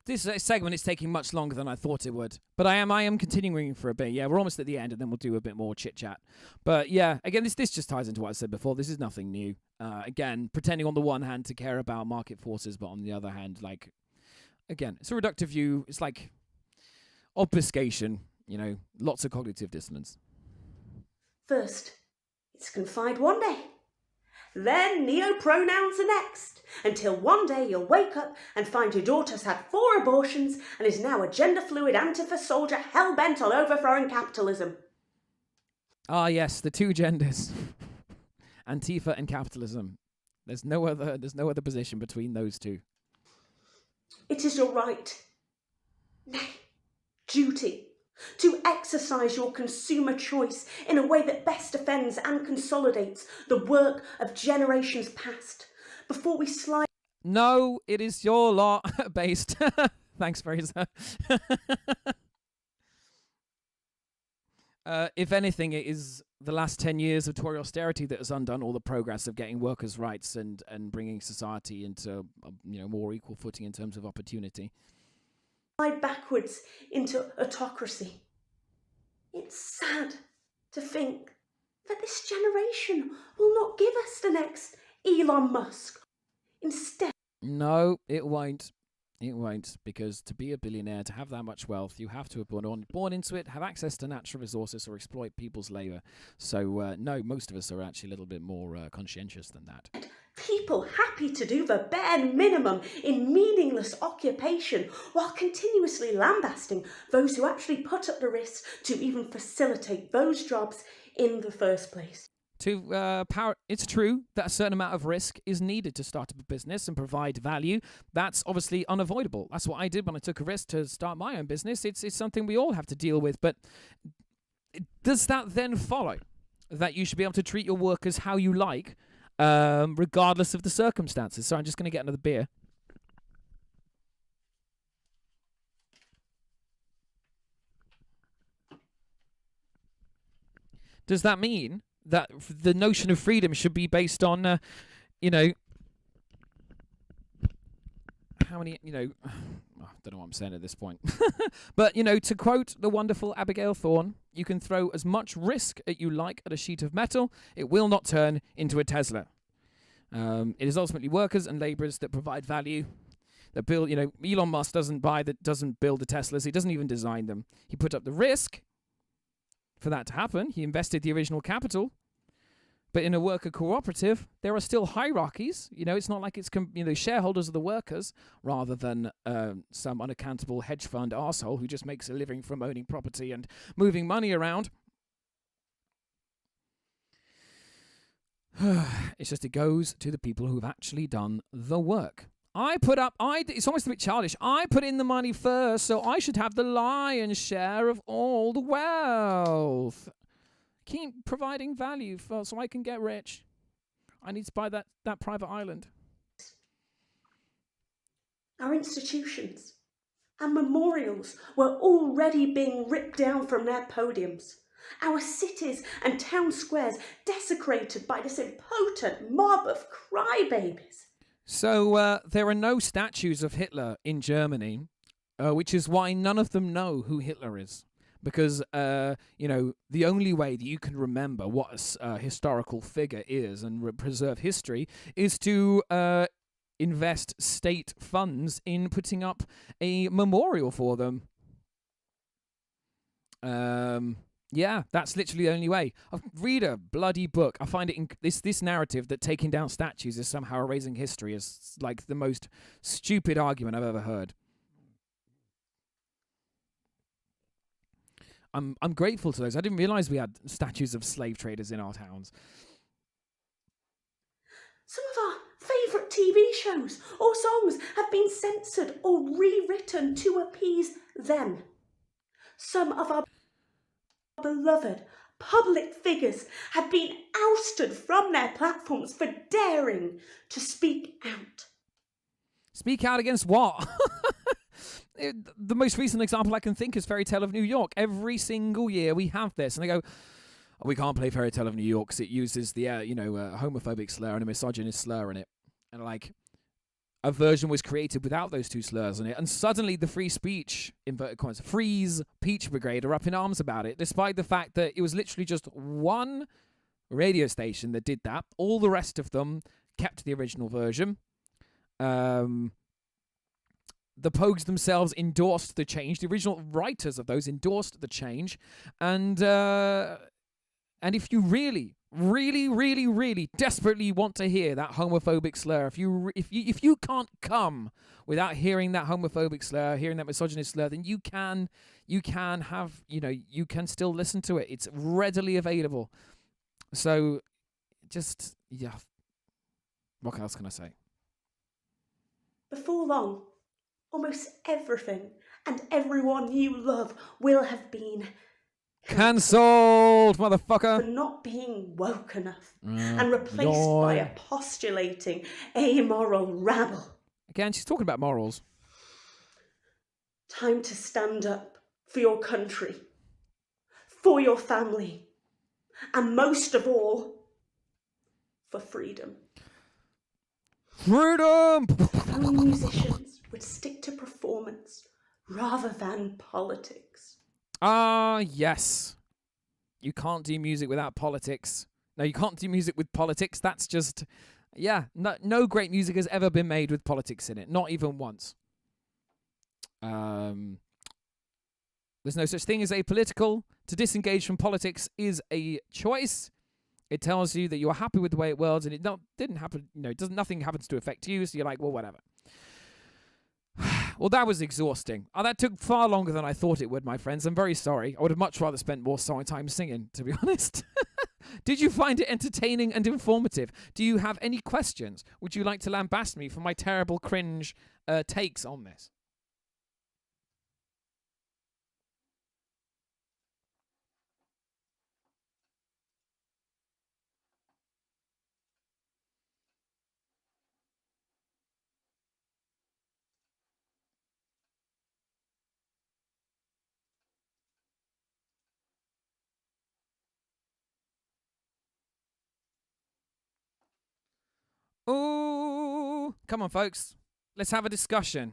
This segment is taking much longer than I thought it would, but I am continuing for a bit. Yeah, we're almost at the end, and then we'll do a bit more chit chat. But yeah, again, this just ties into what I said before. This is nothing new. Again, pretending on the one hand to care about market forces, but on the other hand, like, again, it's a reductive view. It's like obfuscation. Lots of cognitive dissonance. First, it's confined one day. Then neo-pronouns are next, until one day you'll wake up and find your daughter's had 4 abortions and is now a gender-fluid Antifa soldier hell-bent on overthrowing capitalism. Ah, yes, the two genders. Antifa and capitalism. There's no other position between those two. It is your right, nay, duty, to exercise your consumer choice in a way that best defends and consolidates the work of generations past, before we slide... No, it is your law based. Thanks, Fraser. If anything, it is the last 10 years of Tory austerity that has undone all the progress of getting workers' rights and bringing society into more equal footing in terms of opportunity. Slide backwards into autocracy. It's sad to think that this generation will not give us the next Elon Musk. Instead... No, it won't. It won't, because to be a billionaire, to have that much wealth, you have to have born into it, have access to natural resources, or exploit people's labour. So, no, most of us are actually a little bit more conscientious than that. People happy to do the bare minimum in meaningless occupation while continuously lambasting those who actually put up the risk to even facilitate those jobs in the first place. It's true that a certain amount of risk is needed to start up a business and provide value. That's obviously unavoidable. That's what I did when I took a risk to start my own business. It's something we all have to deal with. But does that then follow that you should be able to treat your workers how you like, regardless of the circumstances? So I'm just going to get another beer. Does that mean that the notion of freedom should be based on, how many, I don't know what I'm saying at this point. But, you know, to quote the wonderful Abigail Thorne, you can throw as much risk as you like at a sheet of metal. It will not turn into a Tesla. It is ultimately workers and laborers that provide value. That build, you know, Elon Musk doesn't build the Teslas. He doesn't even design them. He put up the risk for that to happen. He invested the original capital. But in a worker cooperative, there are still hierarchies. You know, it's not like it's shareholders are the workers rather than some unaccountable hedge fund arsehole who just makes a living from owning property and moving money around. It's just it goes to the people who have actually done the work. It's almost a bit childish. I put in the money first, so I should have the lion's share of all the wealth. Keep providing value so I can get rich. I need to buy that private island. Our institutions and memorials were already being ripped down from their podiums. Our cities and town squares desecrated by this impotent mob of crybabies. So there are no statues of Hitler in Germany, which is why none of them know who Hitler is. Because, you know, the only way that you can remember what a historical figure is and preserve history is to invest state funds in putting up a memorial for them. Yeah, that's literally the only way. Read a bloody book. I find it this narrative that taking down statues is somehow erasing history is like the most stupid argument I've ever heard. I'm grateful to those. I didn't realize we had statues of slave traders in our towns. Some of our favourite TV shows or songs have been censored or rewritten to appease them. Some of our beloved public figures have been ousted from their platforms for daring to speak out. Speak out against what? The most recent example I can think is Fairy Tale of New York. Every single year we have this, and they go, we can't play Fairy Tale of New York because it uses the homophobic slur and a misogynist slur in it. And like, a version was created without those two slurs in it, and suddenly the free speech, inverted commas, Freeze Peach Brigade are up in arms about it, despite the fact that it was literally just one radio station that did that. All the rest of them kept the original version. The Pogues themselves endorsed the change. The original writers of those endorsed the change, and if you really, really, really, really desperately want to hear that homophobic slur, if you can't come without hearing that homophobic slur, hearing that misogynist slur, then you can still listen to it. It's readily available. So, just what else can I say? Before long, almost everything and everyone you love will have been cancelled, motherfucker, for not being woke enough and replaced by a postulating amoral rabble. Again, she's talking about morals. Time to stand up for your country, for your family, and most of all, for freedom. Freedom! If only musicians would stick to performance rather than politics. Yes. You can't do music without politics. No, you can't do music with politics. That's just, no great music has ever been made with politics in it. Not even once. There's no such thing as apolitical. To disengage from politics is a choice. It tells you that you're happy with the way it was, and didn't happen. Nothing happens to affect you. So you're like, well, whatever. Well, that was exhausting. That took far longer than I thought it would, my friends. I'm very sorry. I would have much rather spent more time singing, to be honest. Did you find it entertaining and informative? Do you have any questions? Would you like to lambast me for my terrible cringe takes on this? Ooh, come on, folks. Let's have a discussion.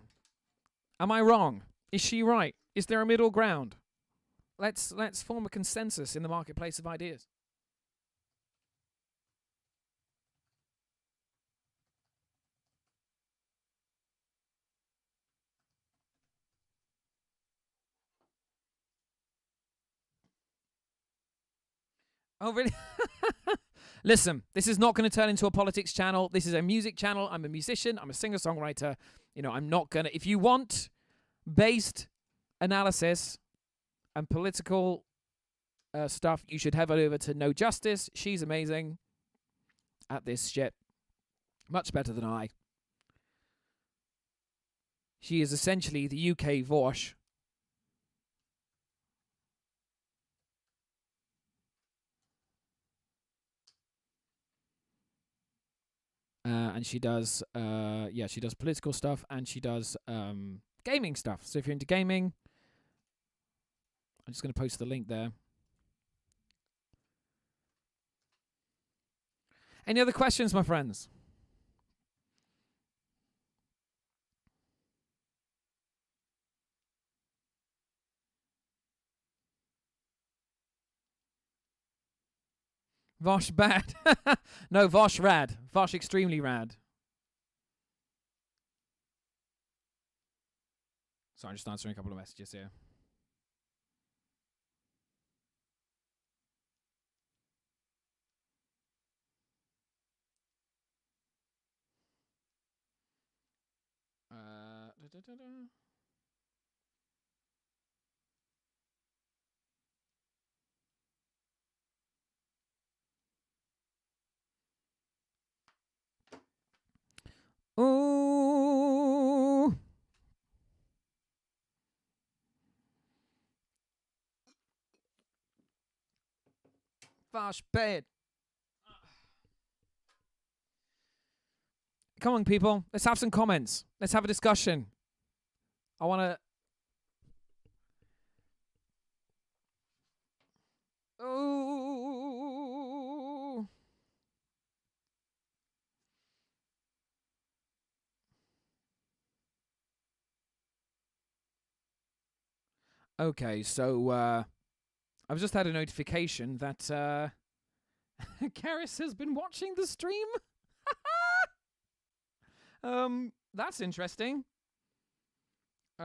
Am I wrong? Is she right? Is there a middle ground? Let's form a consensus in the marketplace of ideas. Oh, really? Listen, this is not going to turn into a politics channel. This is a music channel. I'm a musician. I'm a singer-songwriter. You know, I'm not going to... If you want based analysis and political stuff, you should head over to No Justice. She's amazing at this shit. Much better than I. She is essentially the UK Vosh. And she does, she does political stuff and she does gaming stuff. So if you're into gaming, I'm just going to post the link there. Any other questions, my friends? Vosh bad. No, Vosh rad. Vosh extremely rad. Sorry, I'm just answering a couple of messages here. Ooh. Vosh bad. Come on, people. Let's have some comments. Let's have a discussion. I want to... Ooh. Okay, so I've just had a notification that Cerys has been watching the stream. That's interesting. She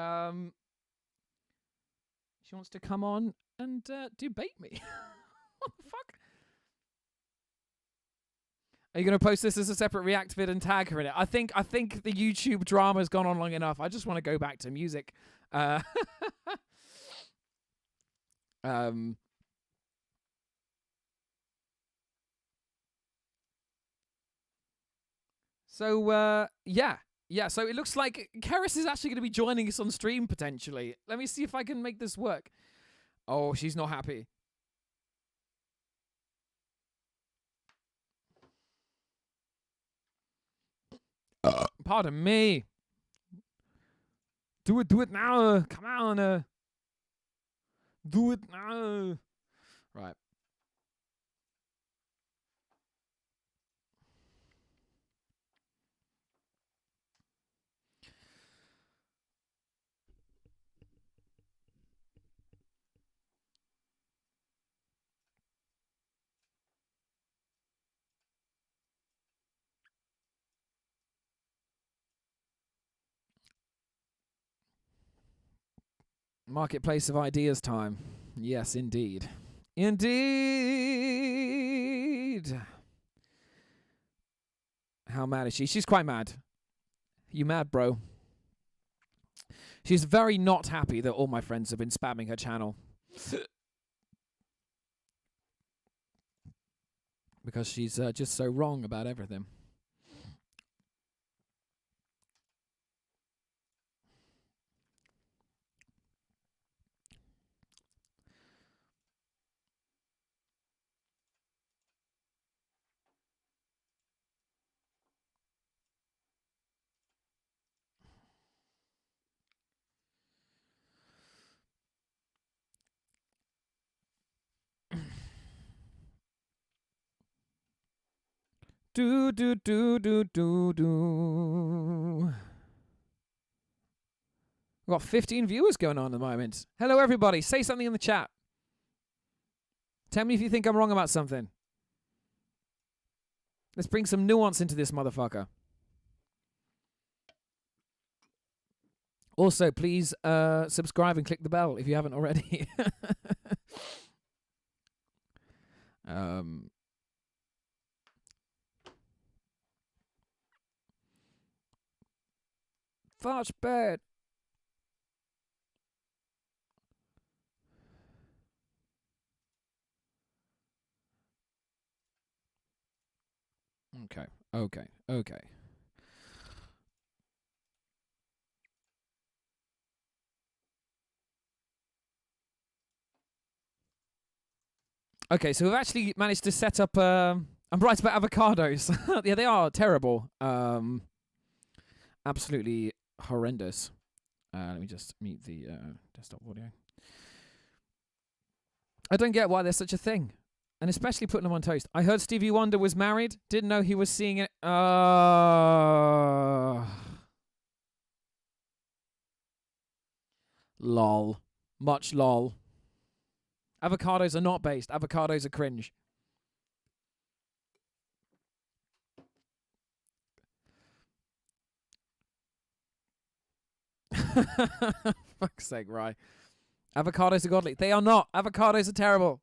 wants to come on and debate me. What the fuck? Are you going to post this as a separate React vid and tag her in it? I think the YouTube drama's gone on long enough. I just want to go back to music. So, yeah. So it looks like Cerys is actually going to be joining us on stream, potentially. Let me see if I can make this work. Oh, she's not happy. Pardon me. Do it now. Come on. Do it now. Right. Marketplace of ideas time. Yes, indeed. Indeed. How mad is she? She's quite mad. You mad, bro? She's very not happy that all my friends have been spamming her channel. Because she's just so wrong about everything. Do. We've got 15 viewers going on at the moment. Hello, everybody. Say something in the chat. Tell me if you think I'm wrong about something. Let's bring some nuance into this motherfucker. Also, please subscribe and click the bell if you haven't already. Fudge bed. Okay. Okay, so we've actually managed to set up. I'm right about avocados. Yeah, they are terrible. Absolutely horrendous. Let me just mute the desktop audio. I don't get why there's such a thing. And especially putting them on toast. I heard Stevie Wonder was married. Didn't know he was seeing it. Lol. Much lol. Avocados are not based. Avocados are cringe. Fuck's sake, Rye. Avocados are godly. They are not. Avocados are terrible.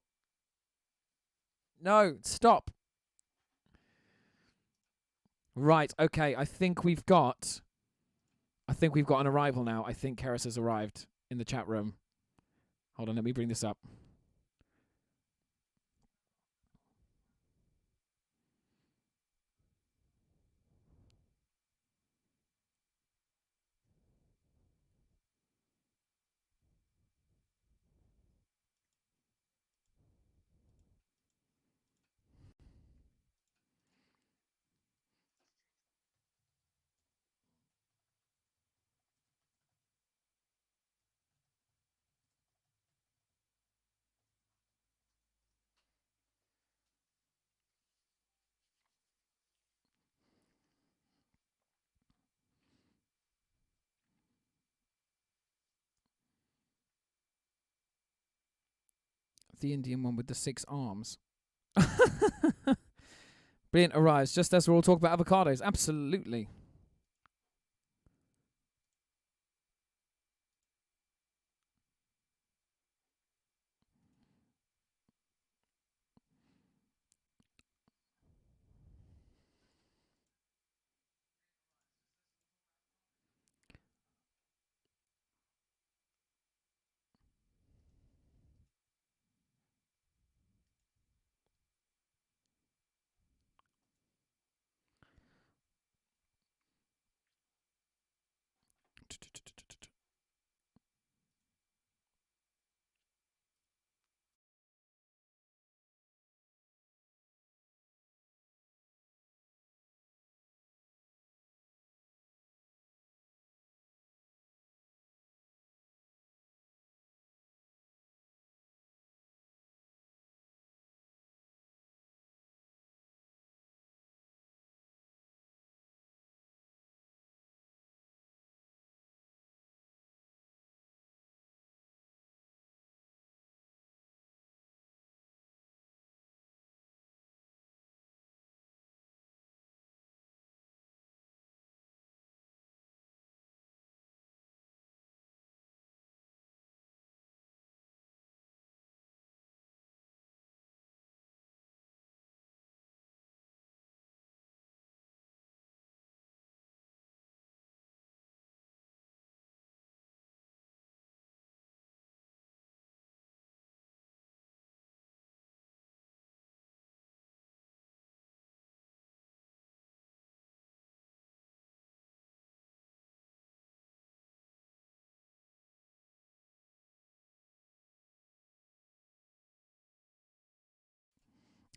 No, stop. Right, okay. I think we've got an arrival now. I think Cerys has arrived in the chat room. Hold on, let me bring this up. The Indian one with the 6 arms. Brilliant arrives just as we're all talking about avocados. Absolutely.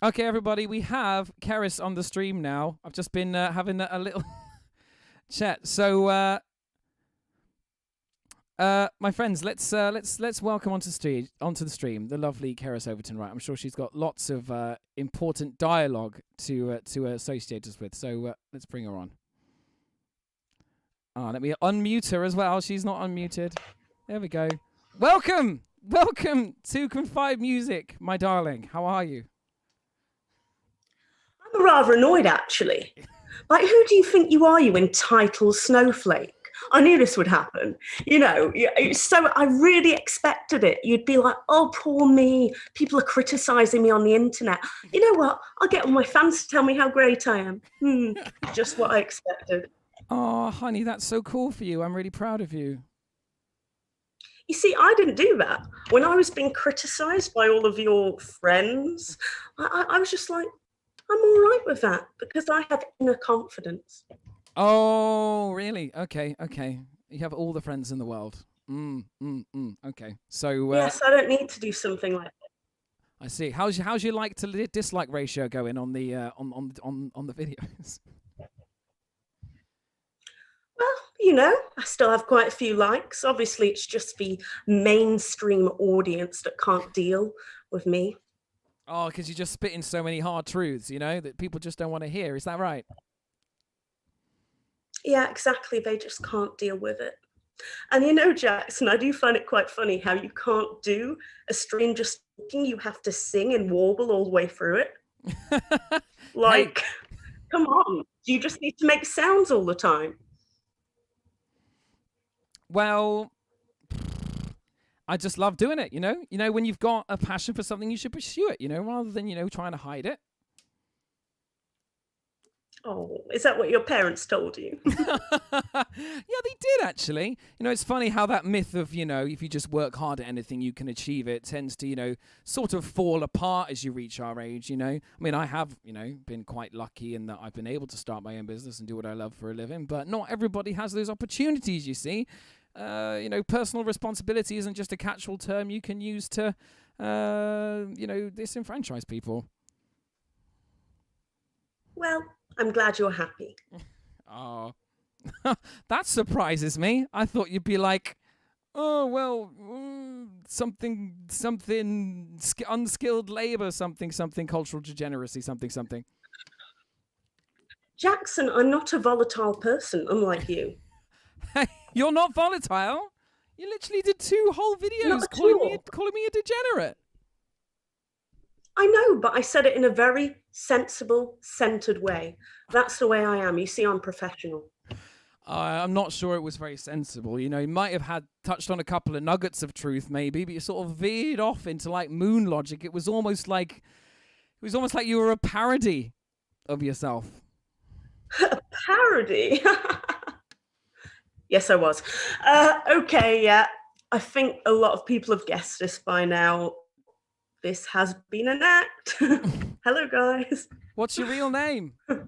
Okay, everybody, we have Cerys on the stream now. I've just been having a little chat. So, my friends, let's welcome onto the stream the lovely Cerys Overton. Right, I'm sure she's got lots of important dialogue to associate us with. So let's bring her on. Let me unmute her as well. She's not unmuted. There we go. Welcome to Confide Music, my darling. How are you? I'm rather annoyed, actually. Like, who do you think you are, you entitled snowflake? I knew this would happen. You know, so I really expected it. You'd be like, oh, poor me. People are criticizing me on the internet. You know what? I'll get all my fans to tell me how great I am. Just what I expected. Oh, honey, that's so cool for you. I'm really proud of you. You see, I didn't do that. When I was being criticized by all of your friends, I was just like, I'm all right with that because I have inner confidence. Oh, really? Okay. You have all the friends in the world. Okay. So yes, I don't need to do something like that. I see. How's your like to dislike ratio going on the on the videos? Well, you know, I still have quite a few likes. Obviously, it's just the mainstream audience that can't deal with me. Oh, because you're just spitting so many hard truths, you know, that people just don't want to hear. Is that right? Yeah, exactly. They just can't deal with it. And you know, Jackson, I do find it quite funny how you can't do a stranger speaking. You have to sing and warble all the way through it. Like, come on. Do you just need to make sounds all the time? Well, I just love doing it, you know? You know, when you've got a passion for something, you should pursue it, you know, rather than, you know, trying to hide it. Oh, is that what your parents told you? Yeah, they did, actually. You know, it's funny how that myth of, you know, if you just work hard at anything, you can achieve it, tends to, you know, sort of fall apart as you reach our age, you know? I mean, I have, you know, been quite lucky in that I've been able to start my own business and do what I love for a living, but not everybody has those opportunities, you see. You know, personal responsibility isn't just a catch-all term you can use to, you know, disenfranchise people. Well, I'm glad you're happy. Oh, that surprises me. I thought you'd be like, oh, well, something, unskilled labor, something, cultural degeneracy, something. Jackson, I'm not a volatile person, unlike you. Hey, you're not volatile. You literally did 2 whole videos calling me a degenerate. I know, but I said it in a very sensible, centered way. That's the way I am. You see, I'm professional. I'm not sure it was very sensible. You know, you might have touched on a couple of nuggets of truth, maybe, but you sort of veered off into like moon logic. It was almost like you were a parody of yourself. A parody? Yes, I was. Okay, yeah. I think a lot of people have guessed this by now. This has been an act. Hello, guys. What's your real name? I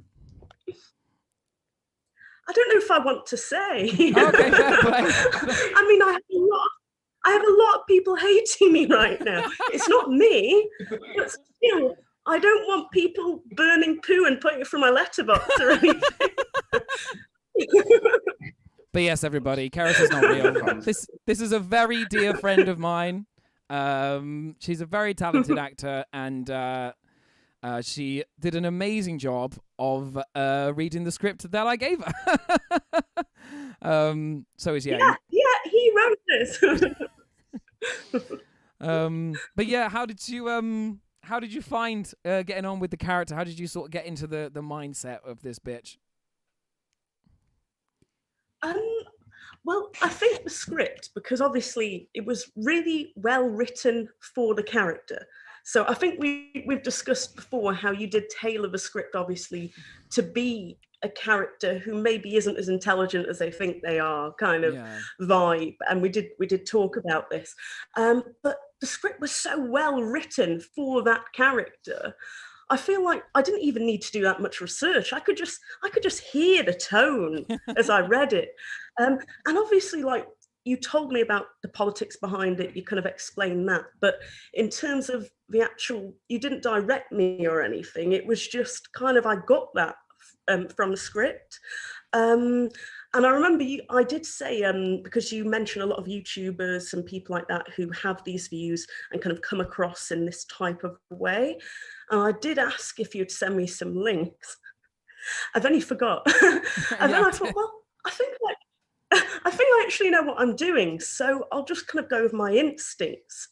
don't know if I want to say. Okay, fair play. I mean, I have a lot of people hating me right now. It's not me, but still, I don't want people burning poo and putting it from my letterbox or anything. But yes, everybody, Cerys is not real. This is a very dear friend of mine. She's a very talented actor, and she did an amazing job of reading the script that I gave her. So is Yeah, he wrote this. But yeah, how did you find getting on with the character? How did you sort of get into the mindset of this bitch? Well, I think the script, because obviously it was really well written for the character. So I think we've discussed before how you did tailor the script, obviously, to be a character who maybe isn't as intelligent as they think they are, kind of vibe. And we did talk about this. But the script was so well written for that character. I feel like I didn't even need to do that much research. I could just hear the tone as I read it. And obviously, like, you told me about the politics behind it, you kind of explained that. But in terms of the actual, you didn't direct me or anything. It was just kind of, I got that from the script. And I remember I did say, because you mentioned a lot of YouTubers and people like that who have these views and kind of come across in this type of way. And I did ask if you'd send me some links. I then forgot. And then I thought, well, I think like I think I actually know what I'm doing, so I'll just kind of go with my instincts.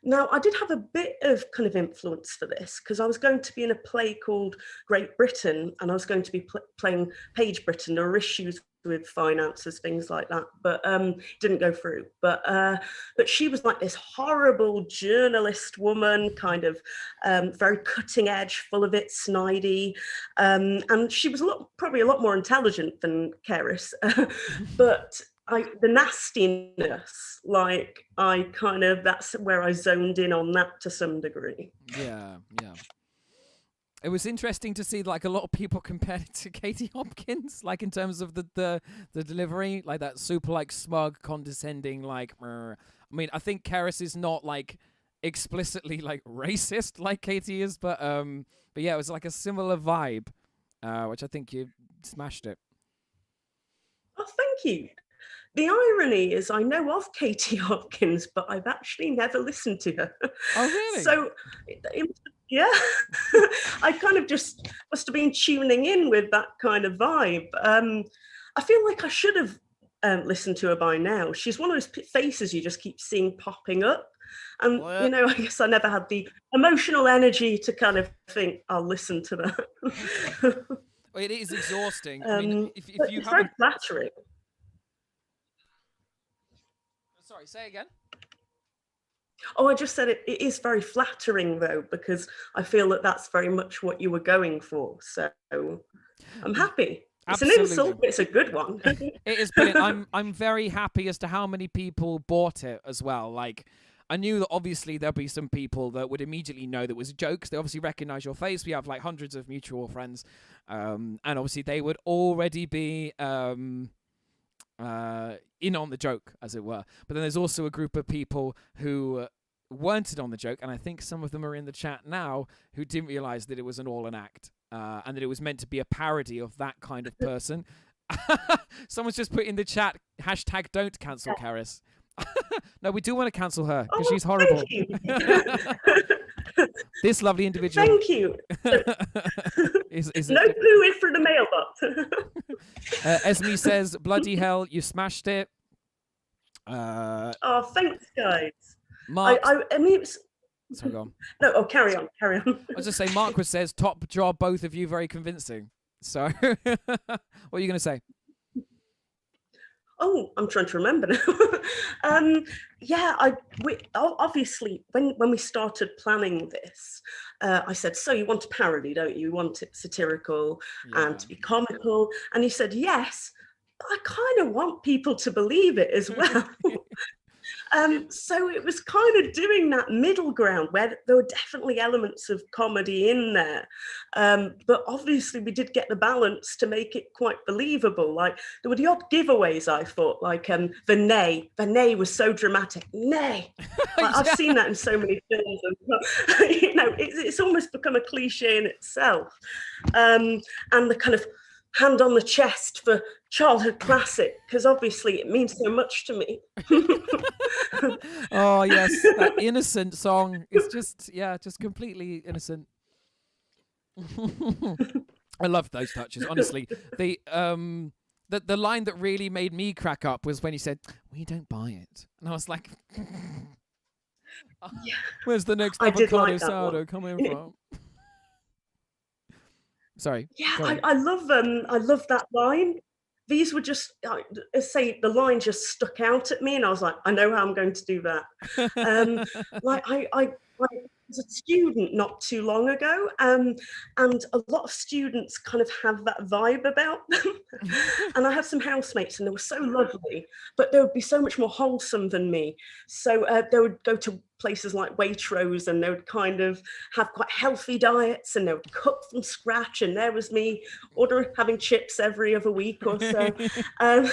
Now, I did have a bit of kind of influence for this because I was going to be in a play called Great Britain, and I was going to be playing Page Britain. There were issues with finances, things like that, but didn't go through. But she was like this horrible journalist woman, kind of very cutting edge, full of it, snidey, and she was probably a lot more intelligent than Cerys, but the nastiness, like that's where I zoned in on that to some degree. Yeah. It was interesting to see like a lot of people compare it to Katie Hopkins, like in terms of the delivery, like that super like smug, condescending, like. I mean, I think Cerys is not like explicitly like racist like Katie is, but yeah, it was like a similar vibe, which I think you smashed it. Oh, thank you. The irony is I know of Katie Hopkins, but I've actually never listened to her. Oh, really? So, yeah, I kind of just must have been tuning in with that kind of vibe. I feel like I should have listened to her by now. She's one of those faces you just keep seeing popping up. And, What? you know, I guess I never had the emotional energy to kind of think, I'll listen to that. It is exhausting. I mean, if you it's haven't... very flattering. Sorry, say again. Oh, I just said it is very flattering, though, because I feel that that's very much what you were going for. So I'm happy. Absolutely. It's an insult, but it's a good one. It is brilliant. I'm very happy as to how many people bought it as well. Like, I knew that obviously there'll be some people that would immediately know that it was jokes. They obviously recognize your face. We have like hundreds of mutual friends. And obviously they would already be in on the joke, as it were. But then there's also a group of people who weren't in on the joke, and I think some of them are in the chat now who didn't realize that it was all an act, and that it was meant to be a parody of that kind of person. Someone's just put in the chat, hashtag don't cancel Cerys. No, we do want to cancel her because she's horrible. This lovely individual. Thank you. is no poo for the mailbox. Esme says, bloody hell, you smashed it. Oh, thanks, guys. Mark, I mean, it's... Sorry, go on. No, carry on. I was just saying, Mark says, top job, both of you, very convincing. So, what are you going to say? Oh, I'm trying to remember now. Obviously, when we started planning this, I said, so you want a parody, don't you? You want it satirical and to be comical. And he said, yes, but I kind of want people to believe it as well. So it was kind of doing that middle ground where there were definitely elements of comedy in there. But obviously we did get the balance to make it quite believable. Like there were the odd giveaways, I thought, like the nay. The nay was so dramatic. Nay. Like, I've seen that in so many films. And, you know, it's almost become a cliche in itself. And the kind of hand on the chest for childhood classic, because obviously it means so much to me. Oh yes, that innocent song is just completely innocent. I love those touches, honestly. The line that really made me crack up was when he said, "We don't buy it," and I was like, "Where's the next avocado sourdough coming from?" Sorry. Yeah, I love that line. These were just, say, the line just stuck out at me, and I was like, I know how I'm going to do that. Like I was a student not too long ago, and a lot of students kind of have that vibe about them. And I had some housemates, and they were so lovely, but they would be so much more wholesome than me. So they would go to places like Waitrose, and they would kind of have quite healthy diets, and they would cook from scratch, and there was me having chips every other week or so. And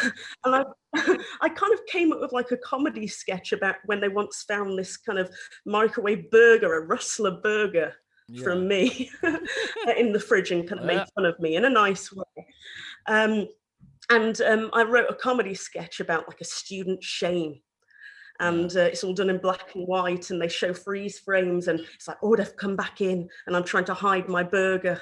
I kind of came up with like a comedy sketch about when they once found this kind of microwave burger, a Rustler burger from me in the fridge, and kind of made fun of me in a nice way. And I wrote a comedy sketch about like a student shame. And it's all done in black and white, and they show freeze frames, and it's like, oh, they've come back in, and I'm trying to hide my burger.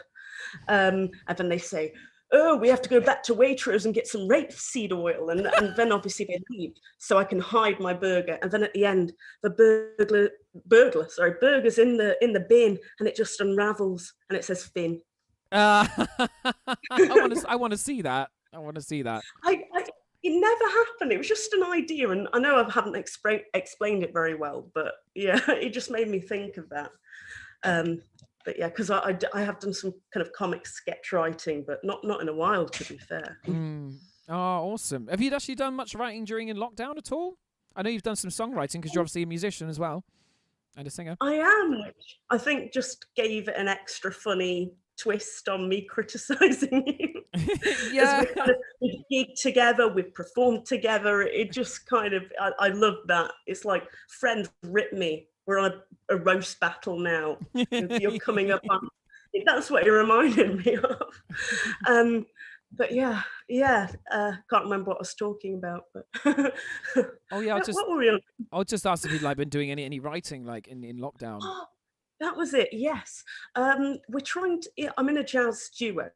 And then they say, oh, we have to go back to Waitrose and get some rapeseed oil. And then obviously they leave so I can hide my burger. And then at the end, the burger's in the bin and it just unravels and it says Finn. I want to see that. I want to see that. It never happened. It was just an idea. And I know I haven't explained it very well, but yeah, it just made me think of that. But yeah, because I have done some kind of comic sketch writing, but not in a while, to be fair. Oh, awesome. Have you actually done much writing during in lockdown at all? I know you've done some songwriting because you're obviously a musician as well and a singer. I am, which I think just gave it an extra funny twist on me criticising you. Yeah. We gig together, we've performed together. It just kind of, I love that. It's like, friends rip me. We're on a roast battle now. You're coming up on. That's what it reminded me of. But yeah. Can't remember what I was talking about. But Oh yeah, what were we on? I'll just ask if you'd like been doing any writing like in lockdown. Oh, that was it. Yes. We're trying to. I'm in a jazz duo,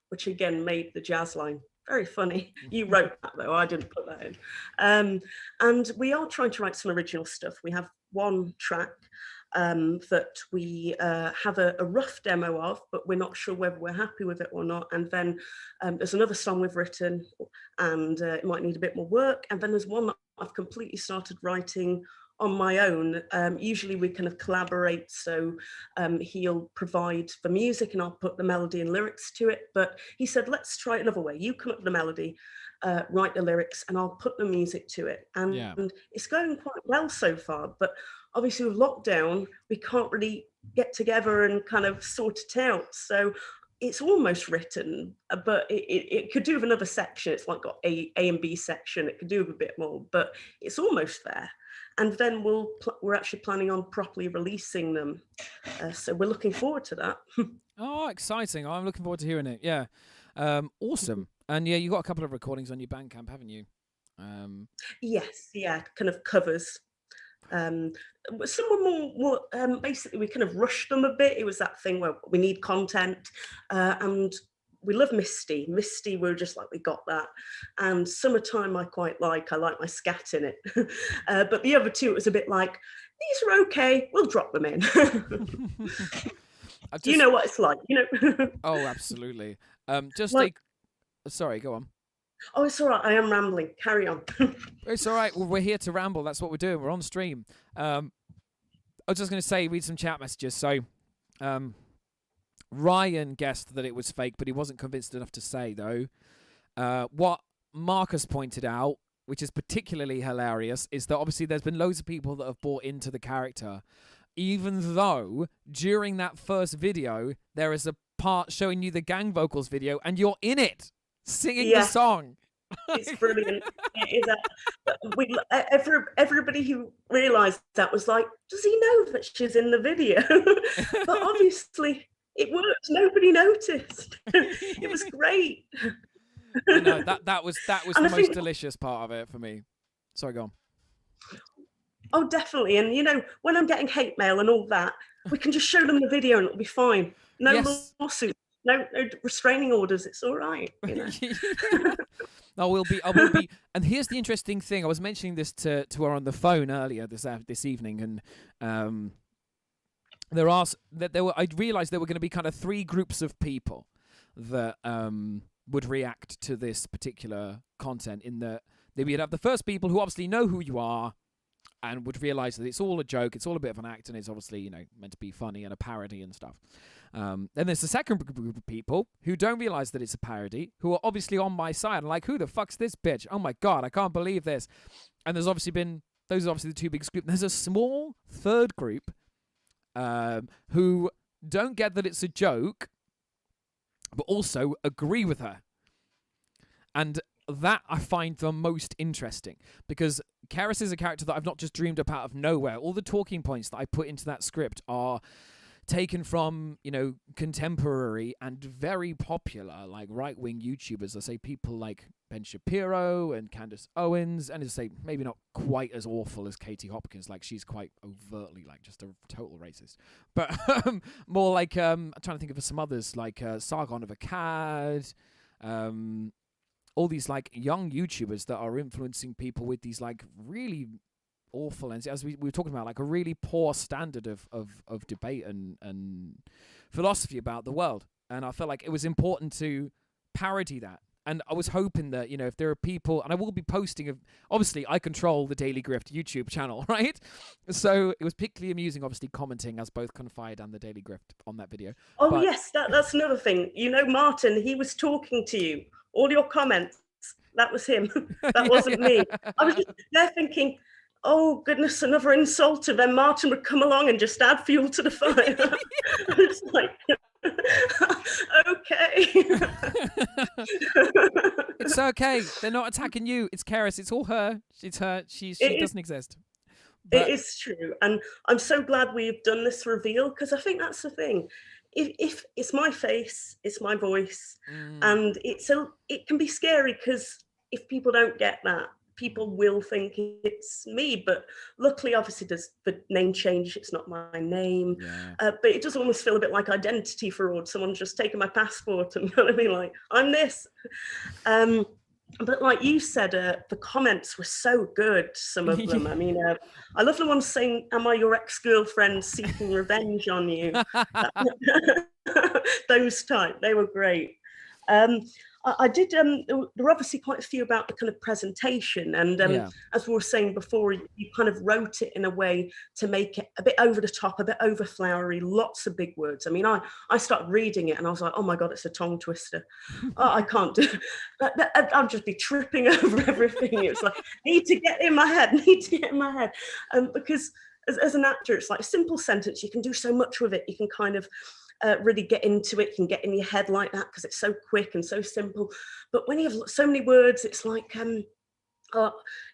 which again made the jazz line very funny. You wrote that though. I didn't put that in. And we are trying to write some original stuff. We have one track that we have a rough demo of, but we're not sure whether we're happy with it or not. And then there's another song we've written, and it might need a bit more work. And then there's one that I've completely started writing on my own. Usually we kind of collaborate, so he'll provide the music and I'll put the melody and lyrics to it. But he said, let's try it another way. You come up with the melody, write the lyrics, and I'll put the music to it. And it's going quite well so far. But obviously with lockdown, we can't really get together and kind of sort it out. So it's almost written, but it could do with another section. It's like got A and B section. It could do with a bit more, but it's almost there. And then we're actually planning on properly releasing them. So we're looking forward to that. Oh, exciting. I'm looking forward to hearing it. Yeah. Awesome. And yeah, you got a couple of recordings on your Bandcamp, haven't you? Yes, yeah, kind of covers. Some were more basically we kind of rushed them a bit. It was that thing where we need content, and we love Misty. Misty, we're just like, we got that. And Summertime I quite like. I like my scat in it. But the other two, it was a bit like, these are okay, we'll drop them in. You know what it's like, you know? Oh, absolutely. Sorry, go on. Oh, it's all right. I am rambling. Carry on. It's all right. Well, we're here to ramble. That's what we're doing. We're on stream. I was just going to say, read some chat messages. So, Ryan guessed that it was fake, but he wasn't convinced enough to say, though. What Marcus pointed out, which is particularly hilarious, is that obviously there's been loads of people that have bought into the character, even though during that first video, there is a part showing you the gang vocals video, and you're in it. Singing the song. It's brilliant. It is everybody who realised that was like, does he know that she's in the video? But obviously it worked. Nobody noticed. It was great. I know, that was the most delicious part of it for me. Sorry, go on. Oh, definitely. And you know, when I'm getting hate mail and all that, we can just show them the video and it'll be fine. No lawsuits. No restraining orders. It's all right. You know? I will be. And here's the interesting thing. I was mentioning this to her on the phone earlier this evening, and I realised there were going to be kind of three groups of people that would react to this particular content. In that we'd have the first people who obviously know who you are and would realise that it's all a joke, it's all a bit of an act, and it's obviously, you know, meant to be funny and a parody and stuff. Then there's the second group of people who don't realise that it's a parody, who are obviously on my side and like, who the fuck's this bitch? Oh my God, I can't believe this. And those are obviously the two biggest groups. There's a small third group who don't get that it's a joke, but also agree with her. And that I find the most interesting, because Cerys is a character that I've not just dreamed up out of nowhere. All the talking points that I put into that script are taken from, you know, contemporary and very popular, like, right-wing YouTubers. I say people like Ben Shapiro and Candace Owens, and I say maybe not quite as awful as Katie Hopkins. Like, she's quite overtly, like, just a total racist. But more like, I'm trying to think of some others, like Sargon of Akkad, all these like young YouTubers that are influencing people with these like really awful, and as we were talking about, like a really poor standard of debate and philosophy about the world. And I felt like it was important to parody that. And I was hoping that, you know, if there are people, and I will be posting, obviously I control the Daily Grift YouTube channel, right? So it was particularly amusing, obviously, commenting as both Confide and the Daily Grift on that video. Oh, but yes, that's another thing. You know, Martin, he was talking to you. All your comments, that was him. That wasn't me. I was just there thinking, oh, goodness, another insult. And then Martin would come along and just add fuel to the fire. It's like, okay. It's okay. They're not attacking you. It's Cerys. It's all her. It's her. She doesn't exist. It is true. And I'm so glad we've done this reveal, because I think that's the thing. If it's my face, it's my voice, and it can be scary, because if people don't get that, people will think it's me. But luckily, obviously, there's the name change. It's not my name. Yeah. But it does almost feel a bit like identity fraud. Someone's just taken my passport and going to be like, I'm this. But like you said, the comments were so good, some of them. I mean, I love the one saying, am I your ex-girlfriend seeking revenge on you? Those type, they were great. I did, there were obviously quite a few about the kind of presentation, and as we were saying before, you kind of wrote it in a way to make it a bit over the top, a bit over flowery, lots of big words. I mean, I started reading it and I was like, oh my God, it's a tongue twister. Oh, I can't do that. I'll just be tripping over everything. It's like, need to get in my head. Because as an actor, it's like a simple sentence. You can do so much with it. You can kind of really get into it, can get in your head like that, because it's so quick and so simple. But when you have so many words, it's like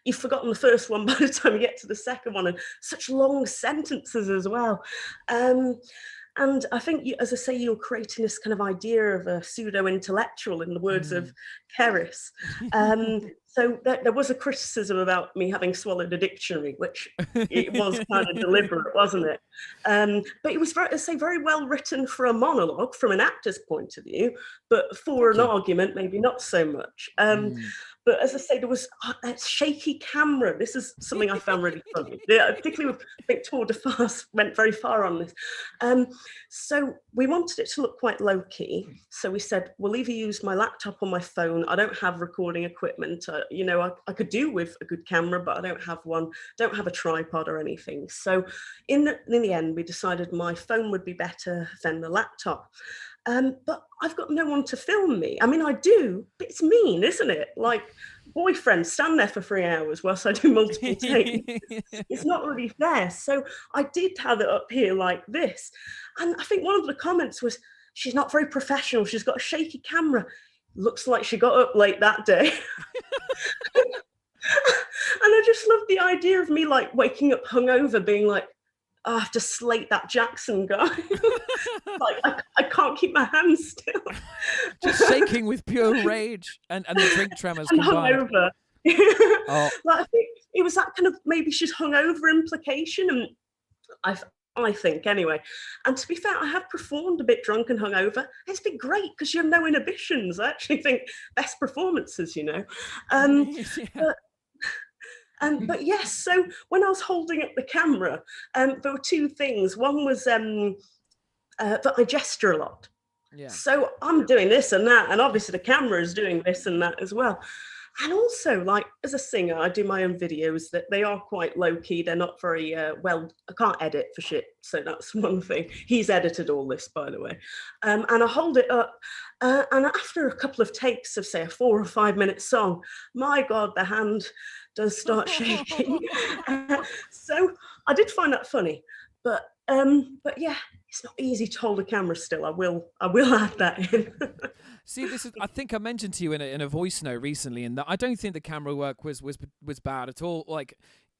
you've forgotten the first one by the time you get to the second one, and such long sentences as well. And I think, as I say, you're creating this kind of idea of a pseudo-intellectual, in the words of Cerys. So there was a criticism about me having swallowed a dictionary, which it was kind of deliberate, wasn't it? But it was, very well written for a monologue from an actor's point of view, but for an argument, maybe not so much. But as I say, there was a shaky camera. This is something I found really funny. Particularly with, I think Tour de Farce went very far on this. So we wanted it to look quite low-key. So we said, we'll either use my laptop or my phone. I don't have recording equipment. I could do with a good camera, but I don't have one. Don't have a tripod or anything. So in the end, we decided my phone would be better than the laptop. But I've got no one to film me. I mean, I do, but it's mean, isn't it? Like, boyfriend, stand there for 3 hours whilst I do multiple takes. It's not really fair. So I did have it up here like this. And I think one of the comments was, she's not very professional. She's got a shaky camera. Looks like she got up late that day. And I just love the idea of me like waking up hungover, being like, oh, I have to slate that Jackson guy. Like I can't keep my hands still. Just shaking with pure rage and the drink tremors I'm combined. hungover. Like, I think it was that kind of, maybe she's hungover implication, and I think anyway. And to be fair, I have performed a bit drunk and hungover. It's been great because you have no inhibitions. I actually think best performances, But yes, so when I was holding up the camera, there were two things. One was that I gesture a lot. Yeah. So I'm doing this and that, and obviously the camera is doing this and that as well. And also, like, as a singer, I do my own videos that they are quite low-key. They're not very well, I can't edit for shit. So that's one thing. He's edited all this, by the way. And I hold it up. And after a couple of takes of, say, a 4 or 5 minute song, my God, the hand does start shaking. So I did find that funny. But yeah, it's not easy to hold a camera still. I will add that in. See, I think I mentioned to you in a voice note recently, and that I don't think the camera work was bad at all. Like,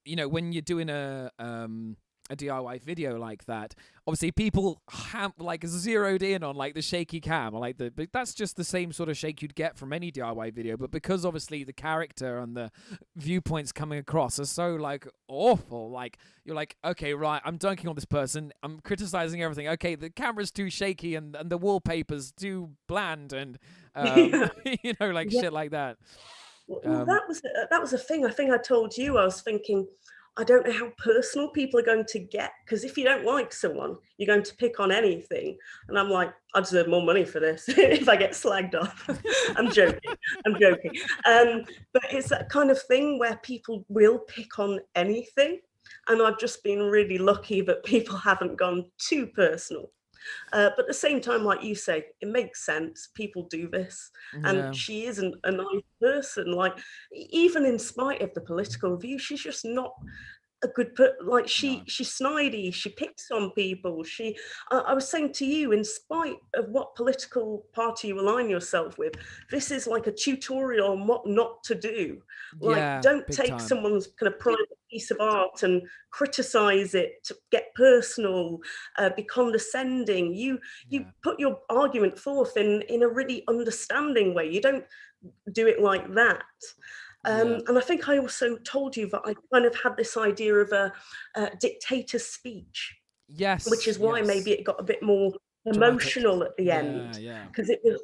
when you're doing a a DIY video like that, obviously people have like zeroed in on like the shaky cam, or like but that's just the same sort of shake you'd get from any DIY video. But because obviously the character and the viewpoints coming across are so like awful, like you're like, okay, right, I'm dunking on this person, I'm criticizing everything. Okay, the camera's too shaky and the wallpaper's too bland, and you know, like shit like that. Well, that was a thing. I think I told you. I was thinking, I don't know how personal people are going to get, because if you don't like someone, you're going to pick on anything. And I'm like, I deserve more money for this if I get slagged off. I'm joking. But it's that kind of thing where people will pick on anything. And I've just been really lucky that people haven't gone too personal. But at the same time, like you say, it makes sense. People do this. And she isn't a nice person. Like, even in spite of the political view, she's just not a good like she's snidey, she picks on people. I was saying to you, in spite of what political party you align yourself with, this is like a tutorial on what not to do. Like, don't take someone's kind of private piece of art and criticize it, to get personal, be condescending. You put your argument forth in a really understanding way. You don't do it like that. And I think I also told you that I kind of had this idea of a dictator's speech. Yes. Which is why maybe it got a bit more emotional at the end. Because it was,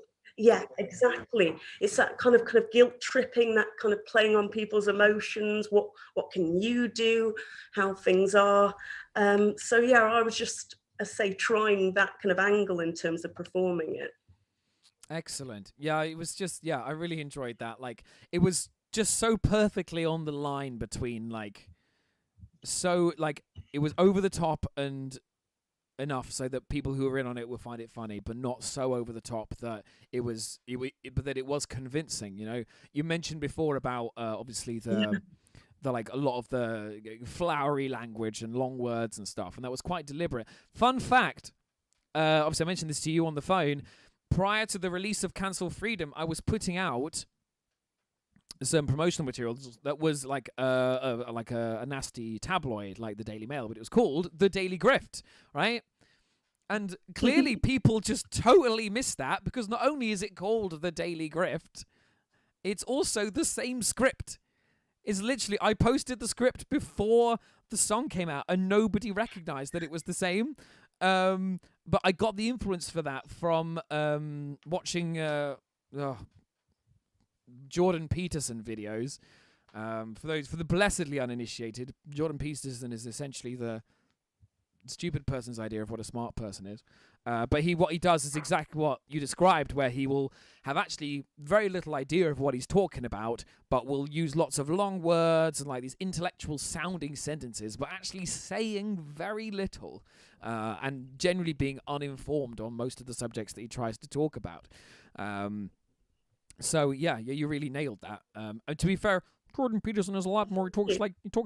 exactly. It's that kind of guilt tripping, that kind of playing on people's emotions. What can you do? How things are. So I was just, I say, trying that kind of angle in terms of performing it. Excellent. Yeah, it was just, I really enjoyed that. Like, it was just so perfectly on the line between like, so like it was over the top and enough so that people who were in on it would find it funny, but not so over the top that but that it was convincing. You know, you mentioned before about obviously the like a lot of the flowery language and long words and stuff, and that was quite deliberate. Fun fact, obviously I mentioned this to you on the phone. Prior to the release of Cancel Freedom, I was putting out some promotional materials that was like a nasty tabloid like the Daily Mail, but it was called the Daily Grift, right? And clearly people just totally missed that, because not only is it called the Daily Grift, it's also the same script. It's literally, I posted the script before the song came out and nobody recognized that it was the same. But I got the influence for that from watching Jordan Peterson videos. For the blessedly uninitiated, Jordan Peterson is essentially the stupid person's idea of what a smart person is. But what he does is exactly what you described, where he will have actually very little idea of what he's talking about, but will use lots of long words and like these intellectual sounding sentences, but actually saying very little, and generally being uninformed on most of the subjects that he tries to talk about. So you really nailed that. And to be fair, Jordan Peterson is a lot more. He talks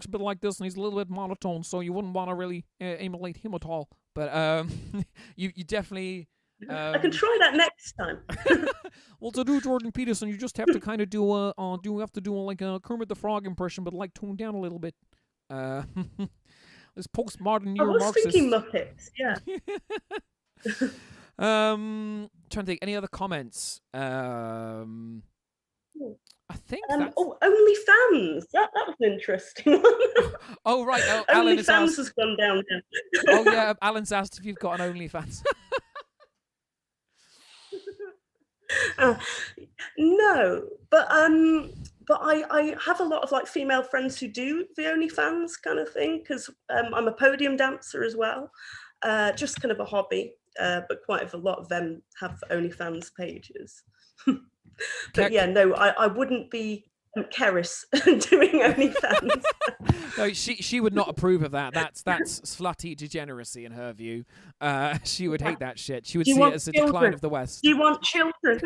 a bit like this, and he's a little bit monotone, so you wouldn't want to really emulate him at all. But you definitely. I can try that next time. Well, to do Jordan Peterson, you just have to kind of do like a Kermit the Frog impression, but like toned down a little bit. This postmodern neo-Marxist. I was thinking Muppets. Yeah. Trying to think. Any other comments? I think that's... OnlyFans. That was an interesting one. Oh, right. Alan OnlyFans has gone down now. Oh, yeah. Alan's asked if you've got an OnlyFans. No, but I have a lot of like female friends who do the OnlyFans kind of thing, because I'm a podium dancer as well. Just kind of a hobby, but quite a lot of them have OnlyFans pages. But I wouldn't be Cerys doing OnlyFans. No, she would not approve of that. That's slutty degeneracy in her view. She would hate that shit. She would see it as a decline of the West. Do you want children?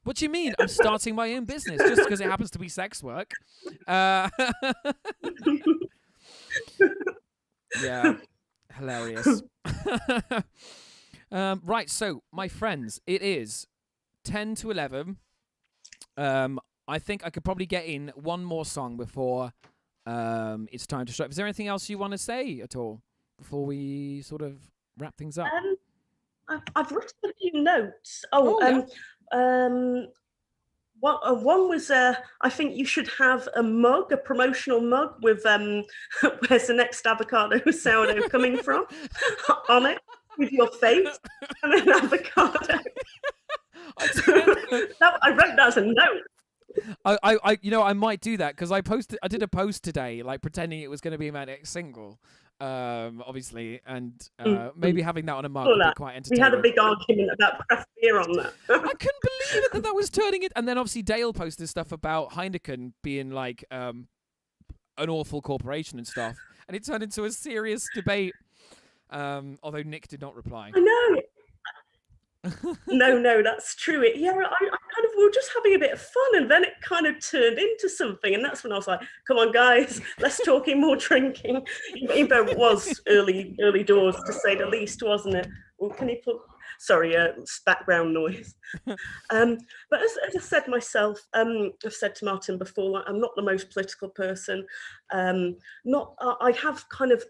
What do you mean? I'm starting my own business just because it happens to be sex work. Yeah, hilarious. Right, so my friends, it is 10 to 11. I think I could probably get in one more song before it's time to strike. Is there anything else you want to say at all before we sort of wrap things up? I've written a few notes. One was I think you should have a mug, a promotional mug with where's the next avocado sourdough coming from on it with your face and an avocado. I wrote that as a note. I might do that because I did a post today, like pretending it was going to be my next single, obviously, and maybe having that on a mug would be quite entertaining. We had a big argument about craft beer on that. I couldn't believe it that was turning it. And then obviously Dale posted stuff about Heineken being like an awful corporation and stuff, and it turned into a serious debate. Although Nick did not reply. I know. No, that's true. I kind of, we were just having a bit of fun, and then it kind of turned into something, and that's when I was like, come on guys, less talking, more drinking. Even though it was early doors, to say the least, wasn't it? Well, can you put, sorry, background noise. But as I said myself, I've said to Martin before, like, I'm not the most political person. I have kind of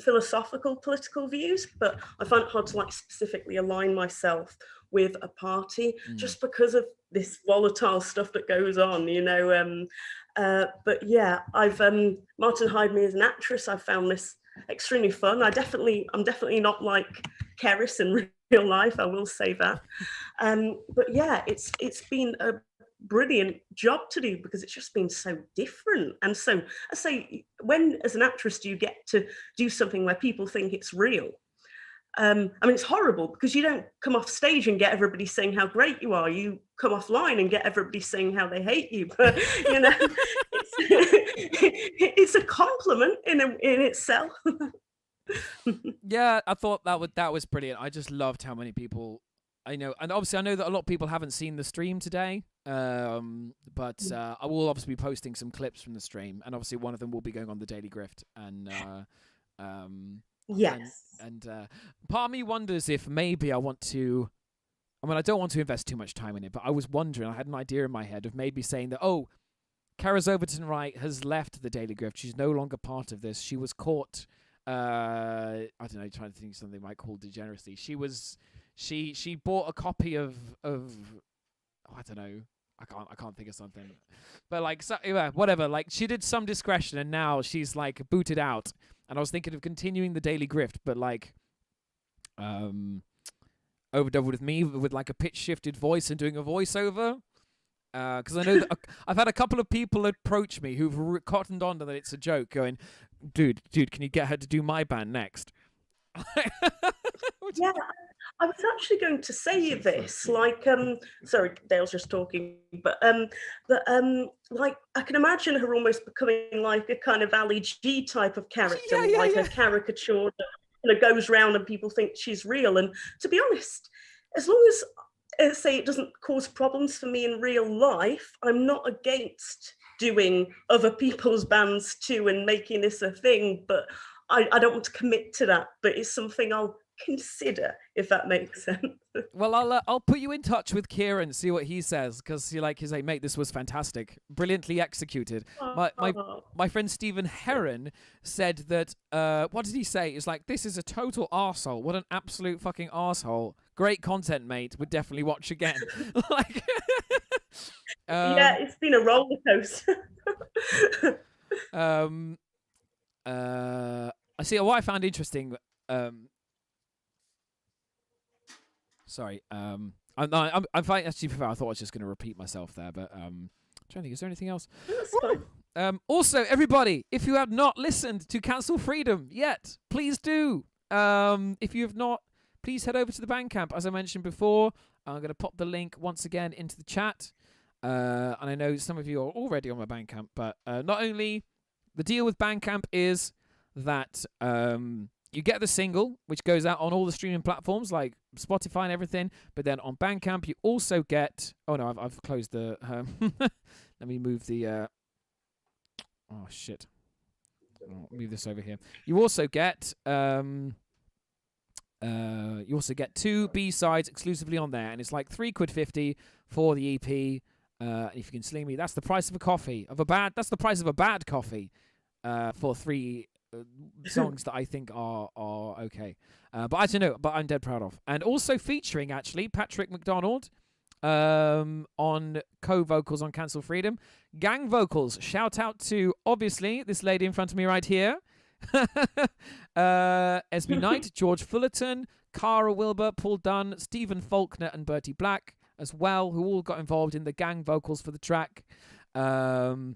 philosophical political views, but I find it hard to like specifically align myself with a party just because of this volatile stuff that goes on, you know. But yeah, Martin hired me as an actress. I found this extremely fun. I'm definitely not like Cerys in real life, I will say that. But yeah, it's been a brilliant job to do because it's just been so different. And so I say, when as an actress do you get to do something where people think it's real? I mean, it's horrible because you don't come off stage and get everybody saying how great you are. You come offline and get everybody saying how they hate you. But you know, it's a compliment in itself. Yeah, I thought that was brilliant. I just loved how many people I know, and obviously I know that a lot of people haven't seen the stream today. But I will obviously be posting some clips from the stream, and obviously one of them will be going on the Daily Grift. And yes. And part of me wonders if maybe I want to. I mean, I don't want to invest too much time in it, but I was wondering. I had an idea in my head of maybe saying that, Cara Overton Wright has left the Daily Grift. She's no longer part of this. She was caught. I don't know. Trying to think of something might call degeneracy. She bought a copy of I don't know. I can't think of something, but like, so, yeah, whatever. Like, she did some discretion, and now she's like booted out. And I was thinking of continuing the Daily Grift, but like, overdub with me with like a pitch shifted voice and doing a voiceover. Because I know that I've had a couple of people approach me who've cottoned on to that it's a joke, going, "Dude, can you get her to do my band next?" Yeah, I was actually going to say this, like, sorry, Dale's just talking, but like, I can imagine her almost becoming like a kind of Ali G type of character, a caricature that goes round and people think she's real. And to be honest, as long as, say, it doesn't cause problems for me in real life, I'm not against doing other people's bands too and making this a thing, but I don't want to commit to that, but it's something I'll consider, if that makes sense. Well, I'll put you in touch with Kieran, see what he says, because he's like, mate, this was fantastic, brilliantly executed. My friend Stephen Heron said that, what did he say? It's like, this is a total arsehole. What an absolute fucking arsehole. Great content, mate. Would definitely watch again. Like, yeah, it's been a roller coaster. I see what I found interesting. Sorry. I'm fine. Actually, I thought I was just going to repeat myself there, but I'm trying to think. Is there anything else? Also, everybody, if you have not listened to Cancel Freedom yet, please do. If you have not, please head over to the Bandcamp. As I mentioned before, I'm going to pop the link once again into the chat. And I know some of you are already on my Bandcamp, but not only the deal with Bandcamp is that you get the single, which goes out on all the streaming platforms like Spotify and everything. But then on Bandcamp, you also get... Oh, no, I've closed the... let me move the... Oh, shit. I'll move this over here. You also get... you also get 2 B-sides exclusively on there. And it's like £3.50 for the EP. If you can sling me, that's the price of a coffee. That's the price of a bad coffee. for 3 songs that I think are okay. But I don't know, but I'm dead proud of. And also featuring, actually, Patrick McDonald on co-vocals on Cancel Freedom. Gang vocals, shout out to, obviously, this lady in front of me right here. Esme Knight, George Fullerton, Cara Wilbur, Paul Dunn, Stephen Faulkner, and Bertie Black as well, who all got involved in the gang vocals for the track. Esme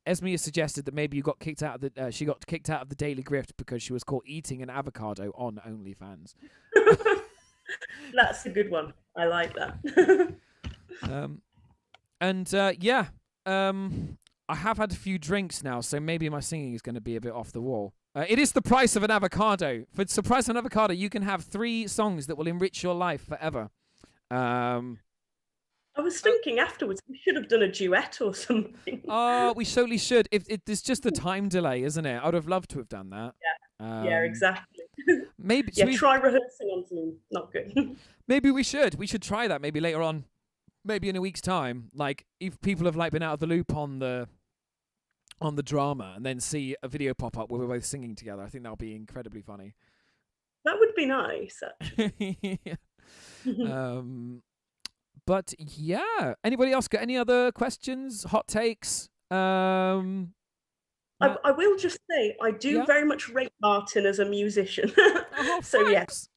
has suggested that maybe you got kicked out of the she got kicked out of the Daily Grift because she was caught eating an avocado on OnlyFans. That's a good one. I like that. I have had a few drinks now, so maybe my singing is going to be a bit off the wall. It is the price of an avocado. For the price of an avocado, you can have 3 songs that will enrich your life forever. I was thinking afterwards we should have done a duet or something. Oh, we certainly should. There's just the time delay, isn't it? I would have loved to have done that. Yeah, exactly. Maybe try rehearsing on Zoom. Not good. Maybe we should. We should try that maybe later on. Maybe in a week's time. Like, if people have been out of the loop on the drama and then see a video pop up where we're both singing together. I think that'll be incredibly funny. That would be nice, actually. But yeah, anybody else got any other questions, hot takes? I will just say I do very much rate Martin as a musician. So yes.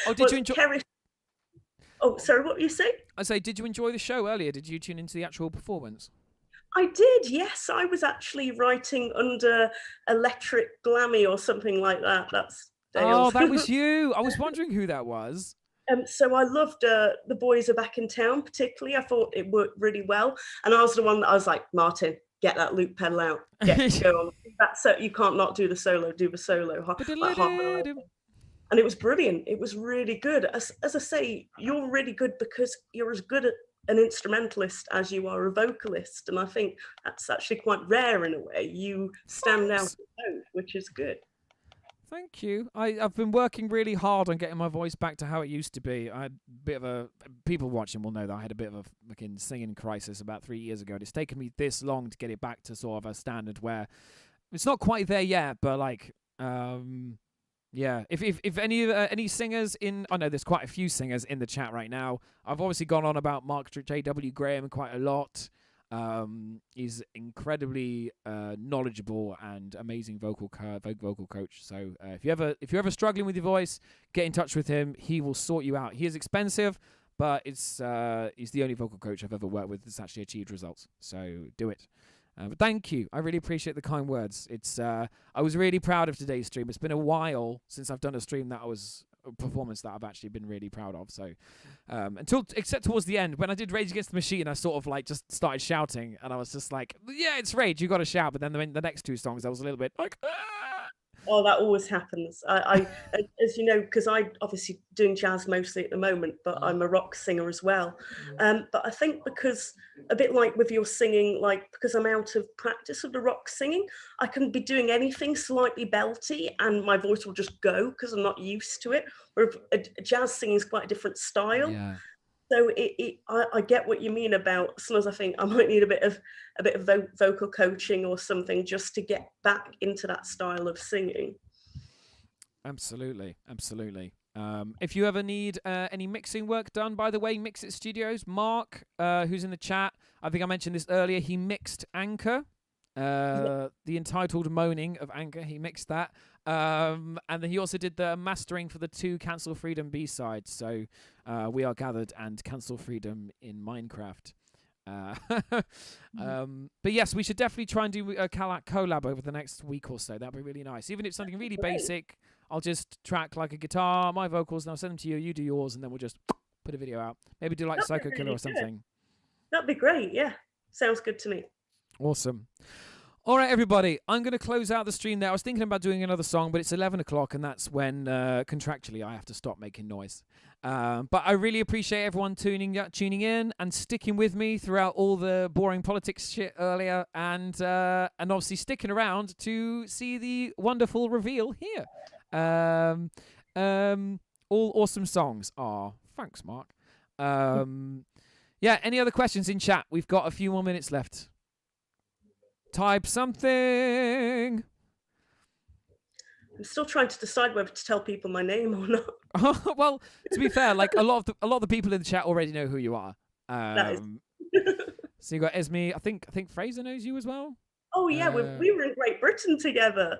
Oh, did you enjoy? Oh, sorry, what were you saying? I say, did you enjoy the show earlier? Did you tune into the actual performance? I did, yes. I was actually writing under Electric Glammy or something like that. That's Dale's. Oh, that was you. I was wondering who that was. So I loved The Boys Are Back in Town, particularly. I thought it worked really well. And I was the one that I was like, Martin, get that loop pedal out. Go on. That's you can't not do the solo. Do the solo. And it was brilliant. It was really good. As I say, you're really good because you're as good at an instrumentalist as you are a vocalist. And I think that's actually quite rare in a way. You stand out both, which is good. Thank you. I've been working really hard on getting my voice back to how it used to be. I had a bit of a... People watching will know that I had a bit of a fucking singing crisis about 3 years ago. And it's taken me this long to get it back to sort of a standard where... It's not quite there yet, but yeah. If any singers in... I know there's quite a few singers in the chat right now. I've obviously gone on about Mark J.W. Graham quite a lot. He's incredibly knowledgeable and amazing vocal coach. So if you're ever struggling with your voice, get in touch with him. He will sort you out. He is expensive, but he's the only vocal coach I've ever worked with that's actually achieved results. So do it. But thank you. I really appreciate the kind words. I was really proud of today's stream. It's been a while since I've done a stream that was a performance that I've actually been really proud of. So except towards the end when I did Rage Against the Machine, I sort of just started shouting and I was just like, yeah, it's Rage, you got to shout. But then the next 2 songs I was a little bit like, Oh, that always happens. I as you know, because I'm obviously doing jazz mostly at the moment, but I'm a rock singer as well. But I think because a bit like with your singing, because I'm out of practice of the rock singing, I can be doing anything slightly belty and my voice will just go because I'm not used to it. Where jazz singing is quite a different style. Yeah. So I get what you mean about sometimes I think I might need a bit of vocal coaching or something just to get back into that style of singing. Absolutely. If you ever need any mixing work done, by the way, Mix It Studios, Mark, who's in the chat, I think I mentioned this earlier, he mixed Anchor. The entitled Moaning of Anchor, he mixed that. And then he also did the mastering for the 2 Cancel Freedom B-sides. So We Are Gathered and Cancel Freedom in Minecraft. But yes, we should definitely try and do a collab over the next week or so. That'd be really nice. Even if it's something really basic, I'll just track a guitar, my vocals, and I'll send them to you. You do yours, and then we'll just put a video out. Maybe do Psycho Killer or something. That'd be great. Yeah, sounds good to me. Awesome. All right, everybody, I'm going to close out the stream there. I was thinking about doing another song, but it's 11 o'clock, and that's when contractually I have to stop making noise. But I really appreciate everyone tuning in and sticking with me throughout all the boring politics shit earlier, and obviously sticking around to see the wonderful reveal here. All awesome songs are. Thanks, Mark. Yeah, any other questions in chat? We've got a few more minutes left. Type something. I'm still trying to decide whether to tell people my name or not. Well, to be fair, like a lot of the people in the chat already know who you are. That is- So you got Esme. I think Fraser knows you as well. Oh yeah, we were in Great Britain together.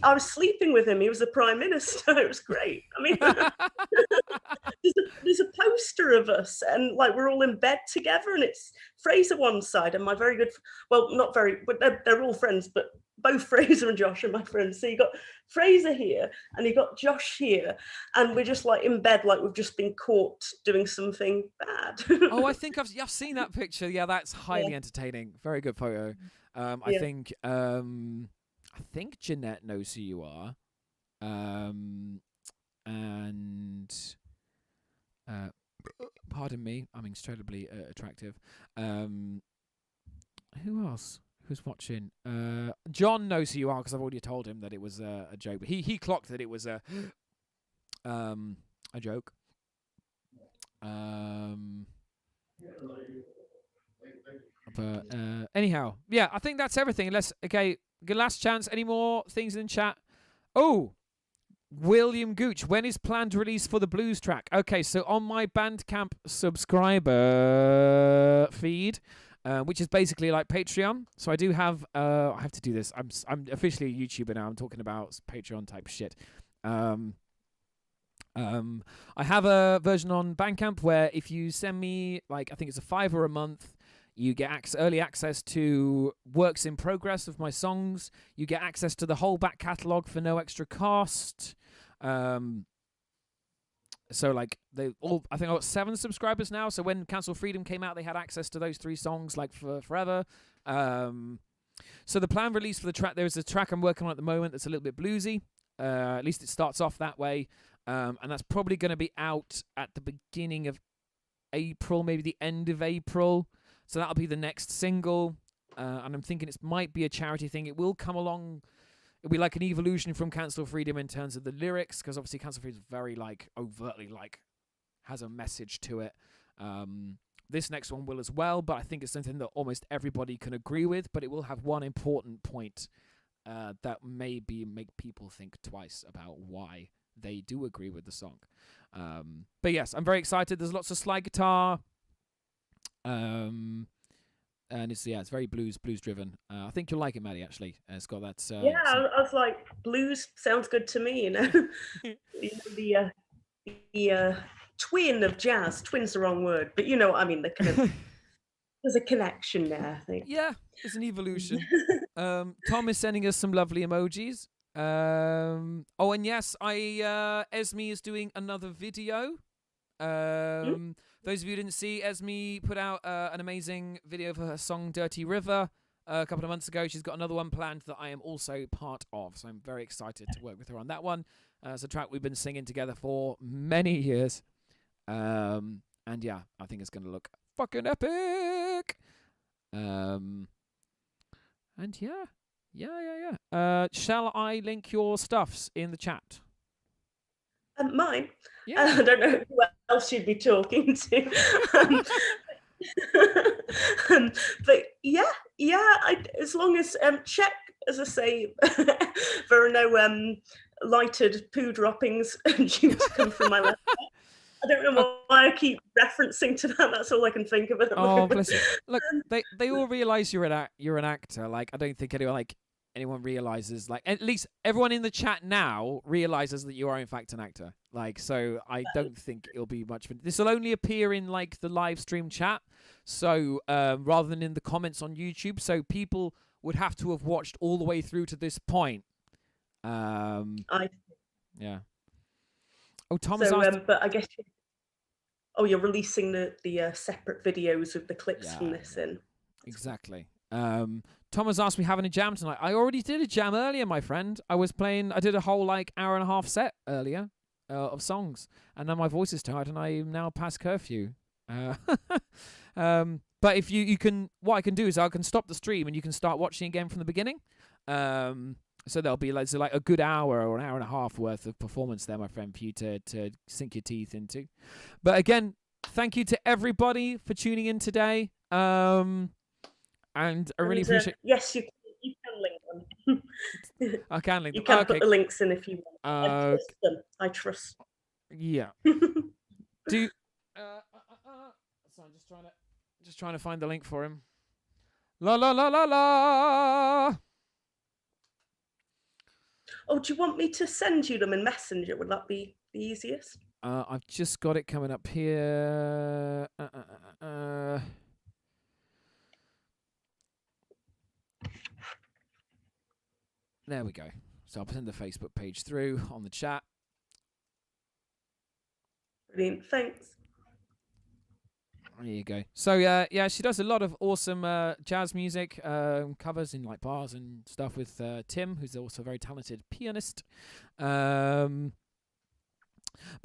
I was sleeping with him. He was the Prime Minister. It was great. I mean, there's a poster of us, and like we're all in bed together, and it's Fraser one side, and my very good, well, not very, but they're all friends, but both Fraser and Josh are my friends. So you got Fraser here, and you got Josh here, and we're just like in bed, like we've just been caught doing something bad. Oh, I think I've seen that picture. Yeah, that's highly entertaining. Very good photo. I think Jeanette knows who you are. And pardon me, I'm incredibly attractive. Who else? Who's watching? John knows who you are because I've already told him that it was a joke. But he clocked that it was a joke. But anyhow, yeah, I think that's everything. Unless, okay, good last chance. Any more things in chat? Oh, William Gooch, when is planned release for the blues track? Okay, so on my Bandcamp subscriber feed, which is basically like Patreon. So I do have, I have to do this. I'm officially a YouTuber now. I'm talking about Patreon type shit. I have a version on Bandcamp where if you send me, like, I think it's a $5 a month, you get early access to works in progress of my songs. You get access to the whole back catalogue for no extra cost. So, like, I think I got 7 subscribers now. So when Council Freedom came out, they had access to those 3 songs, like, for forever. So the planned release for the track, there's a track I'm working on at the moment that's a little bit bluesy. At least it starts off that way. And that's probably going to be out at the beginning of April, maybe the end of April. So that'll be the next single. And I'm thinking it might be a charity thing. It will come along. It'll be like an evolution from Cancel Freedom in terms of the lyrics, because obviously Cancel Freedom is very, like, overtly, like, has a message to it. This next one will as well, but I think it's something that almost everybody can agree with, but it will have one important point that maybe make people think twice about why they do agree with the song. But yes, I'm very excited. There's lots of slide guitar. And it's very blues driven. I think you'll like it, Maddie. Actually, it's got that. I was like, blues sounds good to me. You know, the twin of jazz. Twin's the wrong word, but you know what I mean. The kind of there's a connection there, I think. Yeah, it's an evolution. Tom is sending us some lovely emojis. Oh, and yes, Esme is doing another video. Those of you who didn't see, Esme put out an amazing video for her song Dirty River a couple of months ago. She's got another one planned that I am also part of, so I'm very excited to work with her on that one. It's a track we've been singing together for many years. And yeah, I think it's going to look fucking epic. And yeah. Shall I link your stuffs in the chat? Mine? Yeah. I don't know who else you'd be talking to. But yeah, as long as, check, as I say, there are no lighted poo droppings due to come from my laptop. I don't know why I keep referencing to that. That's all I can think of at the moment. Bless you. Look, they all realise you're an actor. Like, I don't think anyone realizes, like, at least everyone in the chat now realizes that you are in fact an actor. Like, so I don't think it'll be much of this will only appear in, like, the live stream chat, so rather than in the comments on YouTube, so people would have to have watched all the way through to this point. Yeah. Oh, Thomas asked, but I guess you're releasing the separate videos with the clips from this in. Exactly. Thomas asked me having a jam tonight. I already did a jam earlier, my friend. I did a whole, like, hour and a half set earlier of songs. And now my voice is tired and I am now past curfew. But if you can, what I can do is I can stop the stream and you can start watching again from the beginning. So there'll be like a good hour or an hour and a half worth of performance there, my friend, for you to sink your teeth into. But again, thank you to everybody for tuning in today. And I really appreciate. Yes, you can link them. I can link You them. can Okay. put the links in if you want. I Okay. trust them. I trust. Yeah. Do. So I'm just trying to find the link for him. La la la la la. Oh, do you want me to send you them in Messenger? Would that be the easiest? I've just got it coming up here. There we go. So I'll send the Facebook page through on the chat. Brilliant. Thanks. There you go. So yeah, she does a lot of awesome jazz music covers in like bars and stuff with Tim, who's also a very talented pianist. But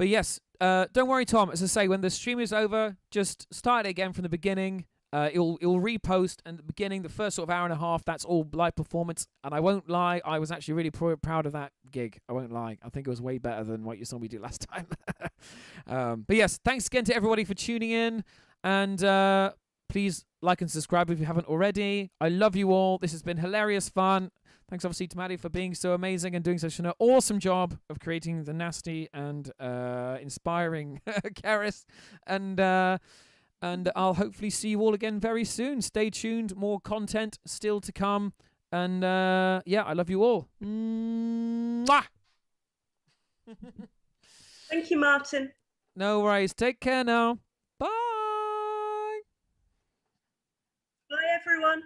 yes, don't worry, Tom. As I say, when the stream is over, just start it again from the beginning. It'll repost, and the beginning, the first sort of hour and a half, that's all live performance. And I won't lie, I was actually really proud of that gig. I won't lie. I think it was way better than what you saw me do last time. But yes, thanks again to everybody for tuning in. And please like and subscribe if you haven't already. I love you all. This has been hilarious fun. Thanks obviously to Maddie for being so amazing and doing such an awesome job of creating the nasty and inspiring Cerys. And I'll hopefully see you all again very soon. Stay tuned. More content still to come. And yeah, I love you all. Mwah! Thank you, Martin. No worries. Take care now. Bye. Bye, everyone.